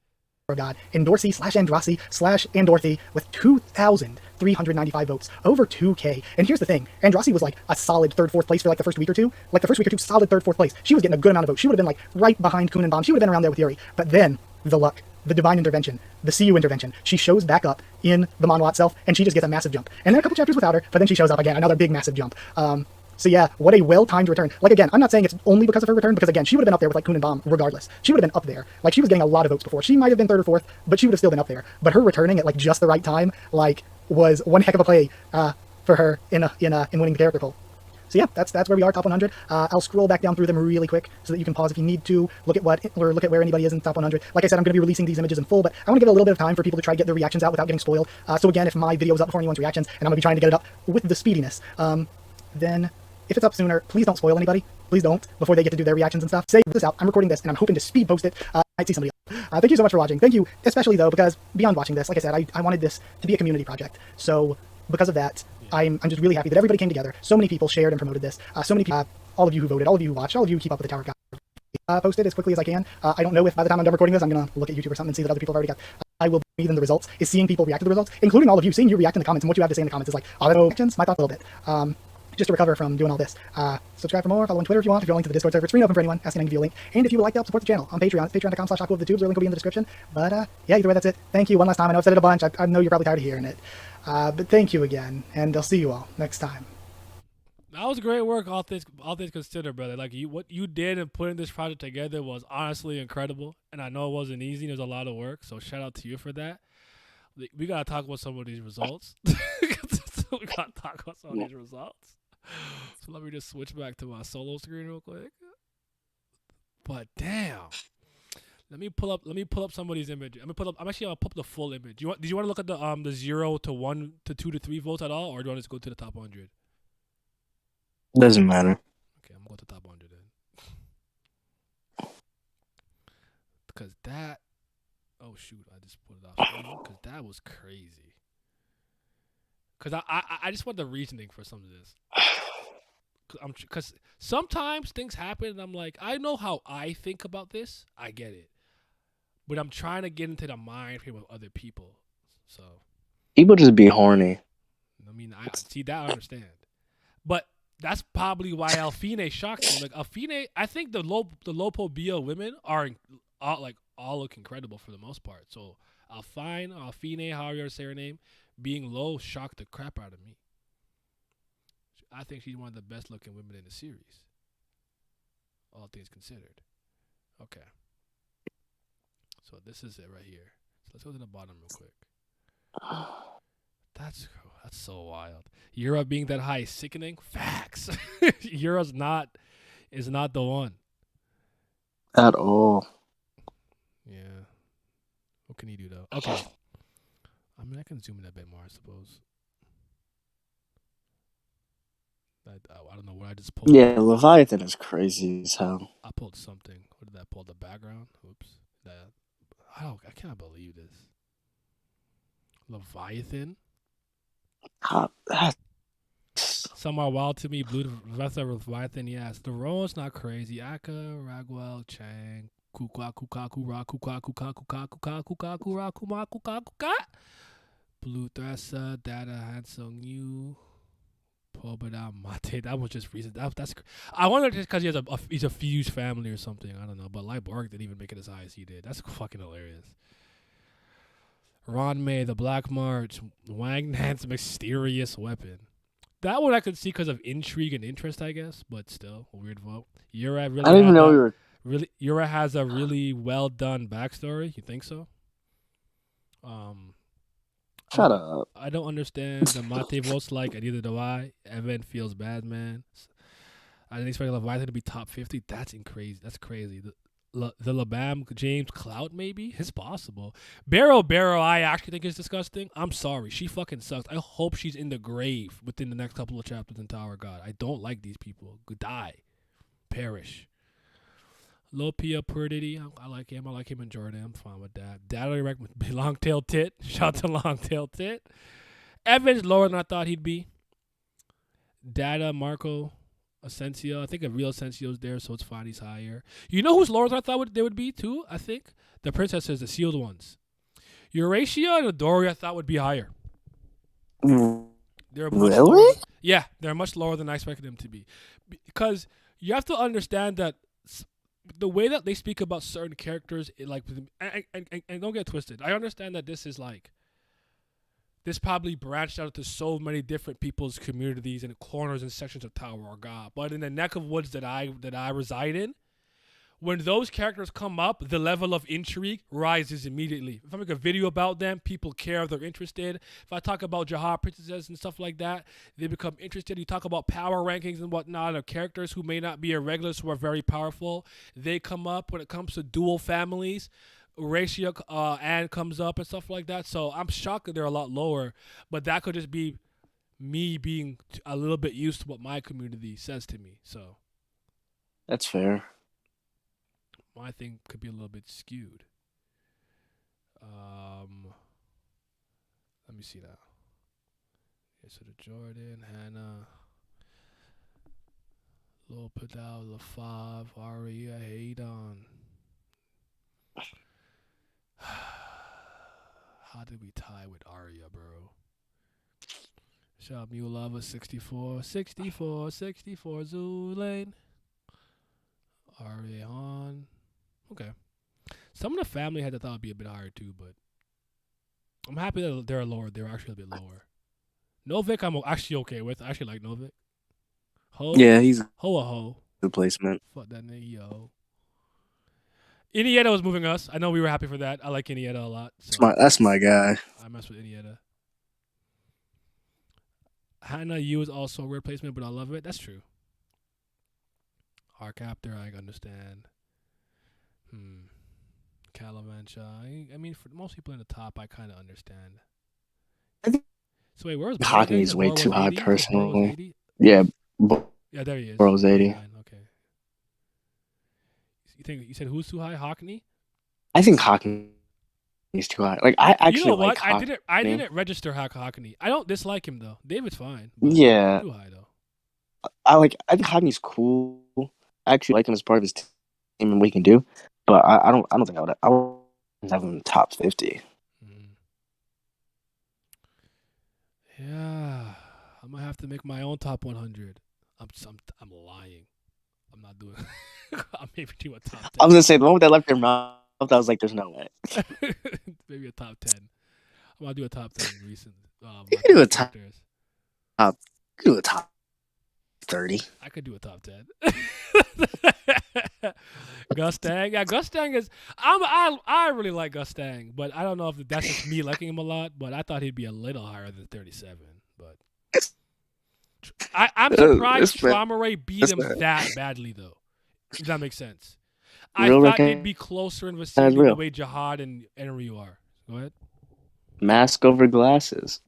of God, Endorsi / Andrasi / Andorthi with 2,395 votes, over 2K. And here's the thing, Andrasi was like a solid 3rd, 4th place for like the first week or two. Like the first week or two, solid 3rd, 4th place. She was getting a good amount of votes. She would have been like right behind Kun and Bomb. She would have been around there with Yuri. But then the luck, the divine intervention, the CU intervention. She shows back up in the manhwa itself, and she just gets a massive jump. And then a couple chapters without her, but then she shows up again, another big massive jump. So yeah, what a well-timed return. Like again, I'm not saying it's only because of her return, because again, she would have been up there with like Kun and Bomb regardless. She would have been up there. Like she was getting a lot of votes before. She might have been 3rd or 4th, but she would have still been up there. But her returning at like just the right time, like was one heck of a play for her in winning the character poll. So yeah, that's where we are, top 100. I'll scroll back down through them really quick so that you can pause if you need to, look at where anybody is in the top 100. Like I said, I'm going to be releasing these images in full, but I want to give it a little bit of time for people to try to get their reactions out without getting spoiled. So again, if my video is up before anyone's reactions, and I'm going to be trying to get it up with the speediness, then if it's up sooner, please don't spoil anybody. Please don't, before they get to do their reactions and stuff. Save this out. I'm recording this, and I'm hoping to speed post it. I might see somebody else. Thank you so much for watching. Thank you, especially, though, because beyond watching this, like I said, I wanted this to be a community project. So because of that, I'm just really happy that everybody came together. So many people shared and promoted this. So many people, all of you who voted, all of you who watched, all of you who keep up with the Tower of God. Post it as quickly as I can. I don't know if by the time I'm done recording this, I'm going to look at YouTube or something and see that other people have already got. I will be in the results, is seeing people react to the results, including all of you, seeing you react in the comments, and what you have to say in the comments is like, oh, reactions, my thoughts a little bit. Just to recover from doing all this. Subscribe for more, follow on Twitter if you want, if you're a link to the Discord server. It's free and open for anyone, asking I can give you a link. And if you would like to help support the channel on Patreon, it's patreon.com/aquaoftheTubes, the link will be in the description. But yeah, either way, that's it. Thank you one last time. I know I've said it a bunch. I know you're probably tired of hearing it. But thank you again, and I'll see you all next time. That was great work, all things considered, brother. Like, what you did in putting this project together was honestly incredible, and I know it wasn't easy. There's a lot of work, so shout out to you for that. We gotta talk about some of these results. We gotta talk about some of these results. So let me just switch back to my solo screen real quick. But damn, let me pull up some of these images. I'll pull up the full image. Did you want to look at the 0 to 1 to 2 to 3 votes at all, or do you want to just go to the top 100? Doesn't matter. Okay, I'm going to the top 100 then. Because that, oh shoot, I just put it off. Because that was crazy. Because I just want the reasoning for some of this. Because sometimes things happen and I'm like, I know how I think about this. I get it. But I'm trying to get into the mind frame of other people. So people just be horny. I mean, I see that, I understand. But that's probably why Alfine shocked me. Like, Alfine, I think the Lopo Bio women are all look incredible for the most part. So Alfine, however you say her name, being low shocked the crap out of me. I think she's one of the best looking women in the series. All things considered. Okay. So this is it right here. So let's go to the bottom real quick. That's so wild. Yura being that high is sickening. Facts. Yura's is not the one. At all. Yeah. What can he do though? Okay. I mean, I can zoom in a bit more, I suppose. I don't know what I just pulled. Yeah, Leviathan is crazy as hell. I pulled something. What did that pull? The background? Oops. I can't believe this. Leviathan? Some are wild to me. Blue Leviathan, yes. The role's not crazy. Aka, Ragwell, Chang, Kuka, Kuka, Kura, Kuka, Kuka, Kuka, Kuka, Kuka, Kura, Kuma, Kuka, Kuka. Blue Thressa, Data, Hansung Yu, Pobada, Mate. That was just recent. That's. I wonder just because he's a fused family or something. I don't know. But Liborg didn't even make it as high as he did. That's fucking hilarious. Ron May, the Black March, Wang Nan's mysterious weapon. That one I could see because of intrigue and interest, I guess. But still, a weird vote. Yura really. I didn't even know you were. Really, Yura has a really well done backstory. You think so? Shut up. I don't understand the Mate votes like, and neither do I. Evan feels bad, man. I didn't expect Leviathan to be top 50. That's crazy. That's crazy. The Labam James Clout, maybe? It's possible. Barrow, I actually think is disgusting. I'm sorry. She fucking sucks. I hope she's in the grave within the next couple of chapters in Tower of God. I don't like these people. Die. Perish. Lopia Purdity, I like him. I like him in Jordan. I'm fine with that. Data Longtail Tit. Shout to Longtail Tit. Evans lower than I thought he'd be. Data Marco Asensio. I think a real Asensio's there, so it's fine. He's higher. You know who's lower than I thought they would be too? I think the princesses, the sealed ones. Eurasia and Adori I thought would be higher. They're much really? Lower. Yeah, they're much lower than I expected them to be. Because you have to understand that the way that they speak about certain characters, and don't get twisted. I understand that this probably branched out to so many different people's communities and corners and sections of Tower of God. But in the neck of woods that I reside in, when those characters come up, the level of intrigue rises immediately. If I make a video about them, people care, they're interested. If I talk about Jihad princesses and stuff like that, they become interested. You talk about power rankings and whatnot of characters who may not be irregulars who are very powerful. They come up. When it comes to dual families, ratio and comes up and stuff like that. So I'm shocked that they're a lot lower, but that could just be me being a little bit used to what my community says to me. So That's fair. my thing could be a little bit skewed. Let me see now. Yeah, so the Jordan, Hannah, Lil Padal, LaFav, Aria, Haydon. How did we tie with Aria, bro? Shout out Mew Lava 64, 64, 64, Zulane. Aria Han. Okay. Some of the family had to thought would be a bit higher too, but I'm happy that they're lower. They're actually a bit lower. Novik, I'm actually okay with. I actually like Novik. Ho, Yeah, he's ho a ho. good placement. Fuck that nigga, yo. Iniesta was moving us. I know we were happy for that. I like Iniesta a lot. So That's my guy. I mess with Iniesta. Hannah Yu is also a weird placement, but I love it. That's true. Our captor, I understand. Calamancha. I mean, for most people in the top, I kind of understand. So wait, where's Hockney's way too high, 80? personally. Yeah, Yeah, there he is. Burrow's 80. Okay. You said who's too high? Hockney? I think Hockney's too high. Like I actually you know like what? Hockney. I didn't register Hockney. I don't dislike him though. David's fine. But Yeah, too high though. I think Hockney's cool. I actually like him as part of his team and what he can do. But I don't think I would have him in the top 50. Yeah, I might have to make my own top 100. I'm lying. I'm not doing. I'm maybe do a top 10. I was gonna say the moment that left their mouth, I was like, "There's no way." Maybe a top 10. I'm gonna do a top 10 recent. You can do a top 30. I could do a top 10. Gustang, yeah, Gustang is. I really like Gustang, but I don't know if that's just me liking him a lot. But I thought he'd be a little higher than 37. But I'm surprised Traumare beat him that badly, though. Does that make sense? I thought they'd be closer in vicinity the way Jihad and Ryu are. Go ahead. Mask over glasses.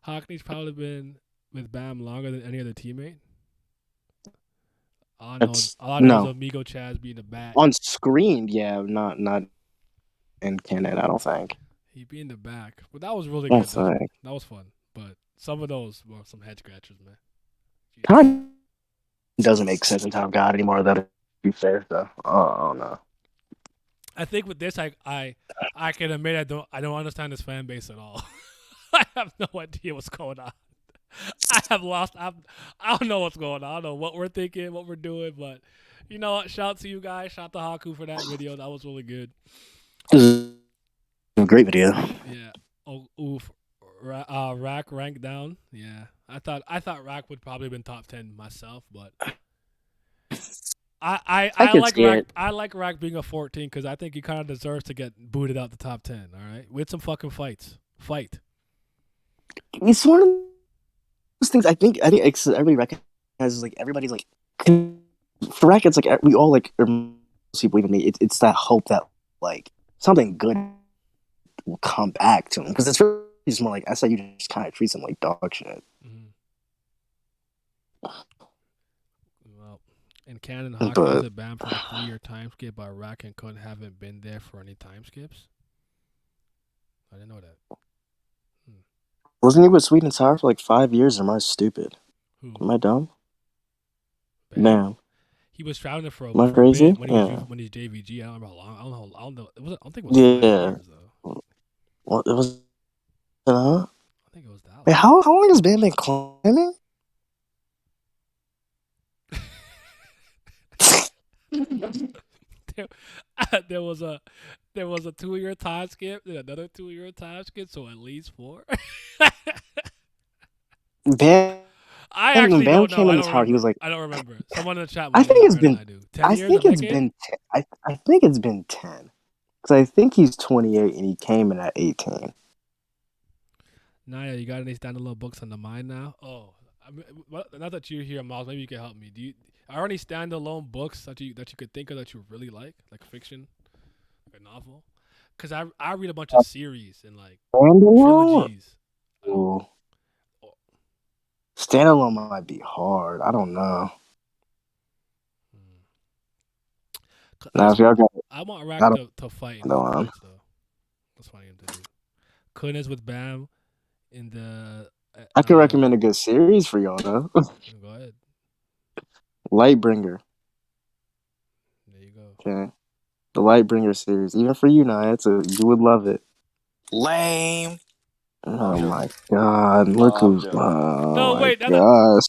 Hockney's probably been with Bam longer than any other teammate. All I know is Amigo Chaz being the back. On screen, yeah, not in canon, I don't think. He be in the back. But that was really good. That was fun. But some of those were some head scratchers, man. Kind of doesn't make sense in Top God anymore, though, to be fair, though. Oh, no. I think with this, I can admit I don't understand this fan base at all. I have no idea what's going on. I don't know what's going on. I don't know what we're thinking, what we're doing, but you know what? Shout out to you guys. Shout out to Haku for that video. That was really good. This is a great video. Yeah. Oh, oof. Rack ranked down. Yeah. I thought Rack would probably have been top 10 myself, but I like Rack. I like Rack being a 14 because I think he kind of deserves to get booted out the top 10. All right, with some fucking fights. Fight. It's one of those things. I think everybody recognizes. Like everybody's like, for Rack, it's like we all like, or most people even me. It's that hope that like something good will come back to him because it's really just more like SIU just kind of treats him like dog shit. Well, in canon, Hockey was banned for a 3-year time skip, but Rack and Kun haven't been there for any time skips. I didn't know that. Wasn't he with Sweet and Sour for like 5 years? Or am I stupid? Who? Am I dumb? Man. He was traveling for a crazy? Bit when he's JVG. I don't remember how long. I don't know. I don't think it was 5 years, though. What it was? I think it was that. Wait, how long has Ben been climbing? There was a 2-year time skip, then another 2-year time skip, so at least 4. Ben I And when actually Bam don't know. came I in don't the tower, he remember. was like, I don't remember. Someone in the chat I might know think that it's better than been, I do. 10 I years think of it's decade? been, I think it's been 10. Because I think he's 28 and he came in at 18. Naya, you got any standalone books on the mind now? Oh, I mean, well, now that you're here, Miles, maybe you can help me. Are there any standalone books that you could think of that you really like fiction, like a novel? Because I read a bunch of series and like Standalone? trilogies. Ooh. Oh, Standalone might be hard. I don't know. Now, if y'all got I want I Rack don't to fight in know. good fights though. That's what I need to do. Kunis with Bam in the. I could recommend a good series for y'all, though. Go ahead. Lightbringer. There you go. Okay. The Lightbringer series. Even for you, Nia, you would love it. Lame. Oh my god. Look I'm who's. joking. Oh No, my wait. gosh.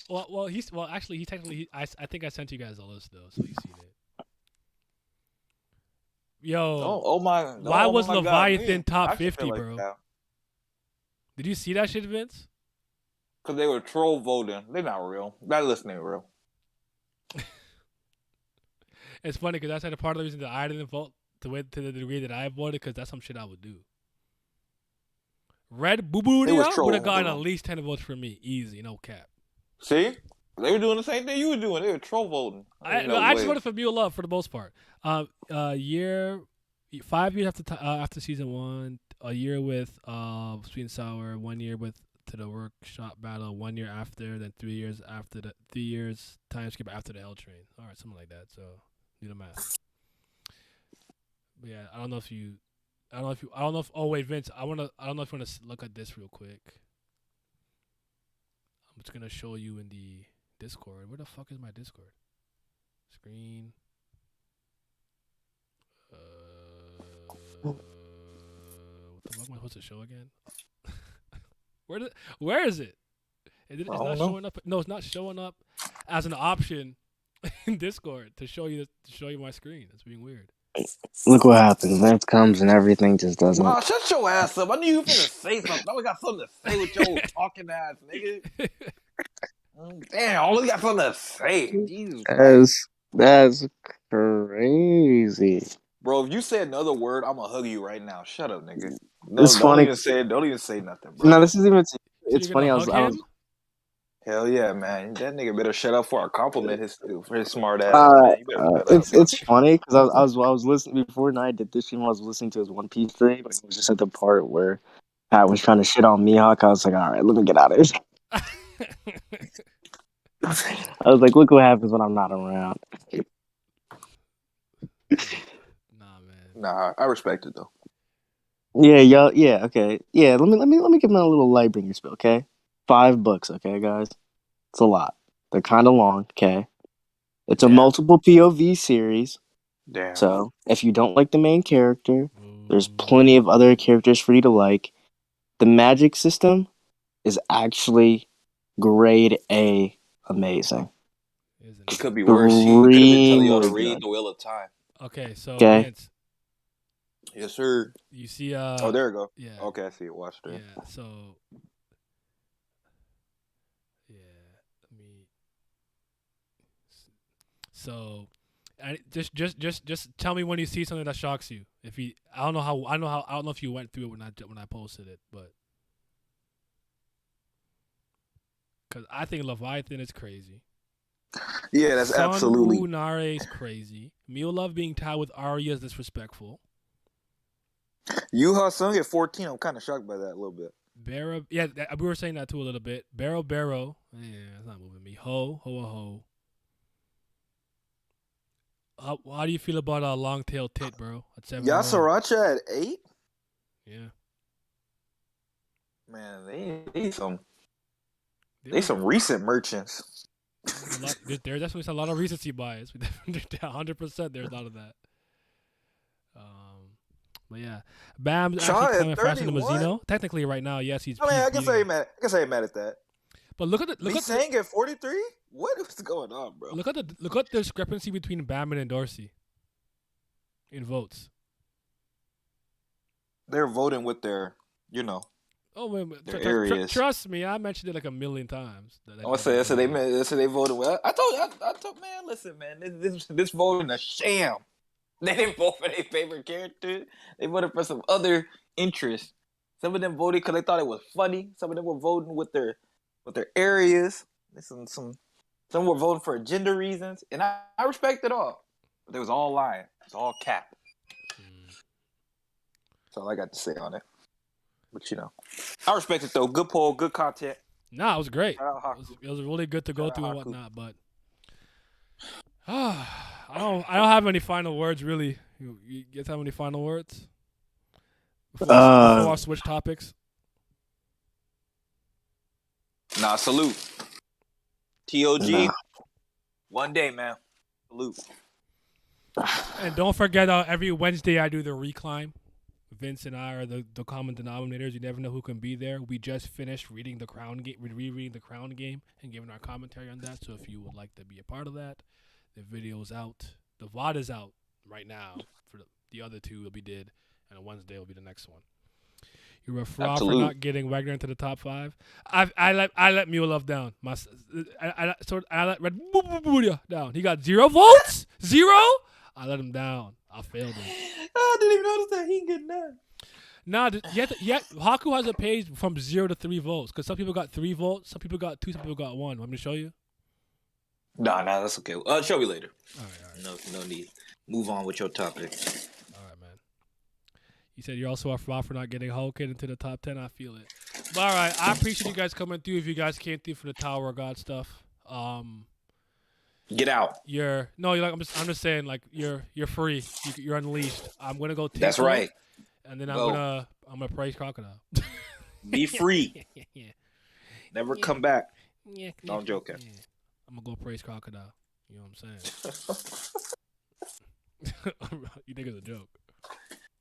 Actually, he technically. I think I sent you guys a list though, so you seen it. Yo, why was Leviathan top 50, bro? That. Did you see that shit, Vince? Because they were troll voting. They're not real. That list ain't real. It's funny because that's a part of the reason that I didn't vote to the degree that I voted, because that's some shit I would do. Red Booburia would have gotten at least 10 votes for me. Easy, no cap. See? They were doing the same thing you were doing. They were troll voting. I just voted for Mule Love for the most part. 5 years after season 1, a year with Sweet and Sour, 1 year with To the Workshop Battle, 1 year after, then 3 years after 3 years time skip after the L Train. All right, something like that. So do the math. But yeah, I don't know if. Oh wait, Vince, I don't know if you want to look at this real quick. I'm just gonna show you in the Discord. Where the fuck is my Discord? Screen. What the fuck am I supposed to show again? Where is it? It's not showing up. No, it's not showing up as an option in Discord to show you my screen. It's being weird. Look what happens. Vance comes and everything just doesn't. Wow, shut your ass up. I knew you were finna say something. I always got something to say with your talking ass, nigga. Damn, I always got something to say. Jesus Christ. That's crazy. Bro, if you say another word, I'm gonna hug you right now. Shut up, nigga. No, It's funny. Don't even say nothing, bro. No, this is even. So It's funny. I was. Hell yeah, man. That nigga better shut up for a compliment for his smart ass, man. You better shut up. It's funny because I was listening before Night did this stream. I was listening to his One Piece stream. It was just at the part where Pat was trying to shit on Mihawk. I was like, all right, let me get out of this. I was like, look what happens when I'm not around. Nah, man. Nah, I respect it though. Yeah, y'all. Yeah, okay. Yeah, let me give him a little Lightbringer spiel. Okay, 5 books. Okay, guys, it's a lot. They're kind of long. Okay, it's a multiple POV series. Damn. So if you don't like the main character, there's plenty of other characters for you to like. The magic system is actually grade A amazing. It could be worse. He could have been telling y'all to read Good. The Wheel of Time. Okay, so Vince, yes, sir. You see oh, there we go. Yeah. Okay, I see it. Watch there. Yeah, so So, and just tell me when you see something that shocks you. I don't know if you went through it when I posted it, but because I think Leviathan is crazy. Yeah, that's absolutely. Unare is crazy. Mule Love being tied with Arya is disrespectful. Yuha Sung at 14. I'm kind of shocked by that a little bit. Barrow, yeah, we were saying that too a little bit. Barrow, yeah, it's not moving me. Ho. How do you feel about a long tail tit, bro? At 7. Yasaracha at 8? Yeah. Man, they some recent merchants. There's definitely a lot of recency bias. 100%. There's a lot of that. But yeah, Bam's actually coming faster than Mazzino. Technically, right now, yes, he's. I can say mad at that. But look at Lee Sang at 43. What is going on, bro? Look at the discrepancy between Bam and Dorsey in votes. They're voting with their, Oh wait, Their areas. trust me, I mentioned it like a million times. I'm gonna say they voted well. I told man, listen, man, this voting a sham. They didn't vote for their favorite character. They voted for some other interest. Some of them voted because they thought it was funny. Some of them were voting with their areas. Some were voting for gender reasons, and I respect it all. But they was all lying. It's all cap. That's all I got to say on it. But I respect it though. Good poll, good content. Nah, it was great. It was really good to go through and whatnot. But I don't have any final words really. You guys have any final words before I switch topics? Nah, salute. TOG. Nah. One day, man. Salute. And don't forget, every Wednesday I do the recline. Vince and I are the common denominators. You never know who can be there. We just finished reading the Crown game, rereading the Crown game, and giving our commentary on that. So if you would like to be a part of that, the video is out. The VOD is out right now. For the other two will be did, and on Wednesday will be the next one. You're a fraud for not getting Wagner into the top 5. I let Mule Love down. I let Red down. He got 0 votes. 0. I let him down. I failed him. I didn't even notice that. He ain't getting none. Nah, Haku has a page from 0 to 3 votes. Because some people got 3 votes, some people got 2, some people got 1. Want me to show you? Nah, that's okay. Show me later. All right. No need. Move on with your topic. All right, man. You said you're also a fraud for not getting Hulk into the top 10. I feel it. But all right, I appreciate you guys coming through. If you guys came through for the Tower of God stuff, get out. I'm just saying, like you're free. You're unleashed. I'm gonna go. That's right. And then I'm gonna praise Crocodile. Be free. Yeah. Never come back. Yeah. No, I'm joking. Yeah. I'm gonna go praise Crocodile. You know what I'm saying? You think it's a joke?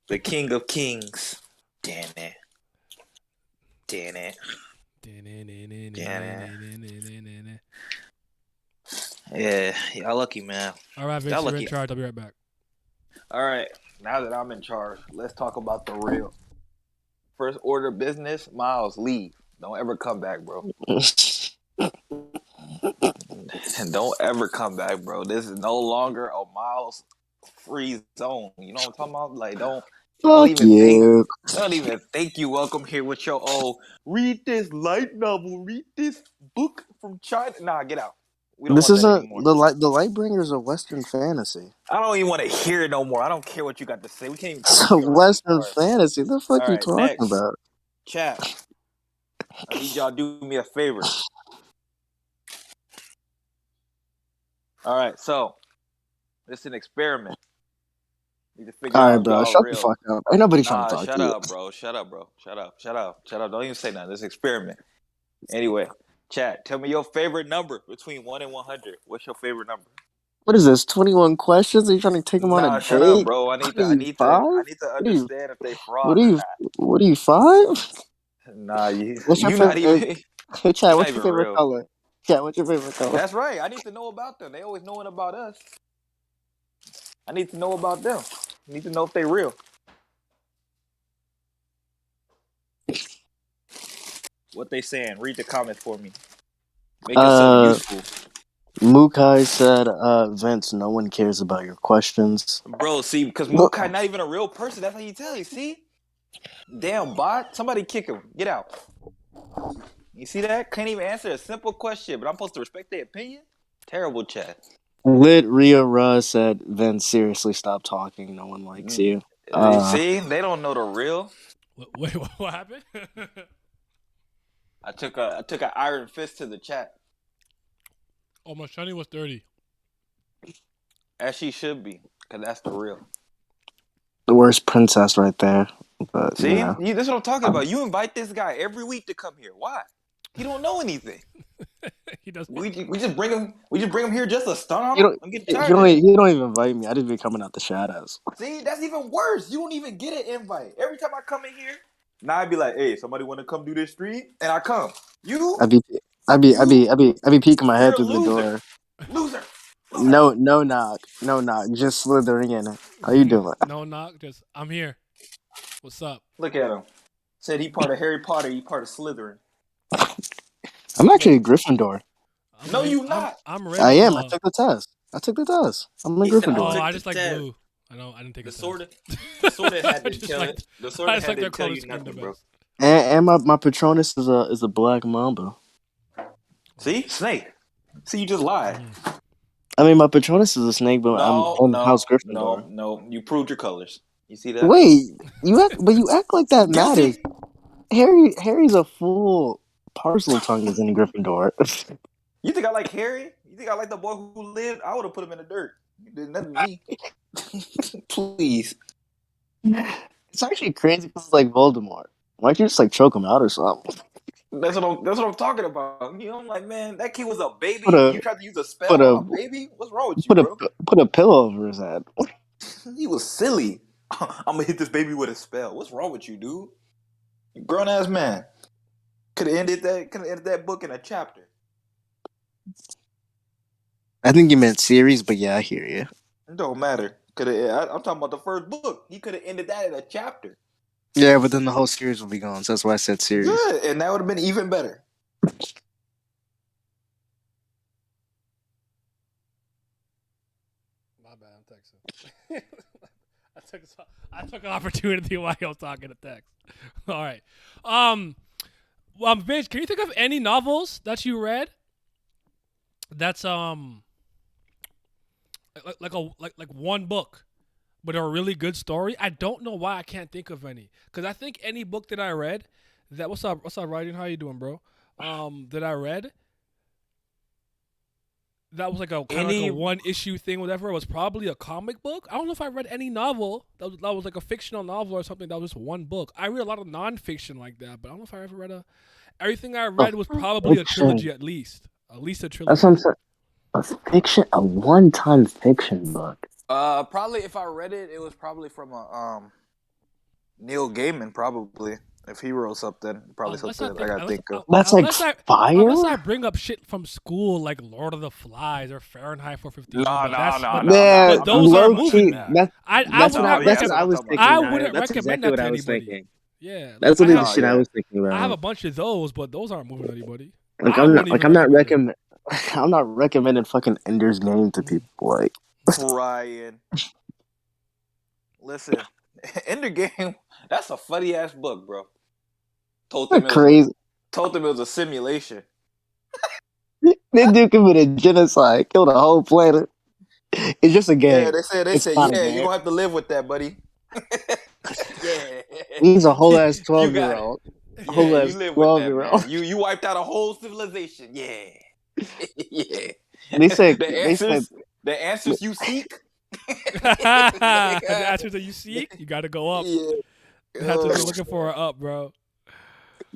The King of Kings. Damn it. Yeah, y'all lucky, man. All right, Vince, you're in charge. I'll be right back. All right, now that I'm in charge, let's talk about the real. First order of business, Miles, leave. Don't ever come back, bro. And don't ever come back, bro. This is no longer a Miles free zone. You know what I'm talking about? Like, don't even think you welcome here with your read this light novel, read this book from China. Nah, get out. This isn't the Lightbringers of Western fantasy. I don't even want to hear it no more. I don't care what you got to say. We can't even. It's a Western fantasy. The fuck are you talking about? Chat. I need y'all to do me a favor. All right, so this is an experiment. Need to figure all out right, bro. Shut the fuck up. Ain't nobody trying to talk to you. Shut up, bro. Shut up. Don't even say nothing. This is an experiment. Anyway, chat. Tell me your favorite number between 1 and 100. What's your favorite number? What is this? 21 questions? Are you trying to take them on a date? Shut up, bro. I need to understand if they fraud or not. What are you, 5? Nah, you not even. Hey, Chad, what's your favorite color? Chad, what's your favorite color? That's right. I need to know about them. They always knowing about us. I need to know about them. I need to know if they real. What they saying? Read the comments for me. Make yourself useful. Mukai said, Vince, no one cares about your questions. Bro, see, because Mukai not even a real person. That's how you tell you, see? Damn, bot. Somebody kick him. Get out. You see that? Can't even answer a simple question, but I'm supposed to respect their opinion? Terrible chat. Lit Ria Ra said, Vince, seriously, stop talking. No one likes you. See? They don't know the real. Wait, what happened? I took an iron fist to the chat. Oh, my shiny was 30. As she should be, because that's the real. The worst princess right there. But, see? This is what I'm talking about. You invite this guy every week to come here. Why? He don't know anything. He doesn't. We just bring him. We just bring him here just to stun on him. I'm getting tired. You don't even invite me. I just be coming out the shadows. See, that's even worse. You don't even get an invite. Every time I come in here, now I'd be like, "Hey, somebody want to come do this stream?" And I come. I be peeking my head through the door. Loser. No knock. Just slithering in. How you doing? No knock. Just I'm here. What's up? Look at him. Said he part of Harry Potter. He part of Slytherin. I'm actually a Gryffindor. No, you not. I'm I am. I Ravenclaw. took the test. I'm a He said I Oh, Gryffindor. took I the just like test. blue. I didn't take The a sorta, test. the sorta had I to just tell like it. The I sorta just had like to their tell color you scheme the nothing, bro. best. And my Patronus is a black mamba. See, snake. See, you just lied. I mean, my Patronus is a snake, but I'm No, on House no, Gryffindor. no, no. You proved your colors. You see that? Wait, you act like that matters. Guilty. Harry's a full parcel tongue is in Gryffindor. You think I like Harry? You think I like the boy who lived? I would have put him in the dirt. You did nothing to me. Please. It's actually crazy because it's like Voldemort. Why don't you just like choke him out or something? That's what I'm talking about. You know, I'm like, man, that kid was a Put baby. a You tried to use a put spell a on a baby? What's wrong with you, put a bro? put a pillow over his head. He was silly. I'm gonna hit this baby with a spell. What's wrong with you, dude? You grown ass man. Could have ended that book in a chapter. I think you meant series, but yeah, I hear you. It don't matter. I'm talking about the first book. He could have ended that in a chapter. Yeah, but then the whole series will be gone. So that's why I said series. Good, and that would have been even better. My bad, I'm texting. I took an opportunity while I was talking to text. All right. Vince, can you think of any novels that you read that's like one book but a really good story? I don't know why I can't think of any, because I think any book that I read that what's up Ryden, how you doing, bro? That I read that was like a kind of like a one issue thing, whatever, it was probably a comic book. I don't know if I read any novel that was like a fictional novel or something that was just one book. I read a lot of nonfiction like that, but I don't know if I ever read everything I read was probably a trilogy at least a trilogy. That's what I'm saying. A one-time fiction book. Probably if I read it, it was probably from a Neil Gaiman, probably. If he wrote something, probably something I gotta think of. That's like fire. Unless I bring up shit from school like Lord of the Flies or Fahrenheit 451. No. But those are movies. That's what I was thinking. I wouldn't that's recommend exactly that what to I was anybody. thinking. Yeah, that's what the shit I was thinking about. I have a bunch of those, but those aren't moving anybody. I'm not recommending fucking Ender's Game to people. Like Brian, listen, Ender Game. That's a funny ass book, bro. Told them it was a simulation. This dude committed genocide, killed a whole planet. It's just a game. Yeah, they said, yeah, you're gonna have to live with that, buddy. Yeah. He's a whole ass 12-year-old. Whole ass 12-year-old. You wiped out a whole civilization. Yeah. Yeah. They said the answers you seek. The answers that you seek, you gotta go up. Yeah. You have to be looking for her up, bro.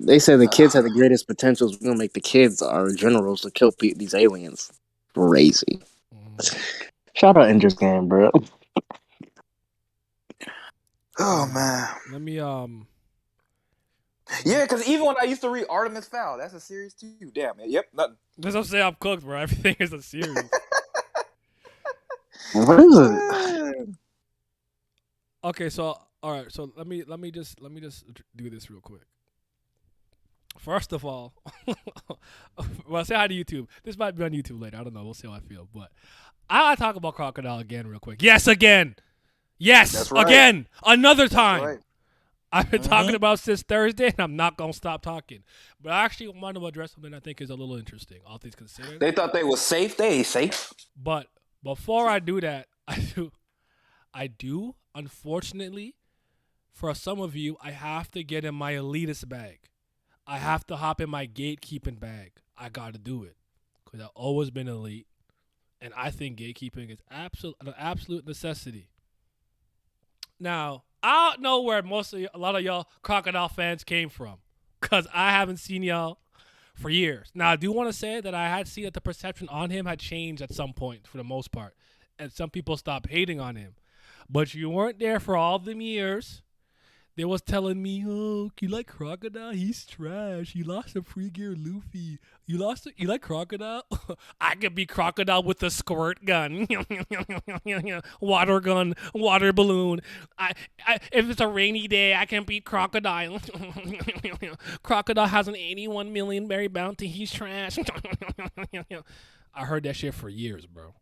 They said the kids have the greatest potentials. We're gonna make the kids our generals to kill these aliens. Crazy. Shout out Ender's Game, bro. Oh man. Let me Yeah, because even when I used to read Artemis Fowl, that's a series too. Damn, man. Yep, nothing. Let's not say I'm cooked, bro. Everything is a series. What is it? Okay, so all right, so let me just do this real quick. First of all, well, say hi to YouTube. This might be on YouTube later. I don't know. We'll see how I feel. But I'll talk about Crocodile again real quick. Yes, again. Yes, that's right. Again. Another time. Right. I've been talking about since Thursday, and I'm not going to stop talking. But I actually want to address something I think is a little interesting, all things considered. They thought they were safe. They ain't safe. But before I do that, I do, unfortunately, for some of you, I have to get in my elitist bag. I have to hop in my gatekeeping bag. I got to do it because I've always been elite, and I think gatekeeping is an absolute necessity. Now, I don't know where a lot of y'all Crocodile fans came from because I haven't seen y'all for years. Now, I do want to say that I had seen that the perception on him had changed at some point for the most part, and some people stopped hating on him. But you weren't there for all them years They was telling me, oh, you like Crocodile? He's trash. You lost a pre-gear Luffy. You like Crocodile? I could be Crocodile with a squirt gun. Water gun, water balloon. If it's a rainy day, I can beat Crocodile. Crocodile has an 81 million berry bounty. He's trash. I heard that shit for years, bro.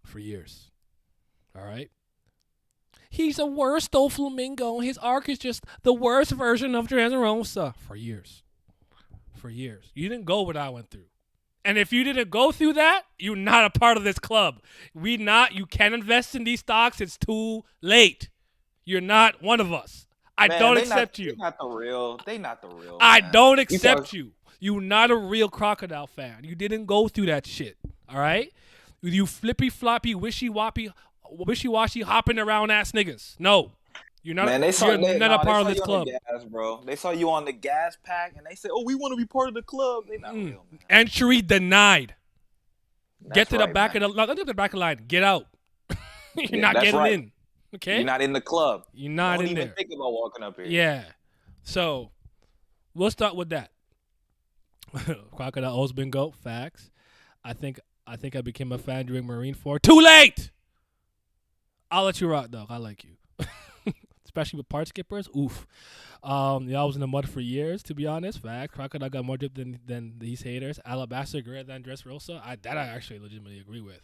For years. All right? He's a worse Doflamingo. His arc is just the worst version of Dressrosa. For years. For years. You didn't go what I went through. And if you didn't go through that, you're not a part of this club. You can't invest in these stocks. It's too late. You're not one of us. I don't accept you. They not the real. I man. don't accept you. You're not a real Crocodile fan. You didn't go through that shit. All right? You flippy floppy, wishy washy hopping around ass niggas. No. You're not, man, you're not a part of this club. Gas, bro. They saw you on the gas pack and they said, "Oh, we want to be part of the club." They not real, man. Entry denied. Get to the back man. of the get to the back of the line. Get out. You're not getting in. Okay? You're not in the club. You're not Don't in even there. think about walking up here. Yeah. So we'll start with that. Crocodile always been GOAT. Facts. I think I became a fan during Marine 4. Too late! I'll let you rock, though. I like you. Especially with part skippers. Oof. Y'all was in the mud for years, to be honest. Fact. Crocodile got more drip than these haters. Alabaster greater than Dressrosa. That I actually legitimately agree with.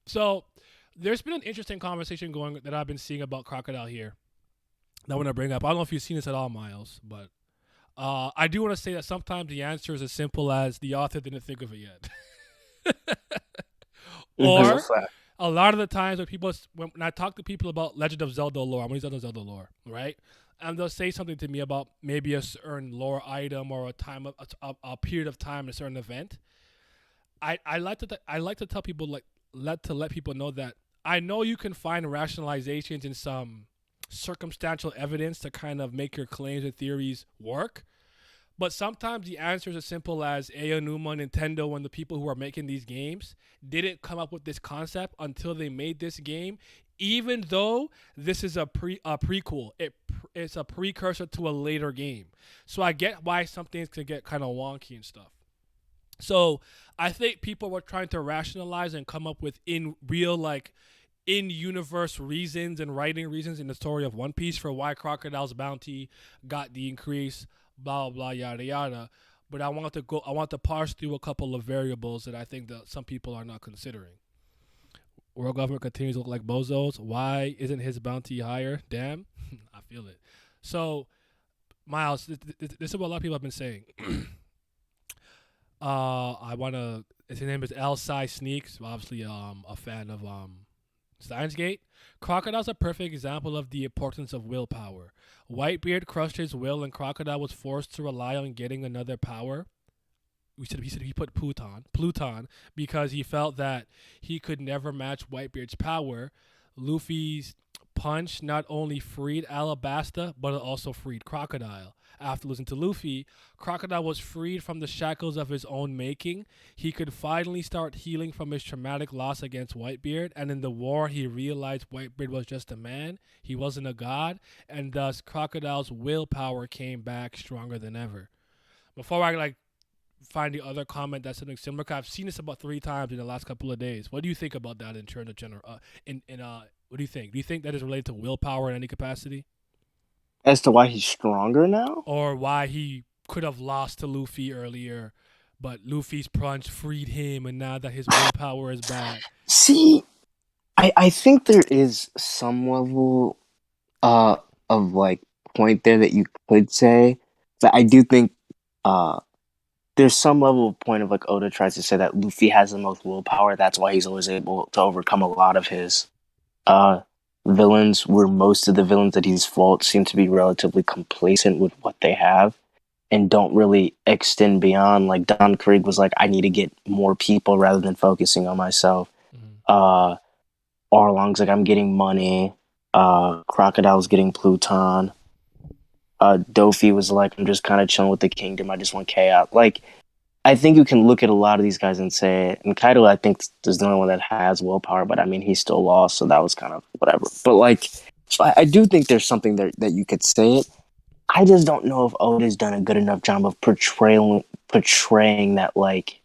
So there's been an interesting conversation going that I've been seeing about Crocodile here that I want to bring up. I don't know if you've seen this at all, Miles, but I do want to say that sometimes the answer is as simple as the author didn't think of it yet. Or a lot of the times when I talk to people about Legend of Zelda lore, I'm going to use Zelda lore, right? And they'll say something to me about maybe a certain lore item or a period of time, a certain event. I like to tell people let people know that I know you can find rationalizations in some circumstantial evidence to kind of make your claims and theories work. But sometimes the answer is as simple as Aonuma, Nintendo, and the people who are making these games didn't come up with this concept until they made this game, even though this is a prequel. It's a precursor to a later game. So I get why some things can get kind of wonky and stuff. So I think people were trying to rationalize and come up with in-universe reasons and writing reasons in the story of One Piece for why Crocodile's bounty got the increase, blah, blah, yada, yada. But I want to parse through a couple of variables that I think that some people are not considering. World government continues to look like bozos. Why isn't his bounty higher? Damn, I feel it. So, Miles, this is what a lot of people have been saying. His name is L-Sai Sneaks, obviously a fan of Steins Gate. Crocodile's a perfect example of the importance of willpower. Whitebeard crushed his will and Crocodile was forced to rely on getting another power. He said he put Pluton, because he felt that he could never match Whitebeard's power. Luffy's punch not only freed Alabasta, but it also freed Crocodile. After losing to Luffy, Crocodile was freed from the shackles of his own making. He could finally start healing from his traumatic loss against Whitebeard, and in the war he realized Whitebeard was just a man, he wasn't a god, and thus Crocodile's willpower came back stronger than ever. Before I find the other comment that's something similar, because I've seen this about 3 times in the last couple of days. What do you think about that in terms of general? What do you think? Do you think that is related to willpower in any capacity? As to why he's stronger now? Or why he could have lost to Luffy earlier, but Luffy's punch freed him, and now that his willpower is back. See, I think there is some level of point there that you could say, but I do think there's some level of point of Oda tries to say that Luffy has the most willpower. That's why he's always able to overcome a lot of his villains, where most of the villains that he's fought seem to be relatively complacent with what they have and don't really extend beyond. Like Don Krieg was like, I need to get more people rather than focusing on myself. Arlong's like, I'm getting money. Crocodile's getting Pluton. Dofi was like, I'm just kind of chilling with the kingdom. I just want chaos. I think you can look at a lot of these guys and say, and Kaido, I think, is the only one that has willpower, but I mean, he still lost, so that was kind of whatever. But So I do think there's something there that you could say it. I just don't know if Oda's done a good enough job of portraying that like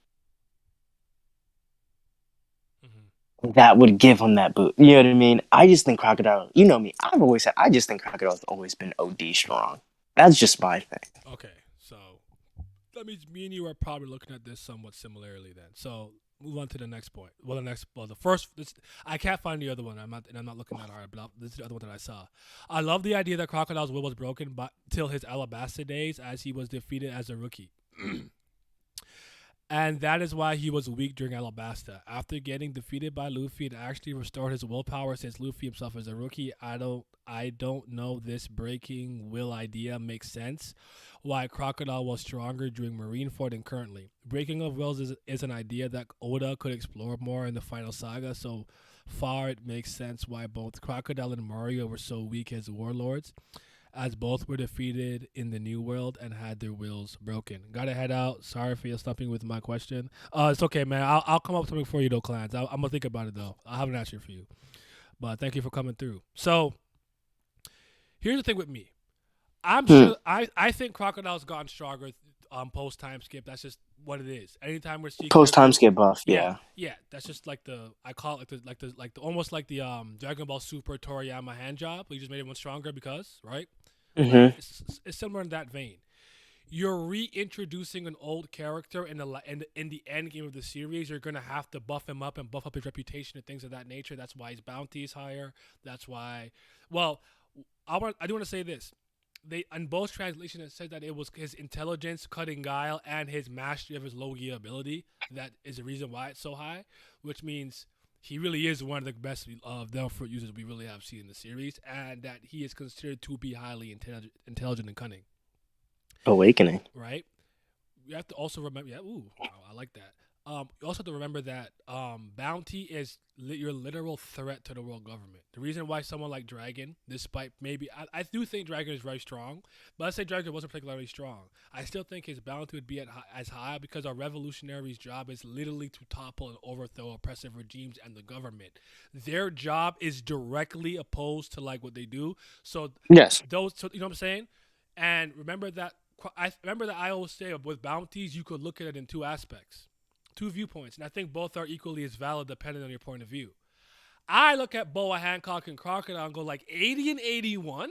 that would give him that boot. You know what I mean? I just think Crocodile. You know me. I've always said I just think Crocodile's always been OD strong. That's just my thing. Okay, so that means me and you are probably looking at this somewhat similarly then. So move on to the next point. The first. I can't find the other one. I'm not looking that hard. But this is the other one that I saw. I love the idea that Crocodile's will was broken, but till his Alabasta days, as he was defeated as a rookie. And that is why he was weak during Alabasta. After getting defeated by Luffy, it actually restored his willpower since Luffy himself is a rookie. I don't know this breaking will idea makes sense. Why Crocodile was stronger during Marineford than currently. Breaking of wills is an idea that Oda could explore more in the final saga, so far it makes sense why both Crocodile and Mario were so weak as warlords, as both were defeated in the New World and had their wills broken. Gotta head out. Sorry for you stumping with my question. It's okay, man. I'll come up with something for you, though, Clans. I'm going to think about it, though. I have an answer for you. But thank you for coming through. So, here's the thing with me. I'm sure I think Crocodile's gotten stronger post time skip. That's just what it is. Anytime we're seeing Post time skip buff, yeah. Yeah, that's just like I call it like the almost like the Dragon Ball Super Toriyama hand job. We just made everyone stronger because, right? Mm-hmm. It's similar in that vein. You're reintroducing an old character in the end game of the series. You're gonna have to buff him up and buff up his reputation and things of that nature. That's why his bounty is higher. That's why. Well, I do want to say this. They in both translations it said that it was his intelligence, cutting guile, and his mastery of his Logia ability that is the reason why it's so high. Which means he really is one of the best Devil Fruit users we really have seen in the series, and that he is considered to be highly intelligent and cunning. Awakening. Right? You have to also remember, I like that. You also have to remember that bounty is your literal threat to the world government. The reason why someone like Dragon, despite maybe, I do think Dragon is very strong, but let's say Dragon wasn't particularly strong. I still think his bounty would be as high because our revolutionary's job is literally to topple and overthrow oppressive regimes and the government. Their job is directly opposed to like what they do. So yes, you know what I'm saying? And remember that I always say with bounties, you could look at it in two aspects. Two viewpoints, and I think both are equally as valid depending on your point of view. I look at Boa Hancock and Crocodile and go like 80 and 81,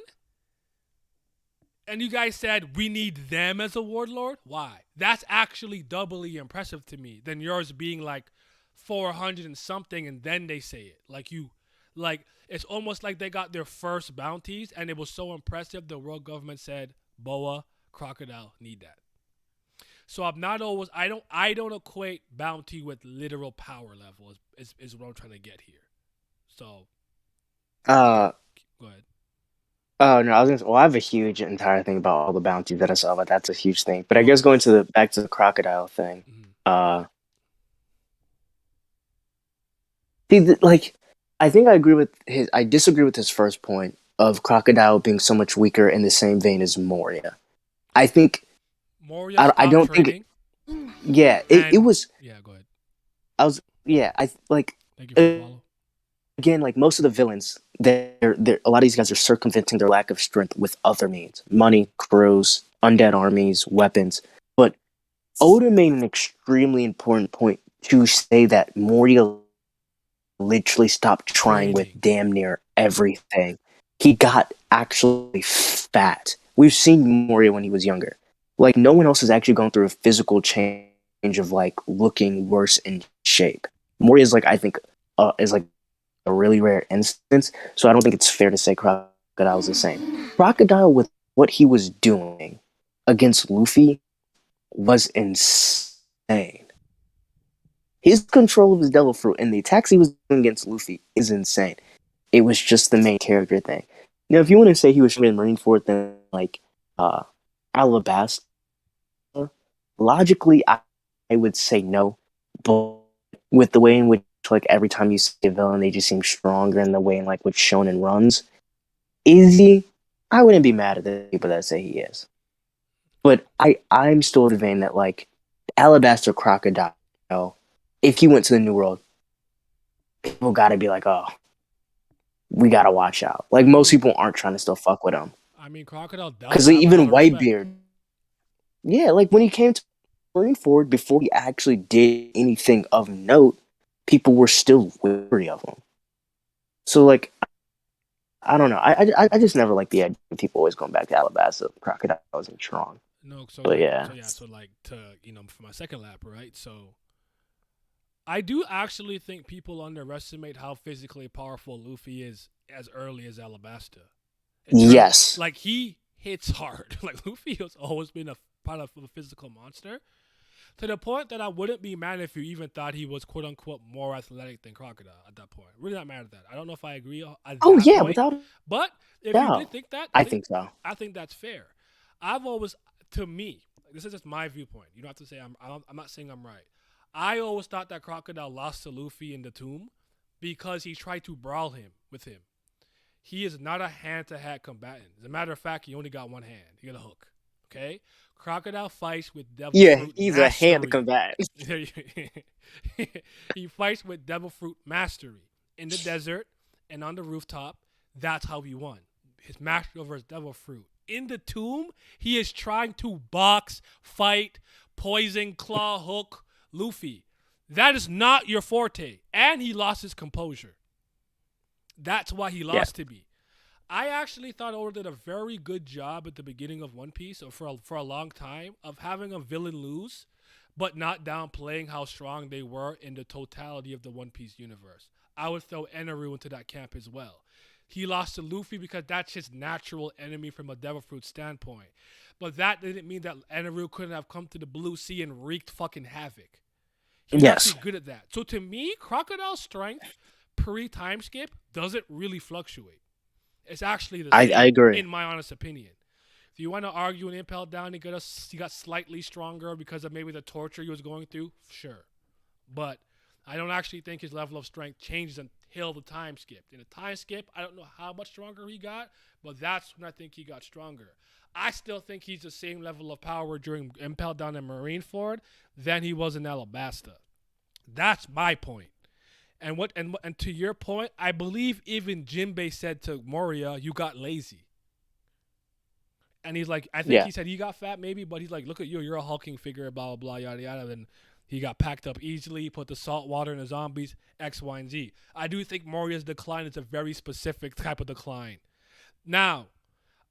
and you guys said we need them as a warlord? Why? That's actually doubly impressive to me than yours being like 400 and something, and then they say it. Like it's almost like they got their first bounties, and it was so impressive the world government said, Boa, Crocodile, need that. So I'm not always. I don't equate bounty with literal power level. Is what I'm trying to get here. So. Go ahead. Oh no, I was gonna say, well, I have a huge entire thing about all the bounties that I saw, but that's a huge thing. But I guess going to back to the Crocodile thing. Mm-hmm. I think I disagree with his first point of Crocodile being so much weaker in the same vein as Moria. I think. I don't training. Think. It was. Yeah, go ahead. I like. Thank you for the follow. Again, like most of the villains, they're a lot of these guys are circumventing their lack of strength with other means: money, crews, undead armies, weapons. But Oda made an extremely important point to say that Moria literally stopped trying with damn near everything. He got actually fat. We've seen Moria when he was younger. Like, no one else has actually gone through a physical change of, like, looking worse in shape. Moria is, like, I think, is, like, a really rare instance, so I don't think it's fair to say Crocodile is the same. Crocodile, with what he was doing against Luffy, was insane. His control of his Devil Fruit and the attacks he was doing against Luffy is insane. It was just the main character thing. Now, if you want to say he was stronger in Marineford than, like, Alabasta, logically, I would say no, but with the way in which, like, every time you see a villain, they just seem stronger in the way in, like, which Shonen runs, is he? I wouldn't be mad at the people that say he is. But I'm still of the vein that, like, Alabasta Crocodile, if he went to the New World, people gotta be like, oh, we gotta watch out. Like most people aren't trying to still fuck with him. I mean, Crocodile does Because have a lot even of respect. Whitebeard, yeah, like when he came to Marineford before he actually did anything of note, people were still wary of him. So like, I don't know. I just never liked the idea of people always going back to Alabasta. Crocodile wasn't strong. No, so But like, yeah. so like to for my second lap, right? So I do actually think people underestimate how physically powerful Luffy is as early as Alabasta. Yes. Like he hits hard. Like Luffy has always been a part of a physical monster. To the point that I wouldn't be mad if you even thought he was quote unquote more athletic than Crocodile at that point. Really not mad at that. I don't know if I agree at Oh that yeah, point, without but if doubt. you did think that, I think so. I think that's fair. I've always, to me, this is just my viewpoint. You don't have to say I'm not saying I'm right. I always thought that Crocodile lost to Luffy in the tomb because he tried to brawl with him. He is not a hand-to-hand combatant. As a matter of fact, he only got one hand. He got a hook. Okay? Crocodile fights with Devil Fruit He's mastery. a hand combatant. He fights with Devil Fruit mastery in the desert and on the rooftop. That's how he won. His mastery over his Devil Fruit. In the tomb, he is trying to box, fight, poison, claw, hook Luffy. That is not your forte. And he lost his composure. That's why he lost to me. I actually thought Oda did a very good job at the beginning of One Piece, or for a long time, of having a villain lose, but not downplaying how strong they were in the totality of the One Piece universe. I would throw Eneru into that camp as well. He lost to Luffy because that's his natural enemy from a Devil Fruit standpoint. But that didn't mean that Eneru couldn't have come to the Blue Sea and wreaked fucking havoc. He's actually good at that. So to me, Crocodile's strength pre-time skip doesn't really fluctuate. It's actually the same, I agree. in my honest opinion. If you want to argue an Impel Down, he got slightly stronger because of maybe the torture he was going through, sure. But I don't actually think his level of strength changes until the time skip. In the time skip, I don't know how much stronger he got, but that's when I think he got stronger. I still think he's the same level of power during Impel Down and Marineford than he was in Alabasta. That's my point. And to your point, I believe even Jinbei said to Moria, "You got lazy." And he's like, I think he said he got fat maybe, but he's like, "Look at you, you're a hulking figure, blah blah blah, yada yada." Then he got packed up easily, put the salt water in the zombies, X, Y, and Z. I do think Moria's decline is a very specific type of decline. Now,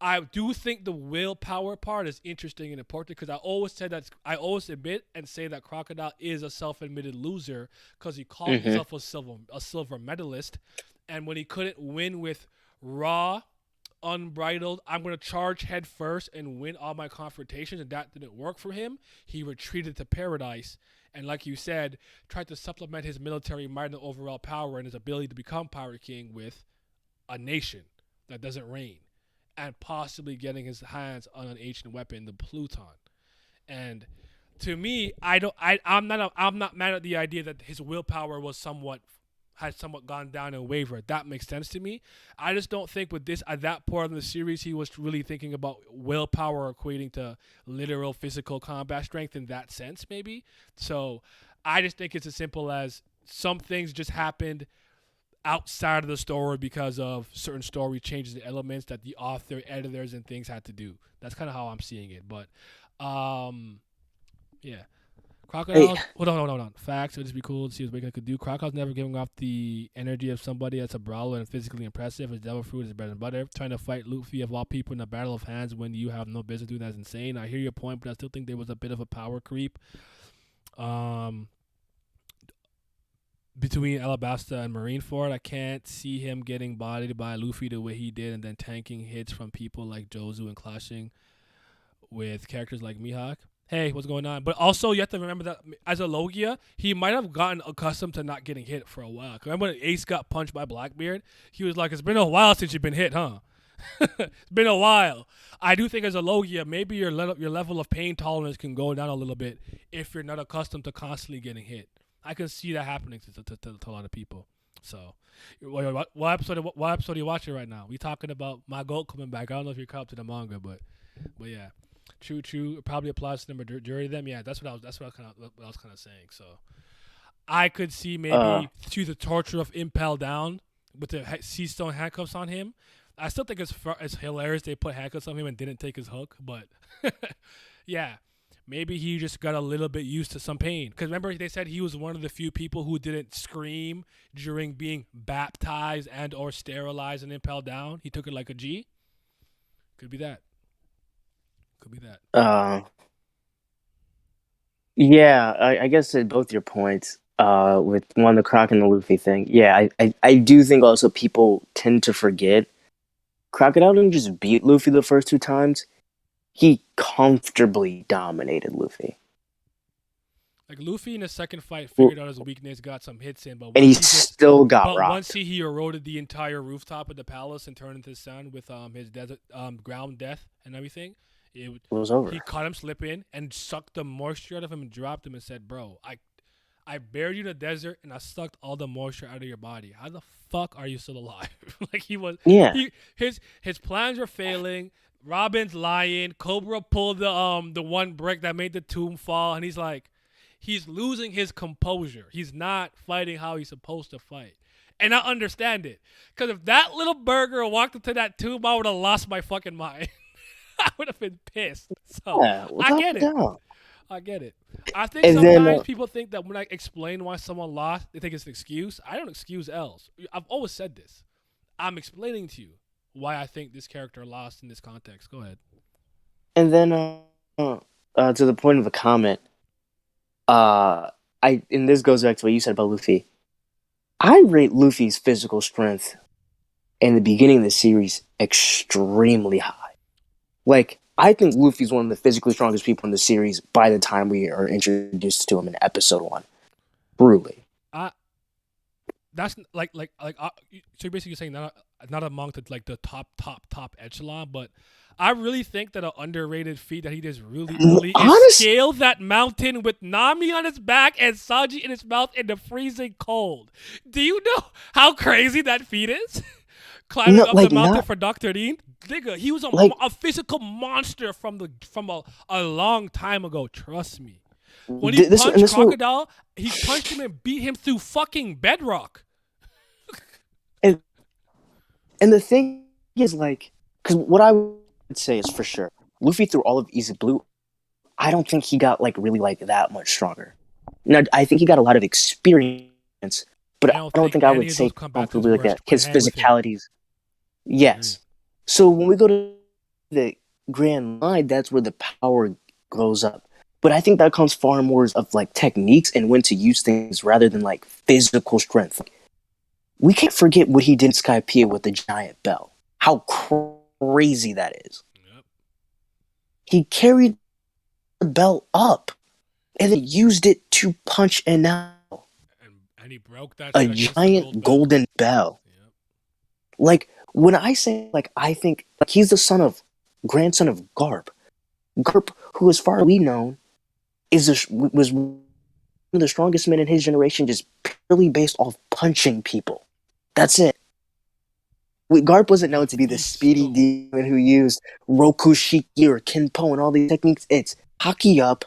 I do think the willpower part is interesting and important because I always admit and say that Crocodile is a self-admitted loser because he called himself a silver medalist, and when he couldn't win with raw, unbridled, I'm going to charge head first and win all my confrontations, and that didn't work for him. He retreated to paradise, and like you said, tried to supplement his military might and overall power and his ability to become Pirate King with a nation that doesn't reign. And possibly getting his hands on an ancient weapon, the Pluton. And to me, I'm not mad at the idea that his willpower had somewhat gone down and wavered. That makes sense to me. I just don't think with this at that part of the series he was really thinking about willpower equating to literal physical combat strength in that sense, maybe. So I just think it's as simple as some things just happened outside of the story because of certain story changes and elements that the author, editors, and things had to do. That's kind of how I'm seeing it. But, yeah. Crocodile. Hold on. Facts. It would just be cool to see what Wicked could do. Crocodile's never giving off the energy of somebody that's a brawler and physically impressive. His Devil Fruit is bread and butter. Trying to fight Luffy of all people in a battle of hands when you have no business doing that is insane. I hear your point, but I still think there was a bit of a power creep. Between Alabasta and Marineford, I can't see him getting bodied by Luffy the way he did and then tanking hits from people like Jozu and clashing with characters like Mihawk. Hey, what's going on? But also, you have to remember that as a Logia, he might have gotten accustomed to not getting hit for a while. Remember when Ace got punched by Blackbeard? He was like, "It's been a while since you've been hit, huh?" It's been a while. I do think as a Logia, maybe your level of pain tolerance can go down a little bit if you're not accustomed to constantly getting hit. I can see that happening to a lot of people. So, what episode are you watching right now? We talking about my goat coming back. I don't know if you're caught up to the manga, but yeah, true. It probably applies to the majority of them. Yeah, that's what I was kind of saying. So, I could see maybe through the torture of Impel Down, with the sea stone handcuffs on him. I still think it's hilarious they put handcuffs on him and didn't take his hook, but yeah, maybe he just got a little bit used to some pain. Because remember, they said he was one of the few people who didn't scream during being baptized and or sterilized and impaled down. He took it like a G. Could be that. Could be that. Yeah, I guess at both your points, with one the Croc and the Luffy thing. Yeah, I do think also people tend to forget Crocodile didn't just beat Luffy the first 2 times. He comfortably dominated Luffy. Like Luffy in the second fight figured out his weakness, got some hits in, but and he still got rocked. Once he eroded the entire rooftop of the palace and turned into the sun with his desert ground death and everything, it was over. He caught him slipping and sucked the moisture out of him and dropped him and said, "Bro, I buried you in the desert and I sucked all the moisture out of your body. How the fuck are you still alive?" Like he was. Yeah. His plans were failing. Robin's lying. Cobra pulled the one brick that made the tomb fall, and he's like. He's losing his composure. He's not fighting how he's supposed to fight. And I understand it. Because if that little burger walked into that tomb, I would have lost my fucking mind. I would have been pissed. So, yeah, I get it. I get it. I think and sometimes then, people think that when I explain why someone lost, they think it's an excuse. I don't excuse L's. I've always said this. I'm explaining to you why I think this character lost in this context. Go ahead. And then to the point of the comment, and this goes back to what you said about Luffy. I rate Luffy's physical strength in the beginning of the series extremely high. Like, I think Luffy's one of the physically strongest people in the series by the time we are introduced to him in episode 1. Truly. That's so you're basically saying not among the top echelon, but I really think that an underrated feat that he does really is scale that mountain with Nami on his back and Sanji in his mouth in the freezing cold. Do you know how crazy that feat is? Climbing up the mountain for Dr. Dean? Nigga, he was a physical monster from a long time ago. Trust me. When he punched Crocodile, he punched him and beat him through fucking bedrock. And the thing is, because what I would say is for sure, Luffy through all of Easy Blue, I don't think he got really that much stronger. Now, I think he got a lot of experience, but I don't think I would say comfortably his physicalities. Yes. So when we go to the Grand Line, that's where the power goes up. But I think that comes far more of techniques and when to use things rather than physical strength. We can't forget what he did in Skypiea with the giant bell. How crazy that is. Yep. He carried the bell up and then used it to punch and he broke that a giant golden bell. Yep. When I say I think he's the grandson of Garp. Garp, who as far as we know, was one of the strongest men in his generation, just purely based off punching people. That's it. Garp wasn't known to be the speedy demon who used Rokushiki or Kenpo and all these techniques. It's hockey up,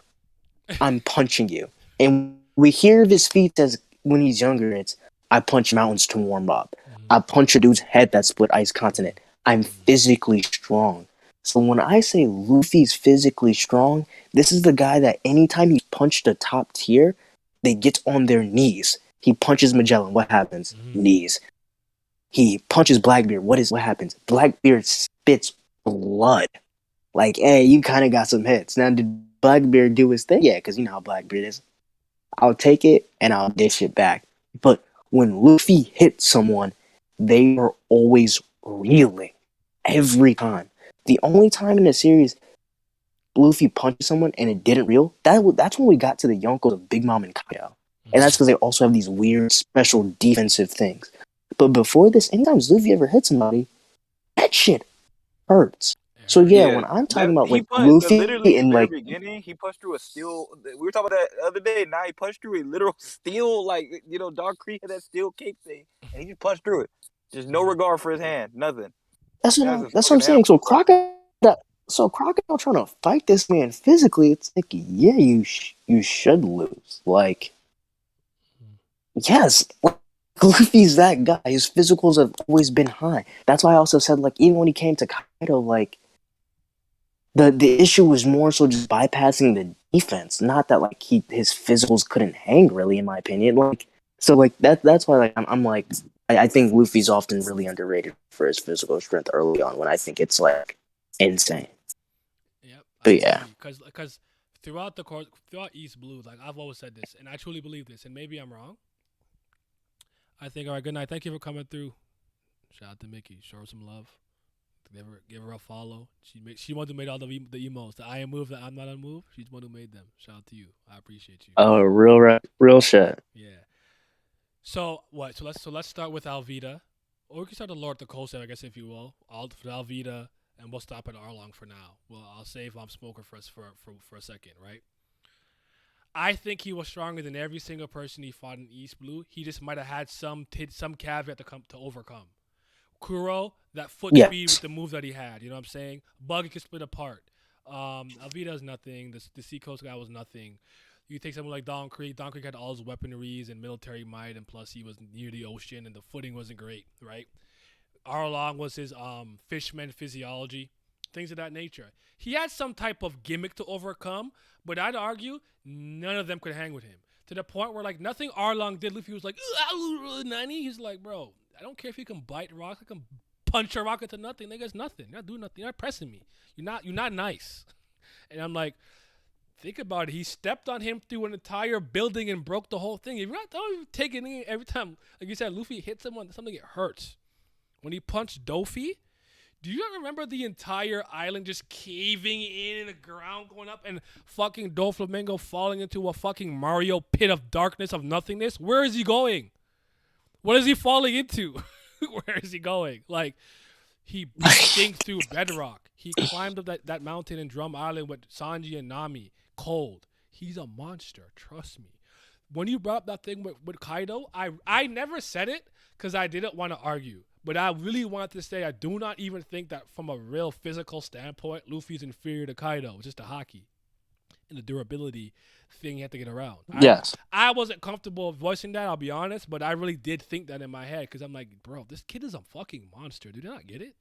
I'm punching you. And we hear of his feats as when he's younger, it's I punch mountains to warm up. I punch a dude's head that split ice continent. I'm physically strong. So when I say Luffy's physically strong, this is the guy that anytime he's punched a top tier, they get on their knees. He punches Magellan. What happens? Knees. He punches Blackbeard. What happens? Blackbeard spits blood. Hey, you kind of got some hits. Now, did Blackbeard do his thing? Yeah, because you know how Blackbeard is. I'll take it and I'll dish it back. But when Luffy hits someone, they are always reeling. Every time. The only time in the series Luffy punched someone and it didn't reel, that's when we got to the Yonkos of Big Mom and Kaido. And that's because they also have these weird special defensive things. But before this, anytime Luffy ever hit somebody, that shit hurts. So yeah, when I'm talking about Luffy literally in the very beginning, he punched through a steel. We were talking about that the other day. Now he punched through a literal steel, Dark Creek had that steel cape thing, and he just punched through it. Just no regard for his hand, nothing. That's what I'm saying. So Crocodile trying to fight this man physically, it's yeah, you should lose. Yes, Luffy's that guy. His physicals have always been high. That's why I also said, like, even when he came to Kaido, like, the issue was more so just bypassing the defense, not that like his physicals couldn't hang. Really, in my opinion, like so like that's why like I'm like I think Luffy's often really underrated for his physical strength early on when I think it's like insane. Yep. But yeah, because throughout East Blue, like I've always said this, and I truly believe this, and maybe I'm wrong. I think all right. Good night. Thank you for coming through. Shout out to Mickey. Show her some love. Give her a follow. She one who made all the emos. The I am moved, the I'm not unmoved. She's one who made them. Shout out to you. I appreciate you. oh, real shit. Yeah. So what? So let's start with Alvida, or we can start the Lord the Coast, I guess, if you will. Alvida, and we'll stop at Arlong for now. Well, I'll save Smoker for a second, right? I think he was stronger than every single person he fought in East Blue. He just might have had some caveat to overcome. Kuro, that foot speed with the move that he had. You know what I'm saying? Bug could split apart. Alvida's nothing. The Seacoast guy was nothing. You take someone like Don Creek. Don Creek had all his weaponries and military might, and plus he was near the ocean, and the footing wasn't great, right? Arlong was his fishman physiology, things of that nature. He had some type of gimmick to overcome, but I'd argue none of them could hang with him. To the point where, like, nothing Arlong did, Luffy was like, Nani? He's like, bro, I don't care if you can bite rocks. I can punch a rock into nothing. Nigga's nothing. You're not doing nothing. You're not pressing me. You're not nice. And I'm like, think about it. He stepped on him through an entire building and broke the whole thing. If you're not taking it every time, like you said, Luffy hits someone, something, it hurts. When he punched Dofi, do you remember the entire island just caving in and the ground going up and fucking Doflamingo falling into a fucking Mario pit of darkness of nothingness? Where is he going? What is he falling into? Where is he going? Like, he stinks through bedrock. He climbed up that mountain in Drum Island with Sanji and Nami. Cold. He's a monster. Trust me. When you brought up that thing with Kaido, I never said it because I didn't want to argue. But I really want to say I do not even think that from a real physical standpoint, Luffy's inferior to Kaido. Just the hockey and the durability thing you have to get around. Yes. I wasn't comfortable voicing that, I'll be honest, but I really did think that in my head because I'm like, bro, this kid is a fucking monster. Do you not get it?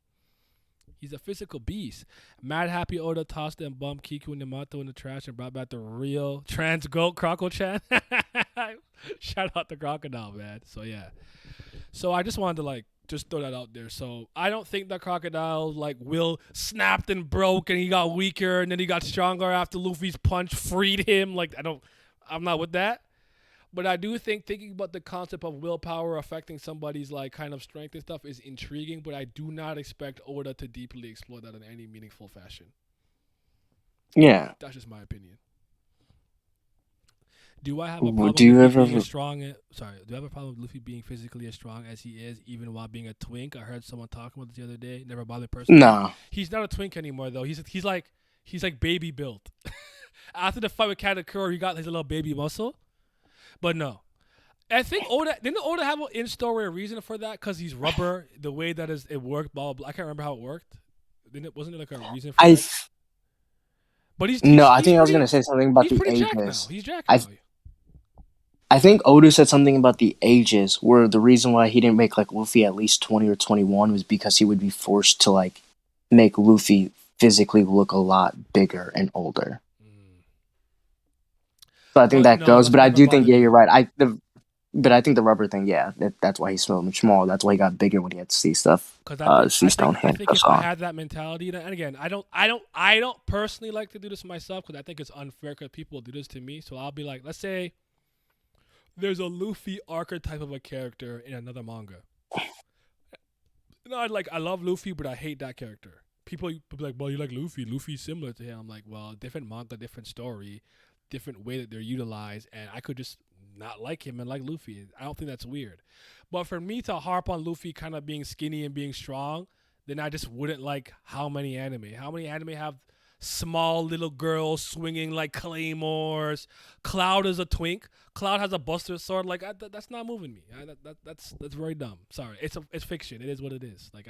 He's a physical beast. Mad Happy Oda tossed and bumped Kiku and Yamato in the trash and brought back the real trans goat Croco-chan. Shout out to Crocodile, man. So, yeah. So, I just wanted to, like, just throw that out there. So, I don't think that Crocodile, like, will snapped and broke and he got weaker and then he got stronger after Luffy's punch freed him. Like, I'm not with that. But I do think thinking about the concept of willpower affecting somebody's like kind of strength and stuff is intriguing, but I do not expect Oda to deeply explore that in any meaningful fashion. Yeah. That's just my opinion. Do I have a problem with Luffy being as strong? Do I have a problem with Luffy being physically as strong as he is, even while being a twink? I heard someone talking about this the other day. Never bothered personally. No. He's not a twink anymore though. He's like baby built. After the fight with Katakura, he got his little baby muscle. But no, I think didn't Oda have an in-story reason for that? Because he's rubber, the way that it worked, blah, blah, blah. I can't remember how it worked. Wasn't it like a reason for that? But I think I was going to say something about the ages. He's Jack now. I think Oda said something about the ages, where the reason why he didn't make like Luffy at least 20 or 21 was because he would be forced to like make Luffy physically look a lot bigger and older. So I think that goes, but I do think you're right. But I think the rubber thing, that's why he's so much smaller. That's why he got bigger when he had to see stuff. I think if I had that mentality, and again, I don't personally like to do this myself because I think it's unfair because people do this to me. So I'll be like, let's say there's a Luffy archetype of a character in another manga. I love Luffy, but I hate that character. People be like, well, you like Luffy. Luffy's similar to him. I'm like, well, different manga, different story. Different way that they're utilized, and I could just not like him and like Luffy. I don't think that's weird. But for me to harp on Luffy kind of being skinny and being strong, then I just wouldn't like how many anime have small little girls swinging like claymores. Cloud is a twink. Cloud has a buster sword. Like that's not moving me. That's very dumb. Sorry, it's fiction. It is what it is. Like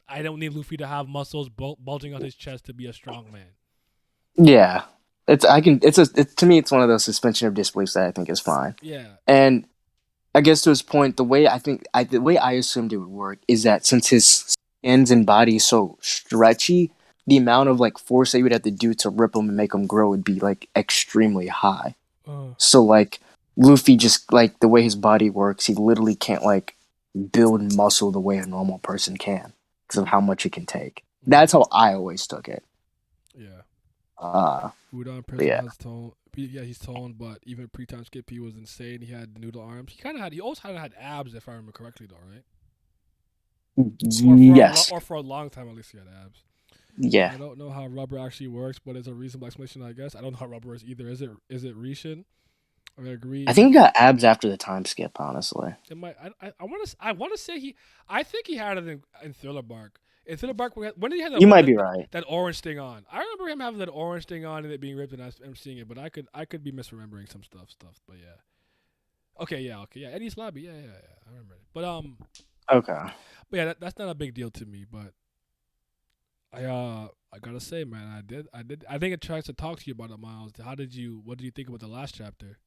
I don't need Luffy to have muscles bulging on his chest to be a strong man. Yeah. To me, it's one of those suspension of disbeliefs that I think is fine. Yeah. And I guess to his point, the way I assumed it would work is that since his skins and body is so stretchy, the amount of like force that you would have to do to rip him and make him grow would be like extremely high. So like Luffy just like the way his body works, he literally can't like build muscle the way a normal person can because of how much it can take. That's how I always took it. Yeah. Uh, Udon person yeah. has tone. Yeah, he's toned, but even pre-time skip, he was insane. He had noodle arms. He always kind of had abs, if I remember correctly, though, right? Yes. Or for a long time, at least he had abs. Yeah. I don't know how rubber actually works, but it's a reasonable explanation, I guess. I don't know how rubber is either. Is it Rishin? I agree. I think he got abs after the time skip, honestly. It might. I want to say he. I think he had it in Thriller Bark. In Thriller Bark, when did he have that? You might be right. That orange thing on. I remember him having that orange thing on and it being ripped, and I'm seeing it, but I could be misremembering some stuff. But yeah. Okay, yeah. Eddie Slabby, yeah. I remember it. But Okay. But yeah, that's not a big deal to me. But I gotta say, man, I think it tries to talk to you about it, Miles. What did you think about the last chapter?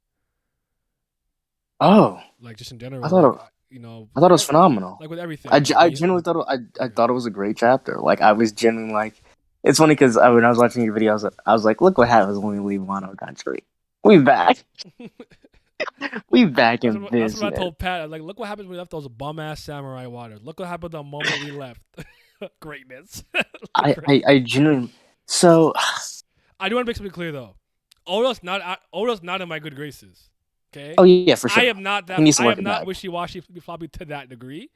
Oh, like just in general, I thought I thought it was phenomenal. Like with everything, I genuinely thought I thought it was a great chapter. Like I was genuinely like, it's funny because when I was watching your videos, I was like, look what happens when we leave Wano Country. We back. We back in business. That's what I told Pat. I was like, look what happens when we left those bum ass samurai waters. Look what happened the moment we left. Greatness. I genuinely. So I do want to make something clear though. Oda's not in my good graces. Okay. Oh yeah, for sure. I am not that. I am not wishy-washy floppy to that degree.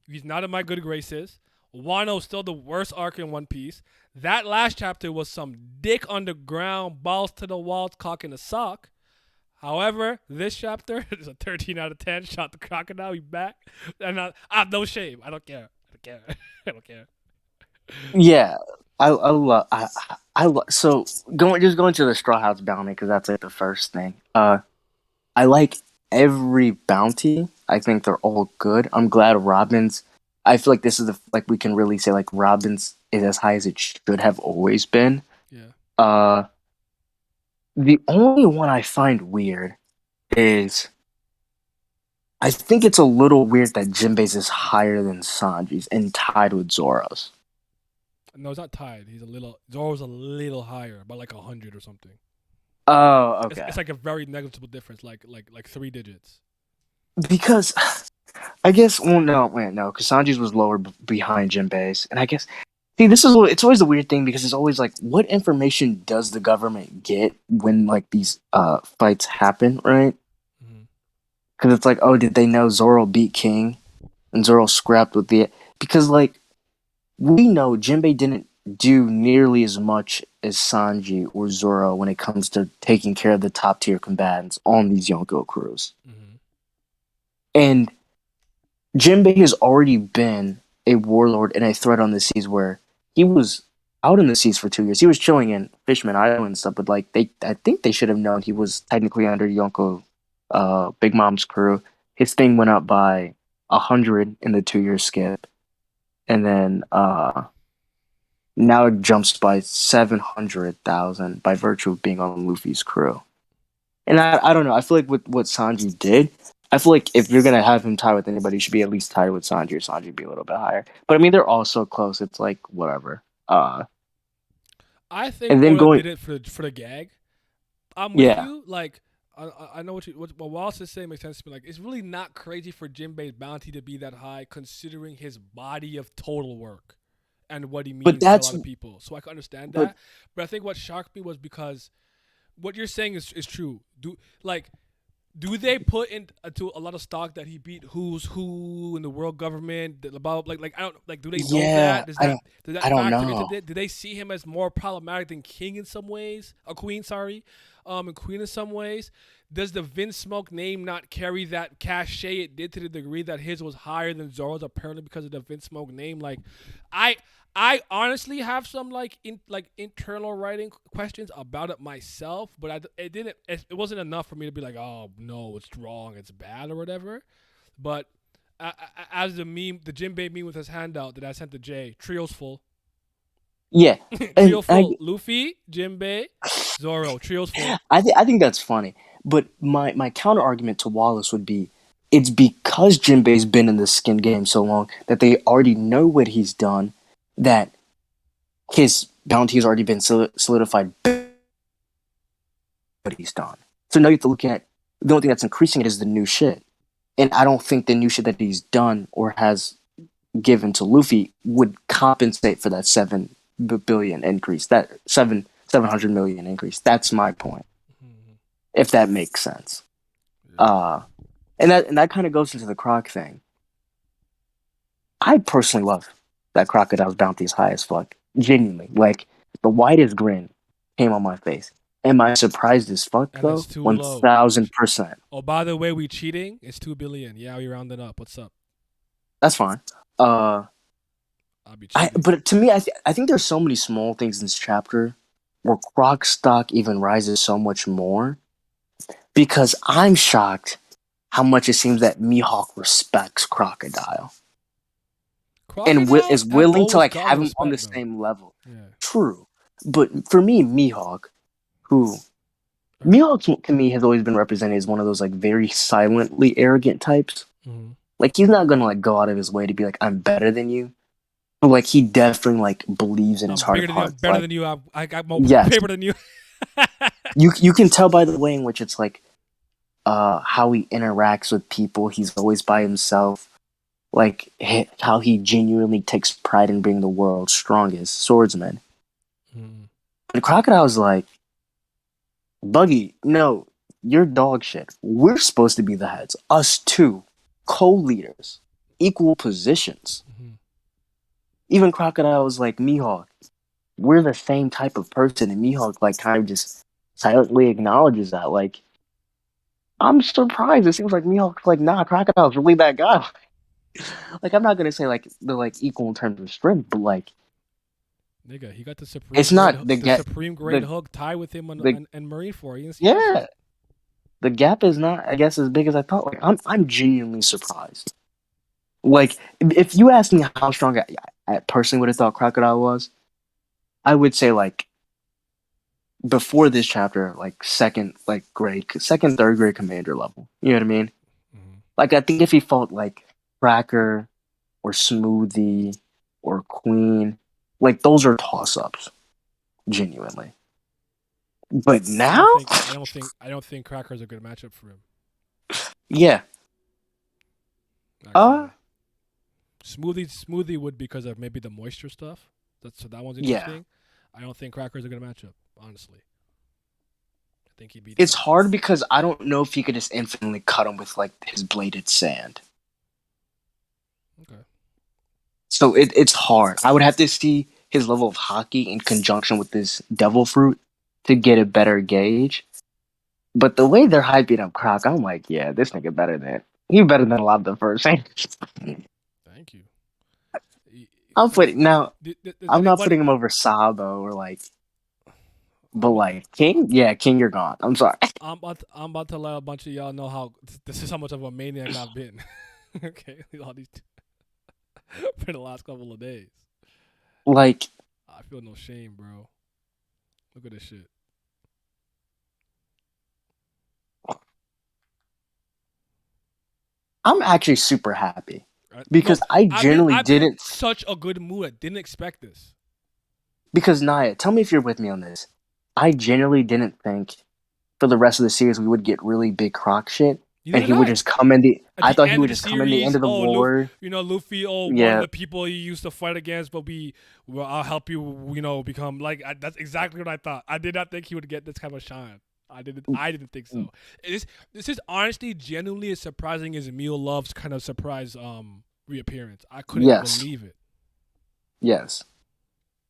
He's not in my good graces. Wano's still the worst arc in One Piece. That last chapter was some dick on the ground, balls to the walls, cock in a sock. However, this chapter is a 13 out of 10. Shot the crocodile. We back. And I have no shame. I don't care. I don't care. Yeah, I love. So going to the Straw Hats bounty because that's like the first thing. I like every bounty. I think they're all good. I'm glad Robin's. I feel like this is we can really say like Robin's is as high as it should have always been. Yeah. The only one I find weird is I think it's a little weird that Jinbei's is higher than Sanji's and tied with Zoro's. No, it's not tied. Zoro's a little higher, by like 100 or something. Oh, okay. It's like a very negligible difference, like 3 digits. Because I guess no, because Sanji's was lower behind Jinbei's, and I guess it's always the weird thing because it's always like, what information does the government get when like these fights happen, right? Because it's like, oh, did they know Zoro beat King, and Zoro scrapped with because like we know Jinbei didn't do nearly as much as Sanji or Zoro when it comes to taking care of the top tier combatants on these Yonko crews. And Jinbei has already been a warlord and a threat on the seas where he was out in the seas for 2 years. He was chilling in Fishman Island and stuff, but like I think they should have known he was technically under Yonko Big Mom's crew. His thing went up by 100 in the 2-year skip. And then now it jumps by 700,000 by virtue of being on Luffy's crew. And I don't know. I feel like with what Sanji did, I feel like if you're going to have him tie with anybody, you should be at least tied with Sanji, or Sanji be a little bit higher. But I mean, they're all so close. It's like, whatever. I think Oda did it for the gag. I'm with you. Like, I know what Wallace is saying makes sense to me. Like, it's really not crazy for Jinbei's bounty to be that high, considering his body of total work and what he means to a lot of people. So I can understand that. But I think what shocked me was because what you're saying is true. Do they put into a lot of stock that he beat who's who in the world government? About like I don't like. Do they know that? Does that factor into it? Do they see him as more problematic than King in some ways? Queen, sorry, and Queen in some ways. Does the Vince Smoke name not carry that cachet it did to the degree that his was higher than Zoro's apparently because of the Vince Smoke name? Like, I honestly have some internal writing questions about it myself, but it wasn't enough for me to be like, oh no, it's wrong, it's bad or whatever. But as the Jinbei meme with his handout that I sent to Jay, trio's full. Yeah, trio full. Luffy, Jinbei, Zoro, trio's full. I think that's funny. But my counter argument to Wallace would be, it's because Jinbei's been in the skin game so long that they already know what he's done, that his bounty has already been solidified what he's done. So now you have to look at, the only thing that's increasing it is the new shit. And I don't think the new shit that he's done or has given to Luffy would compensate for that 7 billion increase, that 700 million increase. That's my point, if that makes sense. And that kind of goes into the Croc thing. I personally love that Crocodile's bounty is high as fuck. Genuinely, like the widest grin came on my face. Am I surprised as fuck And though? it's too low. 1000%. Oh, by the way, we cheating. It's 2 billion. Yeah, we rounded up. What's up? That's fine. I'll be cheating. But to me, I think there's so many small things in this chapter where Croc stock even rises so much more, because I'm shocked how much it seems that Mihawk respects Crocodile and is willing to like have him on the same level. Yeah. True, but for me, Mihawk to me has always been represented as one of those like very silently arrogant types. Mhm. Like he's not gonna like go out of his way to be like, I'm better than you. But like he definitely like believes in his heart of hearts. I'm better like, than you. I got more Yes. paper than you. you can tell by the way in which it's like how he interacts with people. He's always by himself. Like how he genuinely takes pride in being the world's strongest swordsman. Mhm. And Crocodile's like, Buggy, no, you're dog shit. We're supposed to be the heads. Us two, co-leaders, equal positions. Mhm. Even Crocodile was like, Mihawk, we're the same type of person. And Mihawk like kind of just silently acknowledges that. Like, I'm surprised. It seems like Mihawk's like, nah, Crocodile's really that guy. Like, I'm not gonna say like they're like equal in terms of strength, but like, Nigga, he got the supreme. it's not the supreme grade hook tie with him and Marineford. You didn't see that yeah. shit? The gap is not, I guess, as big as I thought. Like, I'm genuinely surprised. Like, if you asked me how strong I personally would have thought Crocodile was, I would say like before this chapter, like second, third grade commander level. You know what I mean? Mhm. Like, I think if he fought like Cracker or Smoothie or Queen, like those are toss ups, genuinely. But now, I don't think Cracker's a good matchup for him. yeah. Actually. Smoothie would, because of maybe the moisture stuff. That one's Yeah. interesting. I don't think Cracker's a good matchup, honestly. I think he'd be. It's hard because I don't know if he could just infinitely cut him with like his bladed sand. Okay. So it's hard. I would have to see his level of hockey in conjunction with this devil fruit to get a better gauge. But the way they're hyping up Croc, I'm like, yeah, this nigga better than a lot of the first. Thank you. I'm not putting him over Sabo or like, but like King, yeah, King, you're gone. I'm sorry. I'm about to let a bunch of y'all know how this is how much of a maniac I've been. Okay, all these for the last couple of days. Like, I feel no shame, bro. Look at this shit. I'm actually super happy because I generally didn't. Such a good mood. I didn't expect this. Because Naya, tell me if you're with me on this. I genuinely didn't think for the rest of the series we would get really big Croc shit, and he would just come in the. I thought he would just come in the end of the war. Luffy. One of the people you used to fight against, but I'll help you. Become like that's exactly what I thought. I did not think he would get this kind of shine. I didn't think so. This is honestly genuinely as surprising as Emil Love's kind of surprise reappearance. I couldn't believe it. Yes.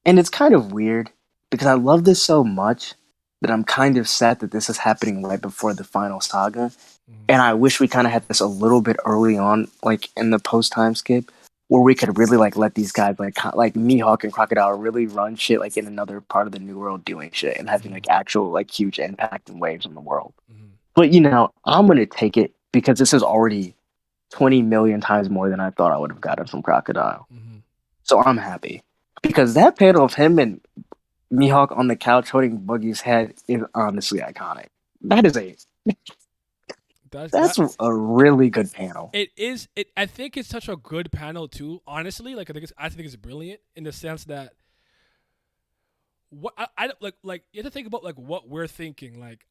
And it's kind of weird because I love this so much that I'm kind of sad that this is happening right before the final saga. Mm-hmm. And I wish we kind of had this a little bit early on, like in the post time skip, where we could really like let these guys like Mihawk and Crocodile really run shit like in another part of the new world doing shit and having like actual like huge impact and waves on the world. Mm-hmm. But I'm gonna take it because this is already 20 million times more than I thought I would have gotten from Crocodile. Mm-hmm. So I'm happy because that panel of him and Mihawk on the couch holding Boogie's head is honestly iconic. That is That's a really good panel. It is. I think it's such a good panel too. Honestly, like I think it's brilliant in the sense that what I like you have to think about like what we're thinking. Like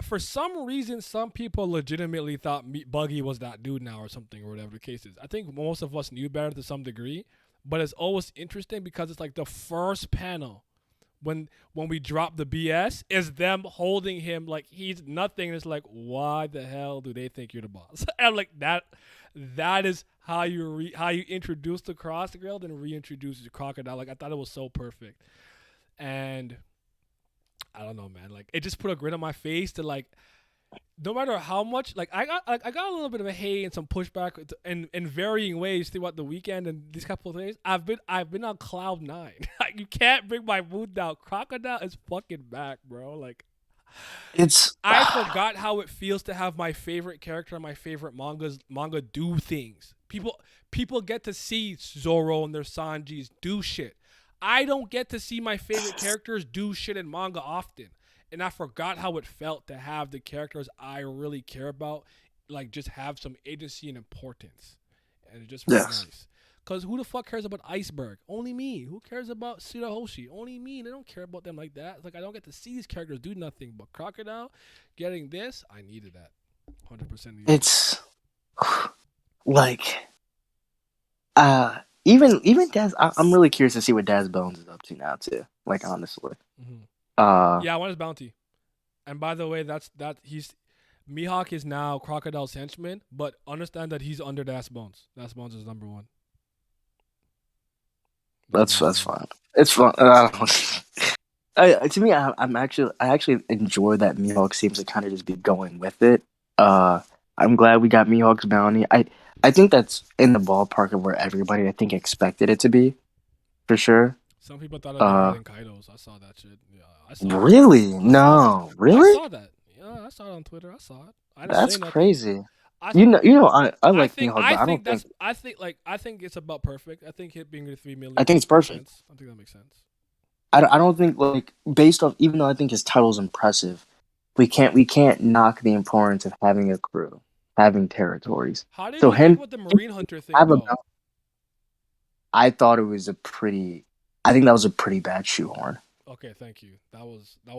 for some reason, some people legitimately thought Buggy was that dude now or something or whatever the case is. I think most of us knew better to some degree, but it's always interesting because it's like the first panel when we drop the BS is them holding him like he's nothing. And it's like, why the hell do they think you're the boss? And like that is how you introduce the Cross Girl, then reintroduce the Crocodile. Like I thought it was so perfect. And I don't know, man. Like it just put a grin on my face to like, no matter how much, like I got a little bit of a hate and some pushback in varying ways throughout the weekend and these couple of days. I've been on cloud 9. Like you can't bring my mood down. Crocodile is fucking back, bro. Like I forgot how it feels to have my favorite character and my favorite manga do things. People get to see Zoro and their Sanjis do shit. I don't get to see my favorite characters do shit in manga often. And I forgot how it felt to have the characters I really care about, like, just have some agency and importance. And it just felt nice. Because who the fuck cares about Iceberg? Only me. Who cares about Shirahoshi? Only me. They don't care about them like that. It's like, I don't get to see these characters do nothing. But Crocodile, getting this, I needed that. 100% needed It's, like, even Daz, I'm really curious to see what Daz Bones is up to now too. Like honestly, yeah, I want his bounty. And by the way, Mihawk is now Crocodile's henchman, but understand that he's under Daz Bones. Daz Bones is number 1. That's fine. It's fun. To me, I actually enjoy that Mihawk seems to kind of just be going with it. I'm glad we got Mihawk's bounty. I think that's in the ballpark of where everybody I think expected it to be, for sure. Some people thought it'd be higher than Kaido's. I saw that shit. Yeah, I saw really? No, really? I saw that. Yeah, I saw it on Twitter. I saw it. That's crazy. I like Mihawk, but I think it's about perfect. I think it being 3 million. I think it's perfect. I think that makes sense. I don't think like based off, even though I think his title's impressive, we can't knock the importance of having a crew, having territories. How did you think with the Marine Hunter thing? I thought it was I think that was a pretty bad shoehorn. Okay, thank you. I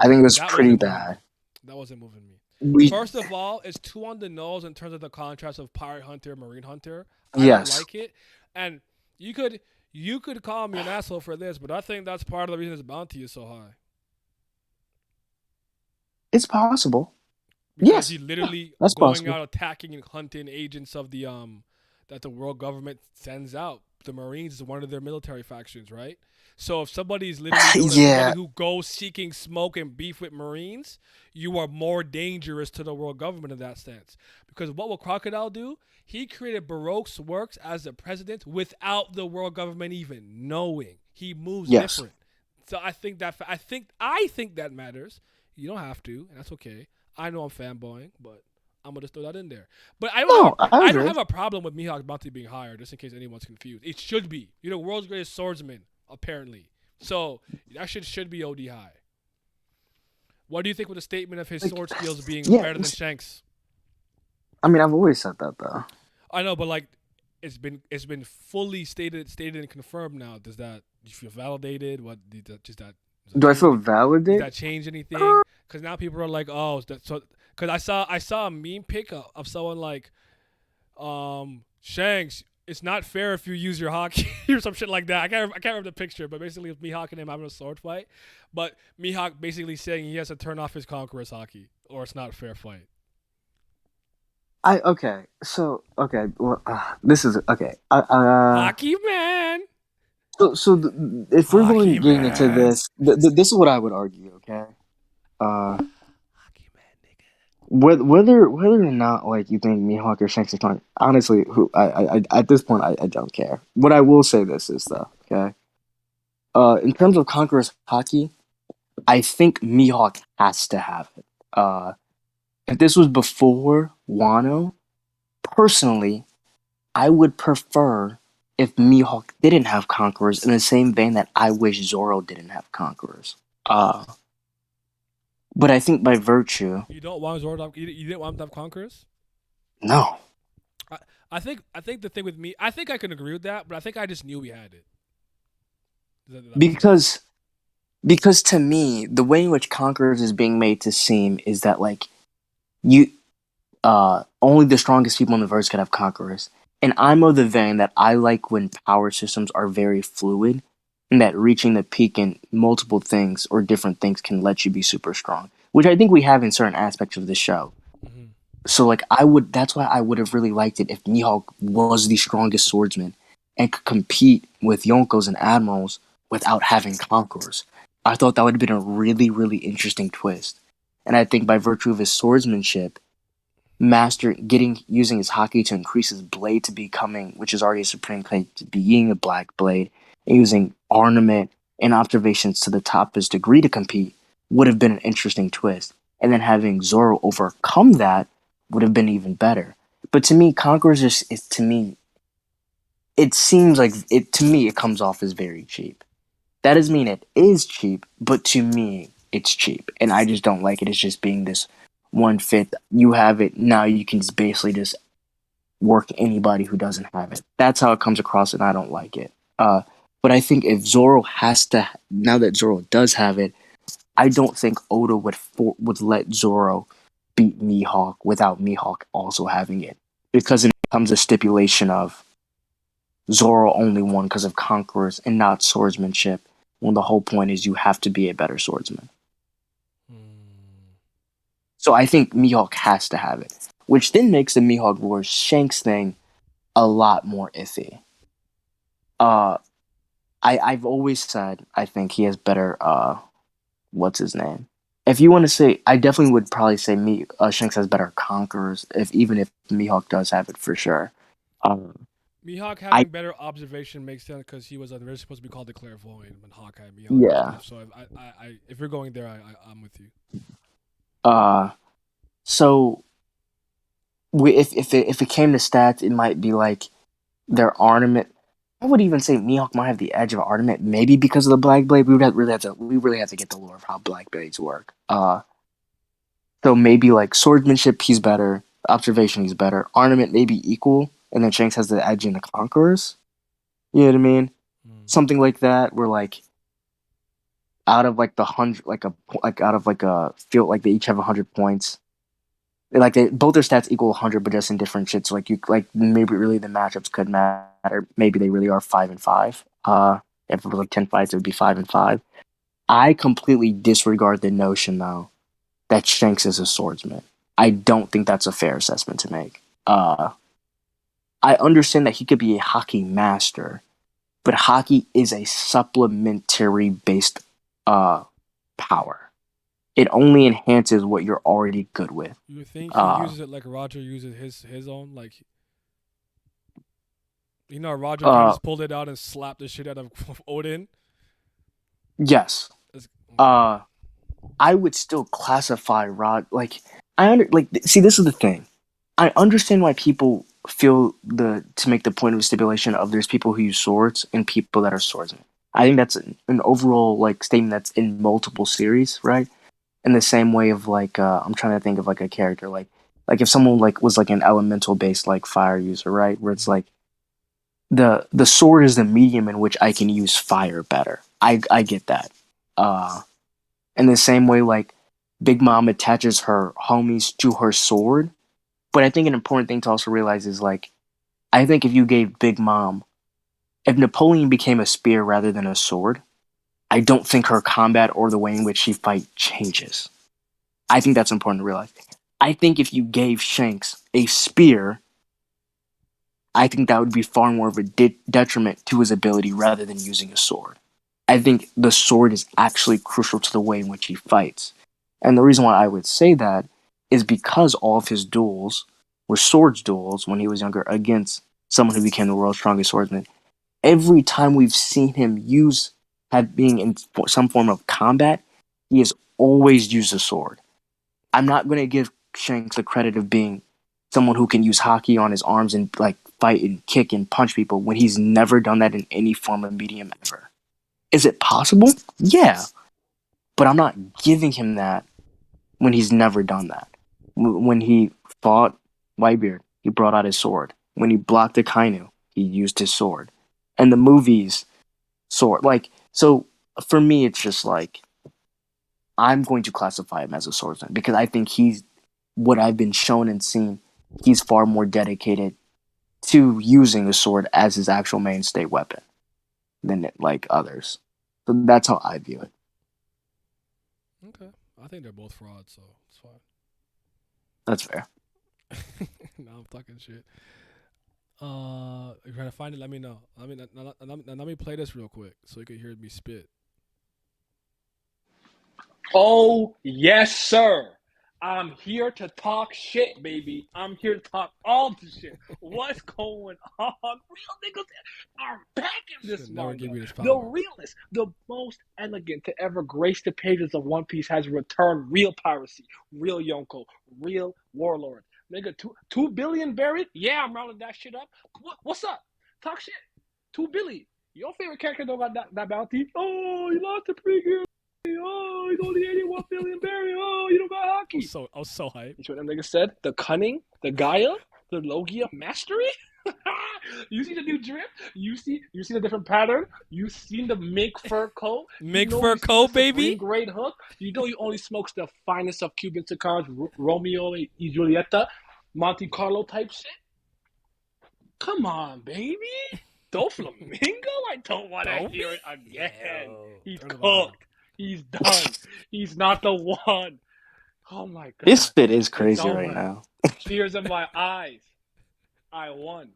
think it was pretty bad. That wasn't moving me. First of all, it's too on the nose in terms of the contrast of Pirate Hunter, Marine Hunter. I don't like it. And you could call me an asshole for this, but I think that's part of the reason his bounty is so high. It's possible. Because he literally going out attacking and hunting agents of the that the world government sends out. The Marines is one of their military factions, right? So if somebody's literally somebody who goes seeking smoke and beef with Marines, you are more dangerous to the world government in that sense. Because what will Crocodile do? He created Baroque's works as the president without the world government even knowing. He moves different. So I think that matters. You don't have to, and that's okay. I know I'm fanboying, but I'm gonna just throw that in there. But I don't have a problem with Mihawk's bounty being higher, just in case anyone's confused. It should be. World's greatest swordsman, apparently. So that shit should be OD high. What do you think with the statement of his sword skills being better than Shanks? I mean, I've always said that though. I know, but like, it's been fully stated and confirmed now. Do you feel validated? Do I feel validated? Does that change anything? Because now people are like, oh, because I saw a meme pic of someone like, Shanks, it's not fair if you use your hockey or some shit like that. I can't remember the picture, but basically it's Mihawk and him having a sword fight. But Mihawk basically saying he has to turn off his Conqueror's hockey or it's not a fair fight. This is okay. Hockey man. So if we're getting into this, this is what I would argue. Okay. Whether or not like you think Mihawk or Shanks is fine, honestly, I at this point I don't care. What I will say this is though, okay. In terms of Conqueror's hockey, I think Mihawk has to have it. If this was before Wano, personally, I would prefer if Mihawk didn't have Conquerors in the same vein that I wish Zoro didn't have Conquerors. But I think by virtue... You don't want Zoro to have... You didn't want him to have Conquerors? No, I think the thing with me, I think I can agree with that, but I think I just knew we had it. Does that make sense? because to me, the way in which Conquerors is being made to seem is that like you only the strongest people in the verse could have Conquerors. And I'm of the vein that I like when power systems are very fluid and that reaching the peak in multiple things or different things can let you be super strong, which I think we have in certain aspects of the show. Hmm. So like that's why I would have really liked it if Mihawk was the strongest swordsman and could compete with Yonkos and Admirals without having Conquerors. I thought that would have been a really, really interesting twist. And I think by virtue of his swordsmanship, using his hockey to increase his blade to becoming, which is already a supreme blade, to being a black blade, and using ornament and observations to the top of his degree to compete would have been an interesting twist. And then having Zoro overcome that would have been even better. But to me, Conquerors is to me, it seems like it to me it comes off as very cheap. That doesn't mean it is cheap, but to me, it's cheap. And I just don't like it. It's just being this 1/5. You have it, now you can just basically just work anybody who doesn't have it. That's how it comes across, and I don't like it. But I think if Zoro has to, now that Zoro does have it, I don't think Oda would let Zoro beat Mihawk without Mihawk also having it. Because it becomes a stipulation of Zoro only won because of conquerors and not swordsmanship, when the whole point is you have to be a better swordsman. So I think Mihawk has to have it, which then makes the Mihawk Wars Shanks thing a lot more iffy. I've always said I think he has better what's his name? If you want to say, I definitely would probably say Shanks has better conquerors. Even if Mihawk does have it for sure. Mihawk I having better observation makes sense because he was originally supposed to be called the clairvoyant when Hawk had Mihawk. yeah. So if you're going there, I'm with you. So if it came to stats, it might be like their ornament. I would even say Mihawk might have the edge of ornament, maybe because of the Black Blade. We really have to get the lore of how Black Blades work. So maybe like swordsmanship, he's better. Observation, he's better. Ornament maybe equal, and then Shanks has the edge in the conquerors. You know what I mean? Something like that, where like out of like the 100, like out of like a field, like they each have 100 points. Like both their stats equal 100, but just in different shits. So like maybe really the matchups could matter. Maybe they really are 5-5. If it was like 10 fights, it would be 5-5. I completely disregard the notion though that Shanks is a swordsman. I don't think that's a fair assessment to make. I understand that he could be a hockey master, but hockey is a supplementary based power. It only enhances what you're already good with. You think he uses it like Roger uses his own, like, Roger kind of just pulled it out and slapped the shit out of Odin. Yes. I would still classify Rod like see, this is the thing. I understand why people feel to make the point of stipulation of there's people who use swords and people that are swordsmen. I think that's an overall like statement that's in multiple series, right? In the same way of like I'm trying to think of like a character like if someone like was like an elemental based like fire user, right? Where it's like the sword is the medium in which I can use fire better. I get that. In the same way like Big Mom attaches her homies to her sword. But I think an important thing to also realize is like I think if you gave Big Mom, if Napoleon became a spear rather than a sword, I don't think her combat or the way in which she fight changes. I think that's important to realize. I think if you gave Shanks a spear, I think that would be far more of a detriment to his ability rather than using a sword. I think the sword is actually crucial to the way in which he fights. And the reason why I would say that is because all of his duels were swords duels when he was younger against someone who became the world's strongest swordsman. Every time we've seen him being in some form of combat, he has always used a sword. I'm not going to give Shanks the credit of being someone who can use hockey on his arms and like fight and kick and punch people when he's never done that in any form of medium ever. Is it possible? Yeah. But I'm not giving him that when he's never done that. When he fought Whitebeard, he brought out his sword. When he blocked a Kainu, he used his sword. And the movies, sword. Like, so for me, it's just like, I'm going to classify him as a swordsman because I think he's what I've been shown and seen. He's far more dedicated to using a sword as his actual mainstay weapon than like others. So that's how I view it. Okay. I think they're both frauds, so it's fine. That's fair. No, I'm talking shit. If you're trying to find it, let me know. Let me play this real quick so you can hear me spit. Oh, yes, sir. I'm here to talk shit, baby. I'm here to talk all the shit. What's going on? Real niggas are back in this Never give manga. me this The power. realest, the most elegant to ever grace the pages of One Piece has returned. Real piracy, real Yonko, real warlord. Nigga, 2 billion buried? Yeah, I'm rounding that shit up. What's up? Talk shit. 2 billion. Your favorite character don't got that bounty? Oh, you lost a pretty good. Oh, he's only 81 billion buried. Oh, you don't got hockey. I was so hyped. You see what them niggas said? The cunning, the Gaia, the Logia mastery. You see the new drip? You see the different pattern? You seen the mink fur coat? Mink you know fur coat, baby? Supreme grade hook. You know you only smokes the finest of Cuban cigars, Romeo and Julieta, Monte Carlo type shit. Come on, baby. Doflamingo? I don't want to hear it again. Yo, He's turn it on. cooked. He's done. He's not the one. Oh my god. His spit is It's crazy over. right now. Tears in my eyes. I won.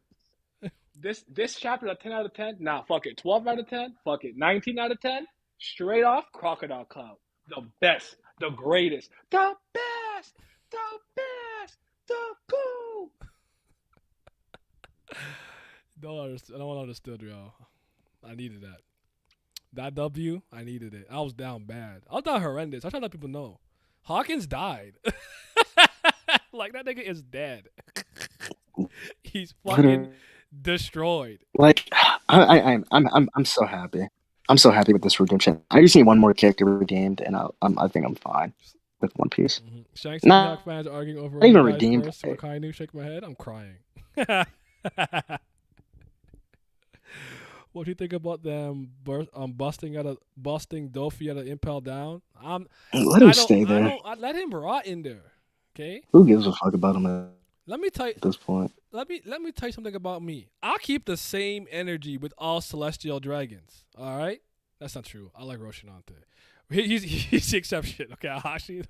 This chapter a 10 out of 10? Nah, fuck it. 12 out of 10? Fuck it. 19 out of 10? Straight off, Crocodile Cloud. The best. The greatest. The best. The best. The cool. I don't understand, yo. I needed that. That W, I needed it. I was down bad. I was down horrendous. I try to let people know. Hawkins died. Like, that nigga is dead. He's fucking destroyed. Like, I'm so happy. I'm so happy with this redemption. I just need one more character redeemed, and I think I'm fine with One Piece. Mm-hmm. Shanks and Mihawk fans arguing over even who dies redeemed. first. Wakainu, shake my head. I'm crying. What do you think about them busting Dofi at an impel down? Let him stay there. Let him rot in there. Okay. Who gives a fuck about him Let me tell you. at this point? Let me tell you something about me. I'll keep the same energy with all celestial dragons. All right, that's not true. I like Roshinante. He's the exception. Okay, Ahashi.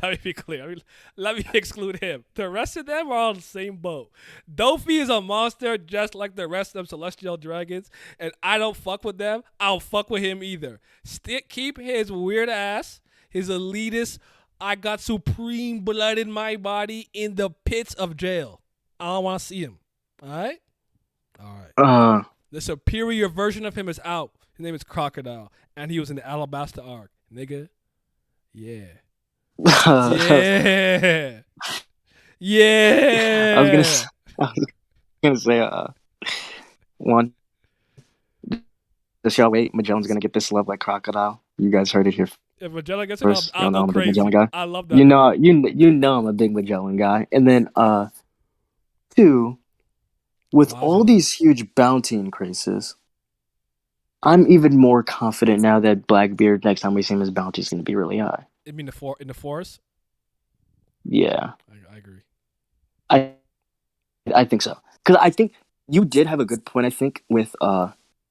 Let me be clear. Let me exclude him. The rest of them are on the same boat. Dofi is a monster just like the rest of them celestial dragons, and I don't fuck with them. I don't fuck with him either. Keep his weird ass, his elitist. I got supreme blood in my body in the pits of jail. I don't want to see him. All right? All right. The superior version of him is out. His name is Crocodile, and he was in the Alabasta arc. Nigga. Yeah. Yeah. Yeah. I was gonna say, one. Just y'all wait. Magellan's gonna get this love like Crocodile. You guys heard it here. If Magellan gets first. it, I'll go crazy. Magellan guy. I love that. You know I'm a big Magellan guy. And then two, with all these huge bounty increases, I'm even more confident now that Blackbeard, next time we see him, his bounty is going to be really high. You mean in the forest? Yeah. I agree. I think so. Because I think you did have a good point, I think, with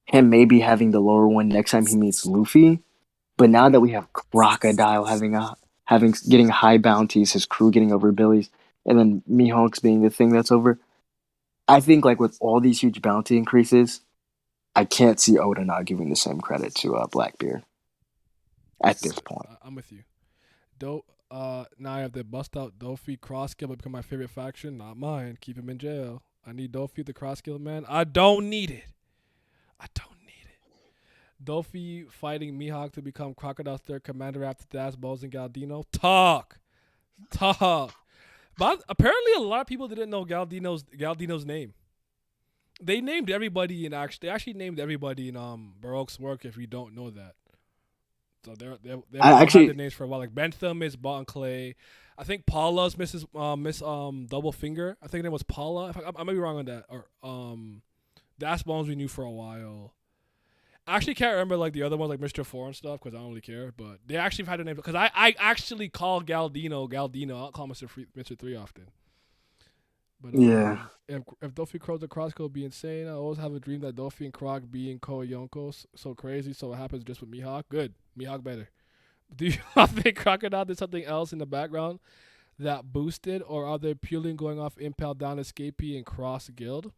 him maybe having the lower one next time he meets Luffy. But now that we have Crocodile getting high bounties, his crew getting over Billy's, and then Mihawk's being the thing that's over, I think like with all these huge bounty increases, I can't see Oda not giving the same credit to Blackbeard at this point. I'm with you. Now I have to bust out Dofi cross skill, become my favorite faction. Not mine. Keep him in jail. I need Dofi the cross skill man. I don't need it. Dofi fighting Mihawk to become Crocodile's third commander after Das, Bows, and Galdino. Talk. But apparently a lot of people didn't know Galdino's name. They named everybody they actually named everybody in Baroque's work if you don't know that. So they've I all actually had the names for a while. Like Bentham is Bon Clay. I think Paula's Miss Double Finger. I think her name was Paula. I might be wrong on that. Or that's Bones we knew for a while. I actually can't remember like the other ones like Mr. Four and stuff because I don't really care. But they actually had a name because I actually call Galdino. I don't call Mr. Three often. But yeah. if Dolphy Crows and Cross would be insane, I always have a dream that Dolphy and Croc being Ko Yonko so crazy. So it happens just with Mihawk. Good, Mihawk better. Do you think Crocodile did something else in the background that boosted, or are they purely going off Impel Down Escapee and Cross Guild?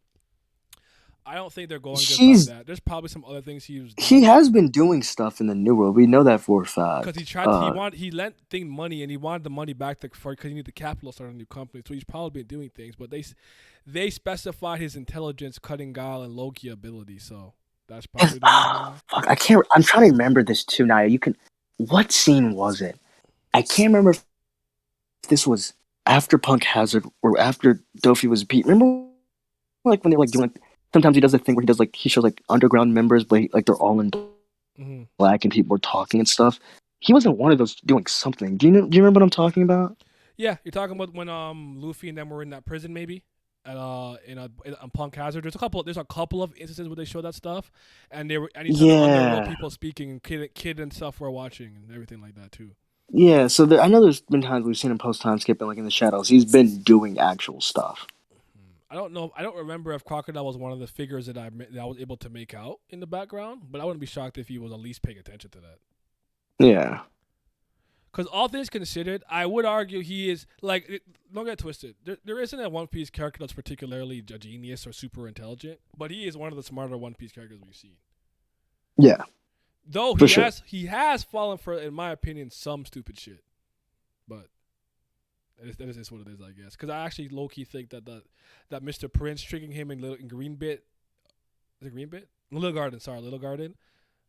I don't think they're going just off that. There's probably some other things he was doing. He has been doing stuff in the New World. We know that for a fact. Because he lent Thing money and he wanted the money back because he needed the capital to start a new company. So he's probably been doing things, but they specified his intelligence, cutting guile, and Loki ability. So that's probably the reason why. Fuck, I can't. I'm trying to remember this too. Now you can. What scene was it? I can't remember if this was after Punk Hazard or after Dofi was beat. Remember, like when they were like doing. Sometimes he does a thing where he shows like underground members, but like they're all in black and people are talking and stuff. He wasn't one of those doing something. Do you remember what I'm talking about? Yeah, you're talking about when Luffy and them were in that prison maybe, in Punk Hazard. There's a couple of instances where they show that stuff, and they were and he said underworld people speaking and kid and stuff were watching and everything like that too. Yeah, so I know there's been times we've seen him post time skipping like in the shadows. He's been doing actual stuff. I don't know. I don't remember if Crocodile was one of the figures that I was able to make out in the background, but I wouldn't be shocked if he was at least paying attention to that. Yeah. Because all things considered, I would argue he is like. Don't get twisted. There isn't a One Piece character that's particularly a genius or super intelligent, but he is one of the smarter One Piece characters we've seen. Yeah. Though he has fallen for, in my opinion, some stupid shit, but. That is what it is, I guess. Because I actually low-key think that Mr. Prince tricking him in Greenbit. Is it Greenbit? Little Garden.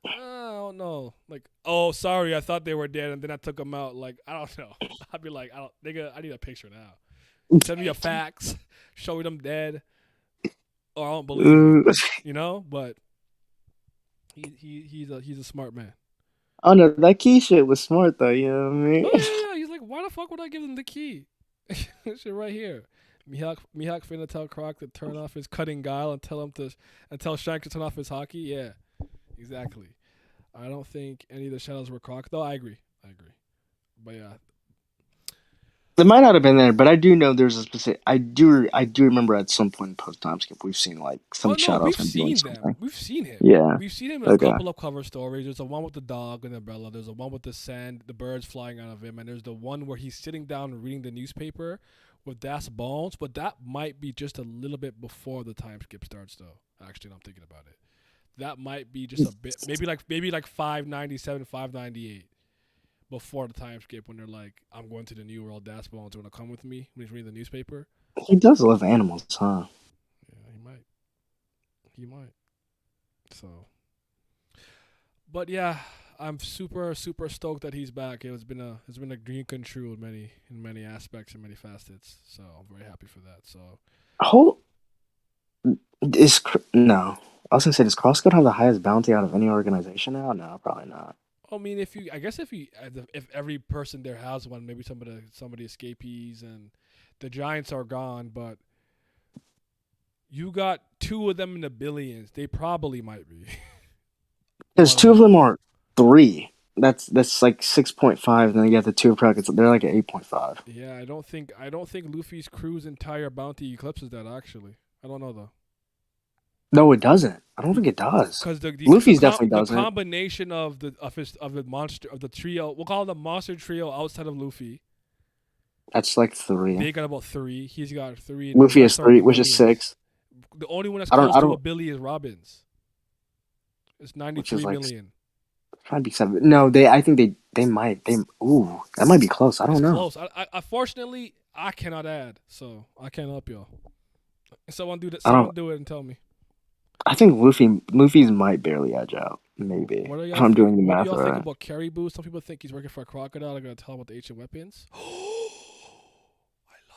I don't know. Like, oh, sorry, I thought they were dead, and then I took them out. Like, I don't know. I'd be like, nigga, I need a picture now. Send me a fax, show me them dead, or I don't believe it, you know? But he's a smart man. Oh no, that key shit was smart though. You know what I mean? Oh yeah. He's like, why the fuck would I give him the key? Shit right here. Mihawk finna tell Croc to turn off his cutting guile and tell Shanks to turn off his hockey. Yeah, exactly. I don't think any of the shadows were Croc though. I agree. But yeah. It might not have been there, but I do know there's a specific. I do remember at some point in post time skip we've seen like some shadows. We've seen them. We've seen him. Yeah, we've seen him in a couple of cover stories. There's the one with the dog and the umbrella. There's the one with the birds flying out of him, and there's the one where he's sitting down and reading the newspaper with Das Bones. But that might be just a little bit before the time skip starts, though. Actually, I'm thinking about it. That might be just a bit, maybe like 597, 598. Before the time skip, when they're like, I'm going to the New World, Das Bones, want to come with me when he's reading the newspaper? He does love animals, huh? Yeah, he might. So, but yeah, I'm super, super stoked that he's back. It's been a dream come true in many aspects and many facets. So I'm very happy for that. So, no. I was gonna say, does CrossCode have the highest bounty out of any organization now? No, probably not. I mean, if every person there has one, maybe some of the escapees and the Giants are gone, but you got two of them in the billions. They probably might be. There's two of them are 3. That's like 6.5. Then you got the 2 brackets. They're like an 8.5. Yeah, I don't think Luffy's crew's entire bounty eclipses that. Actually, I don't know though. No, it doesn't. I don't think it does. Because Luffy's definitely doesn't. The combination of the trio, we'll call it the monster trio outside of Luffy. That's like 3. They got about 3. He's got 3. Luffy has 3, which is 6. The only one that's close to a billy is Robin's. It's 93 million. Trying to be 7. No, I think they might. Ooh, that might be close. I don't know. Close. Unfortunately, I cannot add, so I can't help y'all. Someone do that. Someone do it and tell me. I think Luffy's might barely edge out. Maybe. If I'm doing the math right. What do y'all think about Caribou? Some people think he's working for a Crocodile. They're gonna tell him about the ancient weapons.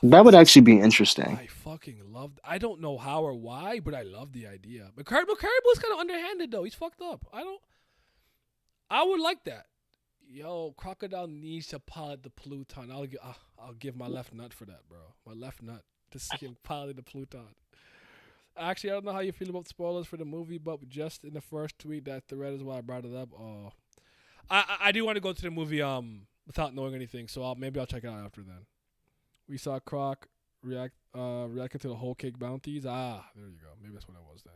That would actually be interesting. I fucking loved. I don't know how or why, but I love the idea. But Caribou's kind of underhanded though. He's fucked up. I would like that. Yo, Crocodile needs to pilot the Pluton. I'll give my left nut for that, bro. My left nut to see him pilot the Pluton. Actually, I don't know how you feel about spoilers for the movie, but just in the first tweet, that thread is why I brought it up. Oh, I do want to go to the movie without knowing anything, so maybe I'll check it out after then. We saw Croc reacting to the whole cake bounties. Ah, there you go. Maybe that's what it was then.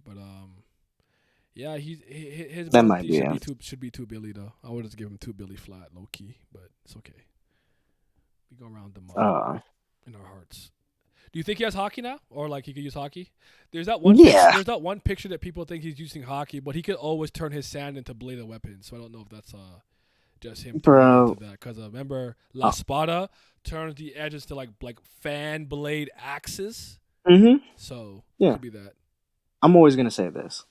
But yeah, his That might bounty be it. should be $2 billion though. I would just give him $2 billion flat, low key, but it's okay. We go around them in our hearts. Do you think he has hockey now, or like he could use hockey? There's that one. Yeah. There's that one picture that people think he's using hockey, but he could always turn his sand into bladed weapons. So I don't know if that's just him turning into that. Because remember, La Spada turns the edges to like fan blade axes. Mm-hmm. So yeah, it could be that. I'm always gonna say this.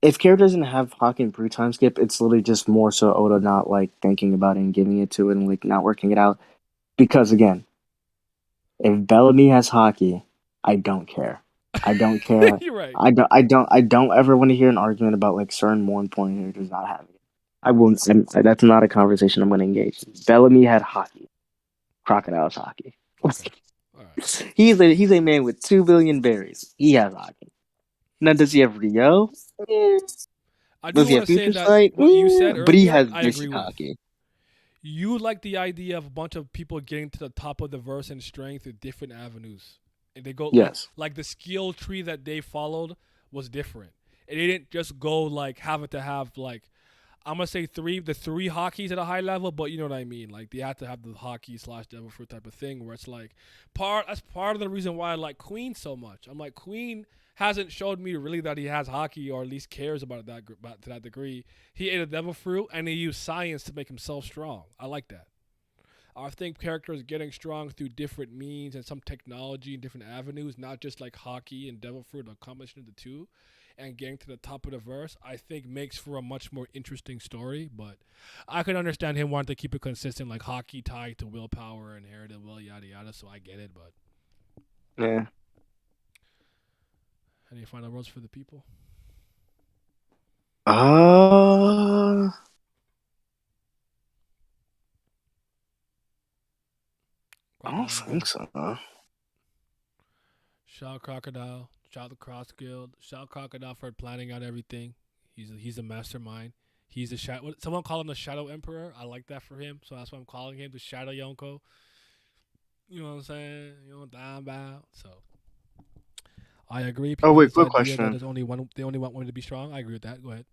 If character doesn't have hockey and pre-time skip, it's literally just more so Oda not like thinking about it and giving it to it and like not working it out. Because again, if Bellamy has hockey, I don't care. I don't care. You're right. I don't ever want to hear an argument about like certain one point characters not having it. I won't. That's not a conversation I'm going to engage in. Bellamy had hockey. Crocodile's hockey. Okay. All right. He's a man with 2 billion berries. He has hockey. Now, does he have Rio? I do Does he want have to say Future that Sight? what you said But he earlier, has I basic agree with. hockey. You like the idea of a bunch of people getting to the top of the verse and strength through different avenues. And they go Yes. like the skill tree that they followed was different. And they didn't just go like having to have like I'm gonna say the three hockeys at a high level, but you know what I mean. Like they had to have the hockey / devil fruit type of thing where it's like that's part of the reason why I like Queen so much. I'm like Queen hasn't showed me really that he has hockey or at least cares about it to that degree. He ate a devil fruit and he used science to make himself strong. I like that. I think characters getting strong through different means and some technology and different avenues, not just like hockey and devil fruit, a combination of the two, and getting to the top of the verse, I think makes for a much more interesting story. But I could understand him wanting to keep it consistent, like hockey tied to willpower, inherited will, yada yada. So I get it, but Yeah. any final words for the people? I don't think so. Shout Crocodile, shout the Cross Guild, shout Crocodile for planning out everything. He's a mastermind. He's the shadow. Someone call him the Shadow Emperor. I like that for him, so that's why I'm calling him the Shadow Yonko. You know what I'm saying? You know what I'm about. So I agree. People Wait, quick question. That they only want women to be strong. I agree with that. Go ahead.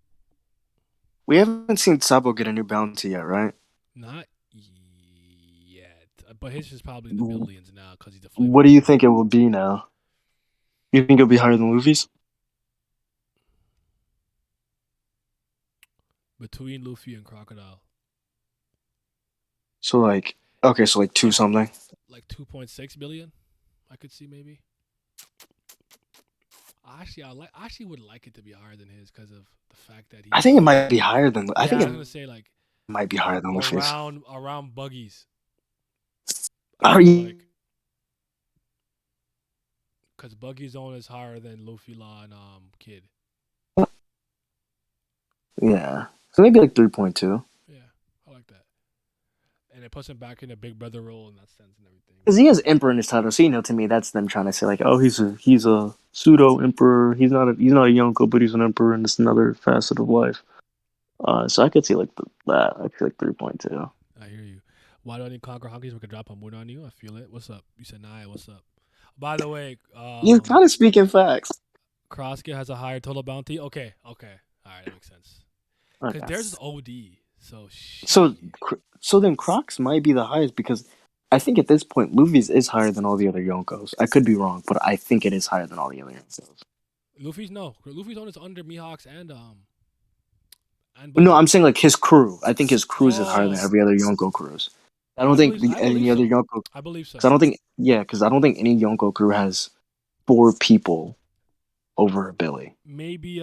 We haven't seen Sabo get a new bounty yet, right? Not yet, but his is probably in the billions now because he's a flavor. What do you think it will be now? You think it'll be higher than Luffy's? Between Luffy and Crocodile. So like, okay, so like 2 something. Like 2.6 billion, I could see maybe. Actually, I actually would like it to be higher than his because of the fact that he. I think it might be higher than. I think I was gonna say like might be higher than Luffy's. Around buggies. Are you? Because Buggy Zone is higher than Luffy Law and Kid. Yeah, so maybe like 3.2. Yeah, I like that. And it puts him back in a big brother role in that sense and everything. Because he has Emperor in his title, so to me that's them trying to say like, oh, he's a pseudo emperor. He's not a Yonko, but he's an emperor, and it's another facet of life. So I could see like that. I feel like 3.2. I hear you. Why don't you conquer honkies? We could drop a moon on you. I feel it. What's up? You said Naya. What's up? By the way, you're kind of speaking facts. Crossget has a higher total bounty. Okay. All right, that makes sense. Because theirs is OD. So then Crocs might be the highest because I think at this point Luffy's is higher than all the other Yonkos. I could be wrong, but I think it is higher than all the other Yonkos. Luffy's own is under Mihawk's and no, I'm saying like his crew. I think his cruise is higher than every other Yonko cruise. I don't think any other Yonko. I believe so. I don't think because I don't think any Yonko crew has 4 people over a Billy. Maybe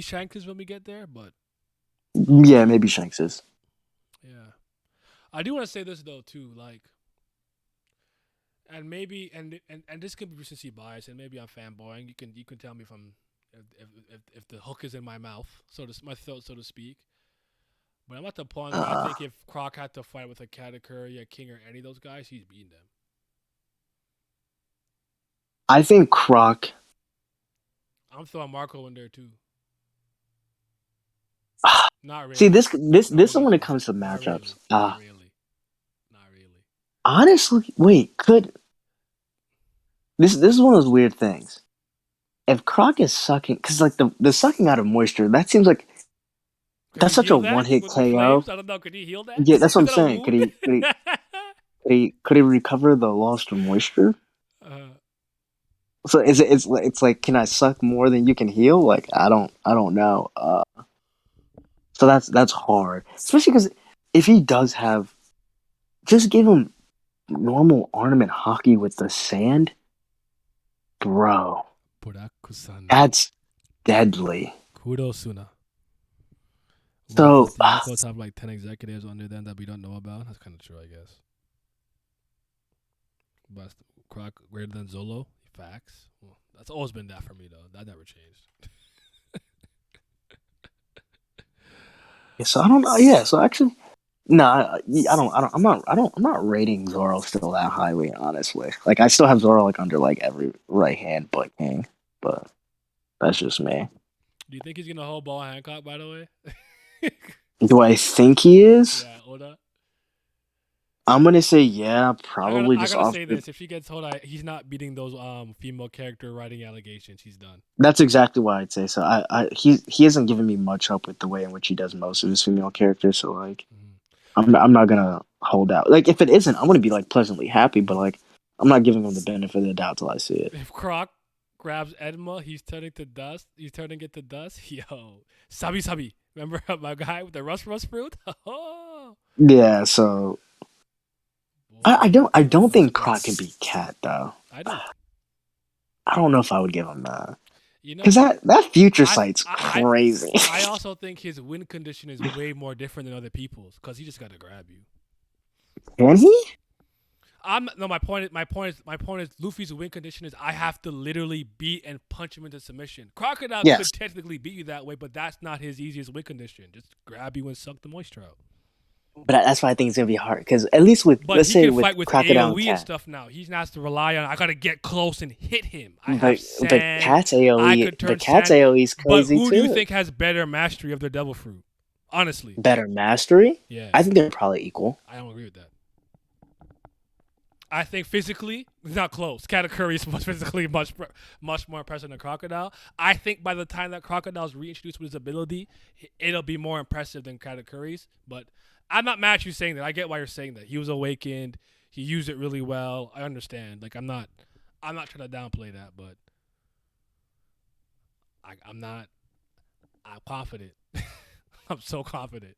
Shanks is when we get there, but yeah, maybe Shanks is. Yeah, I do want to say this though too, like, and maybe and this could be recency bias, and maybe I'm fanboying. You can tell me if the hook is in my mouth, my throat, so to speak. But I'm at the point where I think if Croc had to fight with a Katakuri, a King, or any of those guys, he's beating them. I think Croc. I'm throwing Marco in there too. Not really. See, this is when it really. comes to Not matchups. really. Not really. Not really. Honestly, wait, this is one of those weird things. If Croc is sucking, because like the sucking out of moisture, that seems like that's such a one hit with KO. flames? I don't know. Could he heal that? Yeah, that's what I'm Is that a saying. Could wound? he recover the lost moisture? So it's like, can I suck more than you can heal? Like I don't know. So that's hard, especially because if he does have, just give him normal ornament hockey with the sand, bro. That's deadly. Kudosuna. So the Yonkos have like 10 executives under them that we don't know about. That's kind of true, I guess. But Croc greater than Zolo? Facts. Well, that's always been that for me, though. That never changed. Yeah, so I don't know. Yeah, so actually, no, I'm not rating Zoro still that highly, honestly. Like, I still have Zoro like under like every right hand but King, but that's just me. Do you think he's gonna hold Ball Hancock? By the way, do I think he is? Yeah, Oda. I'm gonna say yeah, probably. I gotta say this: if she gets told he's not beating those female character writing allegations, he's done. That's exactly why I'd say so. He hasn't given me much hope with the way in which he does most of his female characters. So like, I'm not gonna hold out. Like if it isn't, I'm gonna be like pleasantly happy. But like, I'm not giving him the benefit of the doubt till I see it. If Croc grabs Edma, he's turning to dust. He's turning it to dust. Yo, Sabi. Remember my guy with the rust fruit? Yeah. So. I don't think Croc can beat Cat though. I do. I don't know if I would give him that. You know, because that future sight's crazy. I also think his win condition is way more different than other people's because he just got to grab you. Can he? My point is Luffy's win condition is I have to literally beat and punch him into submission. Crocodile could technically beat you that way, but that's not his easiest win condition. Just grab you and suck the moisture out. But that's why I think it's gonna be hard because at least with let's say with Crocodile AOE and stuff now, he's not has to rely on. I gotta get close and hit him. But Cat's AOE is crazy too. But who do you think has better mastery of their Devil Fruit? Honestly, better mastery? Yeah, I think they're probably equal. I don't agree with that. I think physically, it's not close. Katakuri is physically much more impressive than Crocodile. I think by the time that Crocodile's reintroduced with his ability, it'll be more impressive than Katakuri's. But I'm not mad at you saying that. I get why you're saying that. He was awakened. He used it really well. I understand. Like I'm not trying to downplay that, but I'm confident. I'm so confident.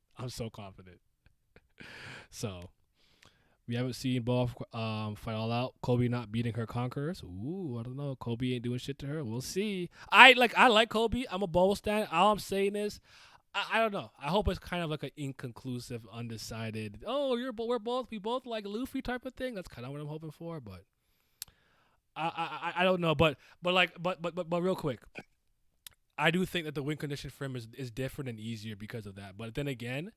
So we haven't seen Ball fight all out. Kobe not beating her conquerors. Ooh, I don't know. Kobe ain't doing shit to her. We'll see. I like Kobe. I'm a Ball stan. All I'm saying is, I don't know. I hope it's kind of like an inconclusive, undecided. Oh, we both like Luffy type of thing. That's kind of what I'm hoping for. But I don't know. But real quick, I do think that the win condition for him is different and easier because of that. But then again,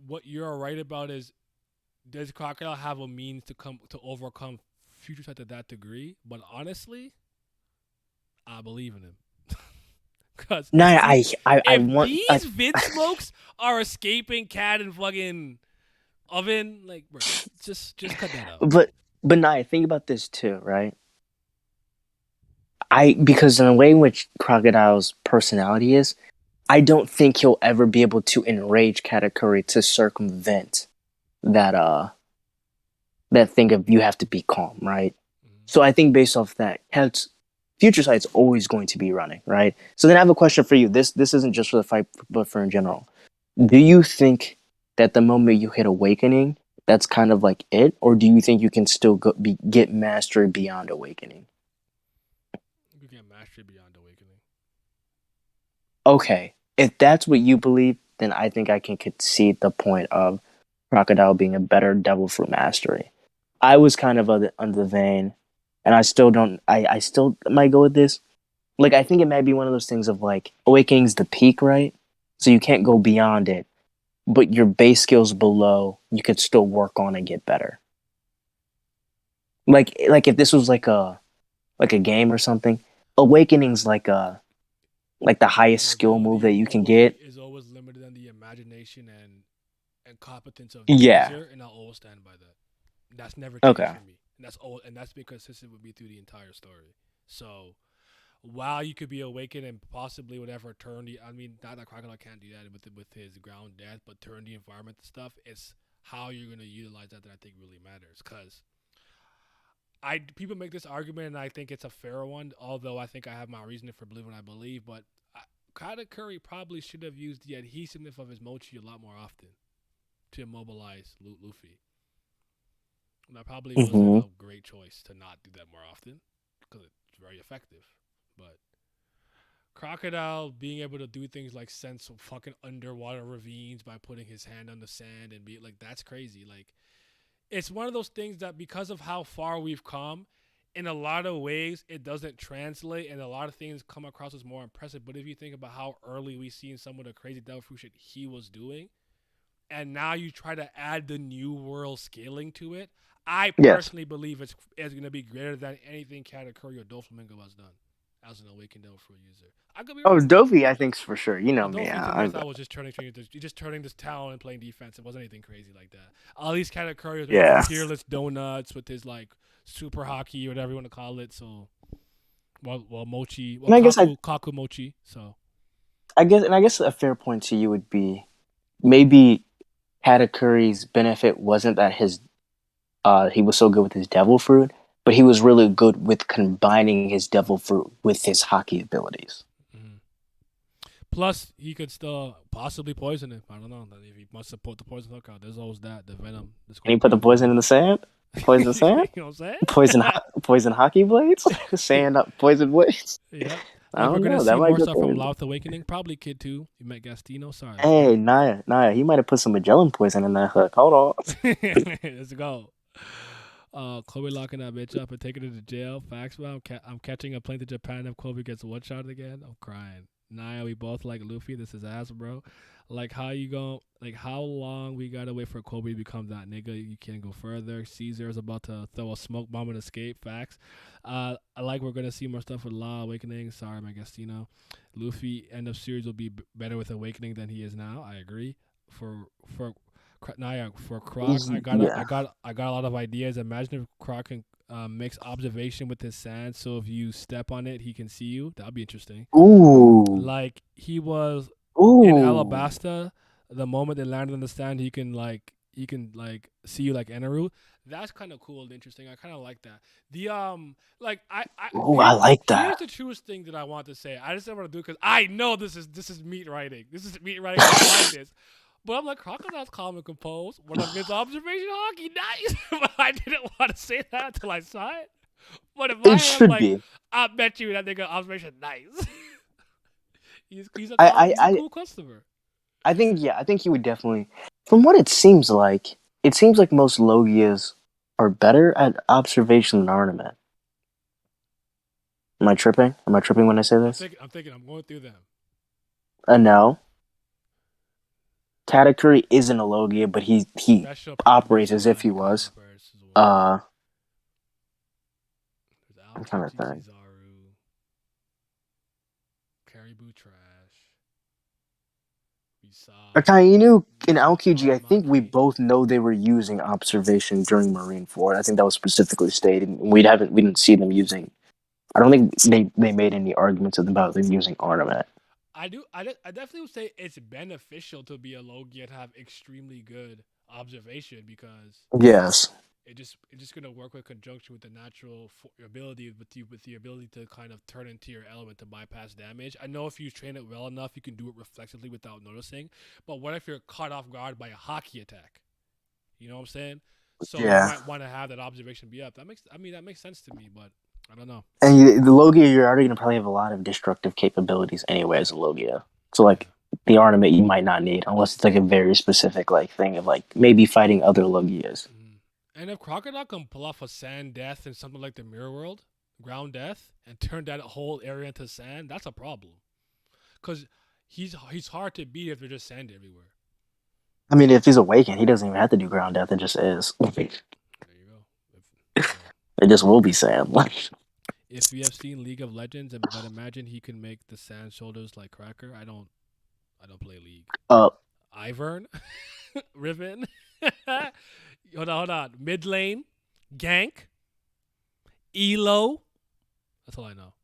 what you're right about is, does Crocodile have a means to overcome future sight to that degree? But honestly, I believe in him. Because these Vince smokes are escaping Cat and fucking Oven, like bro, just cut that out. But Naya, think about this too, right? Because in the way in which Crocodile's personality is, I don't think he'll ever be able to enrage Katakuri to circumvent that thing of you have to be calm, right? Mm-hmm. So I think based off that, Cat's future sight's always going to be running, right? So then I have a question for you. This isn't just for the fight, but for in general. Do you think that the moment you hit Awakening, that's kind of like it, or do you think you can still get mastery beyond Awakening? You get mastery beyond Awakening. Okay, if that's what you believe, then I think I can concede the point of Crocodile being a better Devil Fruit mastery. I was kind of under the vein, and I still don't. I still might go with this. like I think it might be one of those things of like awakening's the peak, right? So you can't go beyond it, but your base skills below, you could still work on and get better. Like if this was like a game or something, awakening's like the highest skill move that you can get. Is always limited on the imagination and competence of the Yeah. user, and I'll always stand by that. That's never changed Okay. for me, and that's been consistent with me through the entire story. So while you could be awakened and possibly whatever turn the, I mean, not that Crocodile can't do that with his ground death, but turn the environment and stuff. It's how you're gonna utilize that I think really matters. Cause people make this argument and I think it's a fair one. Although I think I have my reasoning for believing what I believe, but Curry probably should have used the adhesiveness of his mochi a lot more often to immobilize Luffy. And that probably wasn't a great choice to not do that more often because it's very effective. But Crocodile being able to do things like sense fucking underwater ravines by putting his hand on the sand and be like, that's crazy. Like, it's one of those things that because of how far we've come, in a lot of ways, it doesn't translate, and a lot of things come across as more impressive. But if you think about how early we seen some of the crazy devil fruit shit he was doing, and now you try to add the new world scaling to it, I personally believe it's going to be greater than anything Katakuri or Doflamingo has done as an awakened devil fruit user. I could be wrong. Dofi, I think's for sure. You know me. I was just turning this town and playing defense. It wasn't anything crazy like that. At least Katakuri was making fearless donuts with his like super hockey or whatever you want to call it. So, mochi. Well, kaku mochi. So, I guess a fair point to you would be maybe Katakuri's benefit wasn't that he was so good with his devil fruit, but he was really good with combining his devil fruit with his hockey abilities. Mm-hmm. Plus, he could still possibly poison it. I don't know. If he wants to put the poison hook out, there's always that, the venom. Can he put the poison in the sand? Poison the sand? You know what I'm saying? Poison hockey blades? Sand up poison blades? Yeah. I don't we're going to know. see more stuff from Louth Awakening. Probably Kid 2. You met Gastino. Sorry. Hey, Naya, he might have put some Magellan poison in that hook. Hold on. Let's go. Kobe locking that bitch up and taking her to jail. Facts, bro. I'm catching a plane to Japan if Kobe gets one shot again. I'm crying. Naya, we both like Luffy. This is ass, bro. Like, how long we gotta wait for Kobe to become that nigga? You can't go further. Caesar is about to throw a smoke bomb and escape. Facts. I like we're gonna see more stuff with Law Awakening. Sorry, my Gastino. Luffy end of series will be better with Awakening than he is now. I agree. For Naya, for Croc, I got a lot of ideas. Imagine if Croc can mix observation with his sand, so if you step on it, he can see you. That'd be interesting. Ooh. Like he was in Alabasta. The moment they landed on the stand, he can see you like Enaru. That's kind of cool and interesting. I kind of like that. The I like that. Here's the truest thing that I want to say. I just don't want to do it because I know this is meat writing. This is meat writing. I like this. But I'm like, Crocodile's calm and composed. One of his observation hockey, nice. But I didn't want to say that until I saw it. But if I bet you that nigga observation nice. he's a cool customer. I think he would definitely. From what it seems like most Logias are better at observation than ornament. Am I tripping? Am I tripping when I say this? I'm thinking I'm going through them. No. Katakuri isn't a Logia, but he operates as if he was. I'm trying to think. Caribou Trash. Okay, you knew in LQG, I think we both know they were using observation during Marineford. I think that was specifically stated. We didn't see them using. I don't think they made any arguments about them using ornament. I definitely would say it's beneficial to be a Logia and have extremely good observation because it's just gonna work with conjunction with the natural ability with the ability to kind of turn into your element to bypass damage. I know if you train it well enough, you can do it reflexively without noticing. But what if you're caught off guard by a hockey attack? You know what I'm saying? So you might want to have that observation be up. That makes sense to me, but I don't know. And the Logia, you're already gonna probably have a lot of destructive capabilities anyway as a Logia. So like the ornament you might not need unless it's like a very specific like thing of like maybe fighting other Logias. And if Crocodile can pull off a sand death in something like the Mirror World, ground death and turn that whole area into sand, that's a problem. Because he's hard to beat if there's just sand everywhere. I mean, if he's awakened, he doesn't even have to do ground death. It just is. There you go. It just will be sand. If we have seen League of Legends, but imagine he can make the sand shoulders like Cracker. I don't play League. Ivern, Riven. Hold on. Mid lane, gank, elo. That's all I know.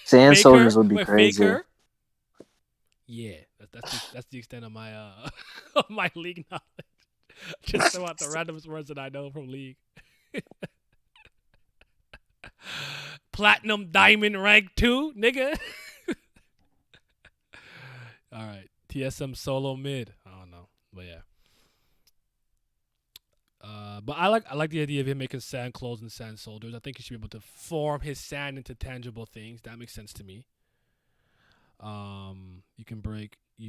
Sand Faker, soldiers would be crazy. Faker. Yeah, that's the extent of my of my League knowledge. Just about the randomest words that I know from League. Platinum, diamond, rank 2, nigga. All right, TSM solo mid. I don't know, but yeah. But I like the idea of him making sand clothes and sand soldiers. I think he should be able to form his sand into tangible things. That makes sense to me. You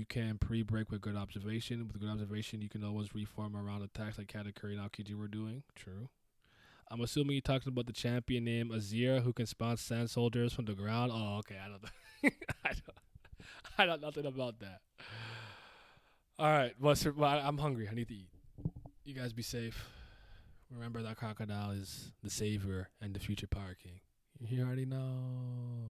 can pre-break with good observation. With good observation, you can always reform around attacks like Katakuri and Aokiji were doing. True. I'm assuming you're talking about the champion named Azir who can spawn sand soldiers from the ground. Oh, okay. I don't I know nothing about that. All right. Well, I'm hungry. I need to eat. You guys be safe. Remember that Crocodile is the savior and the future Power King. You already know.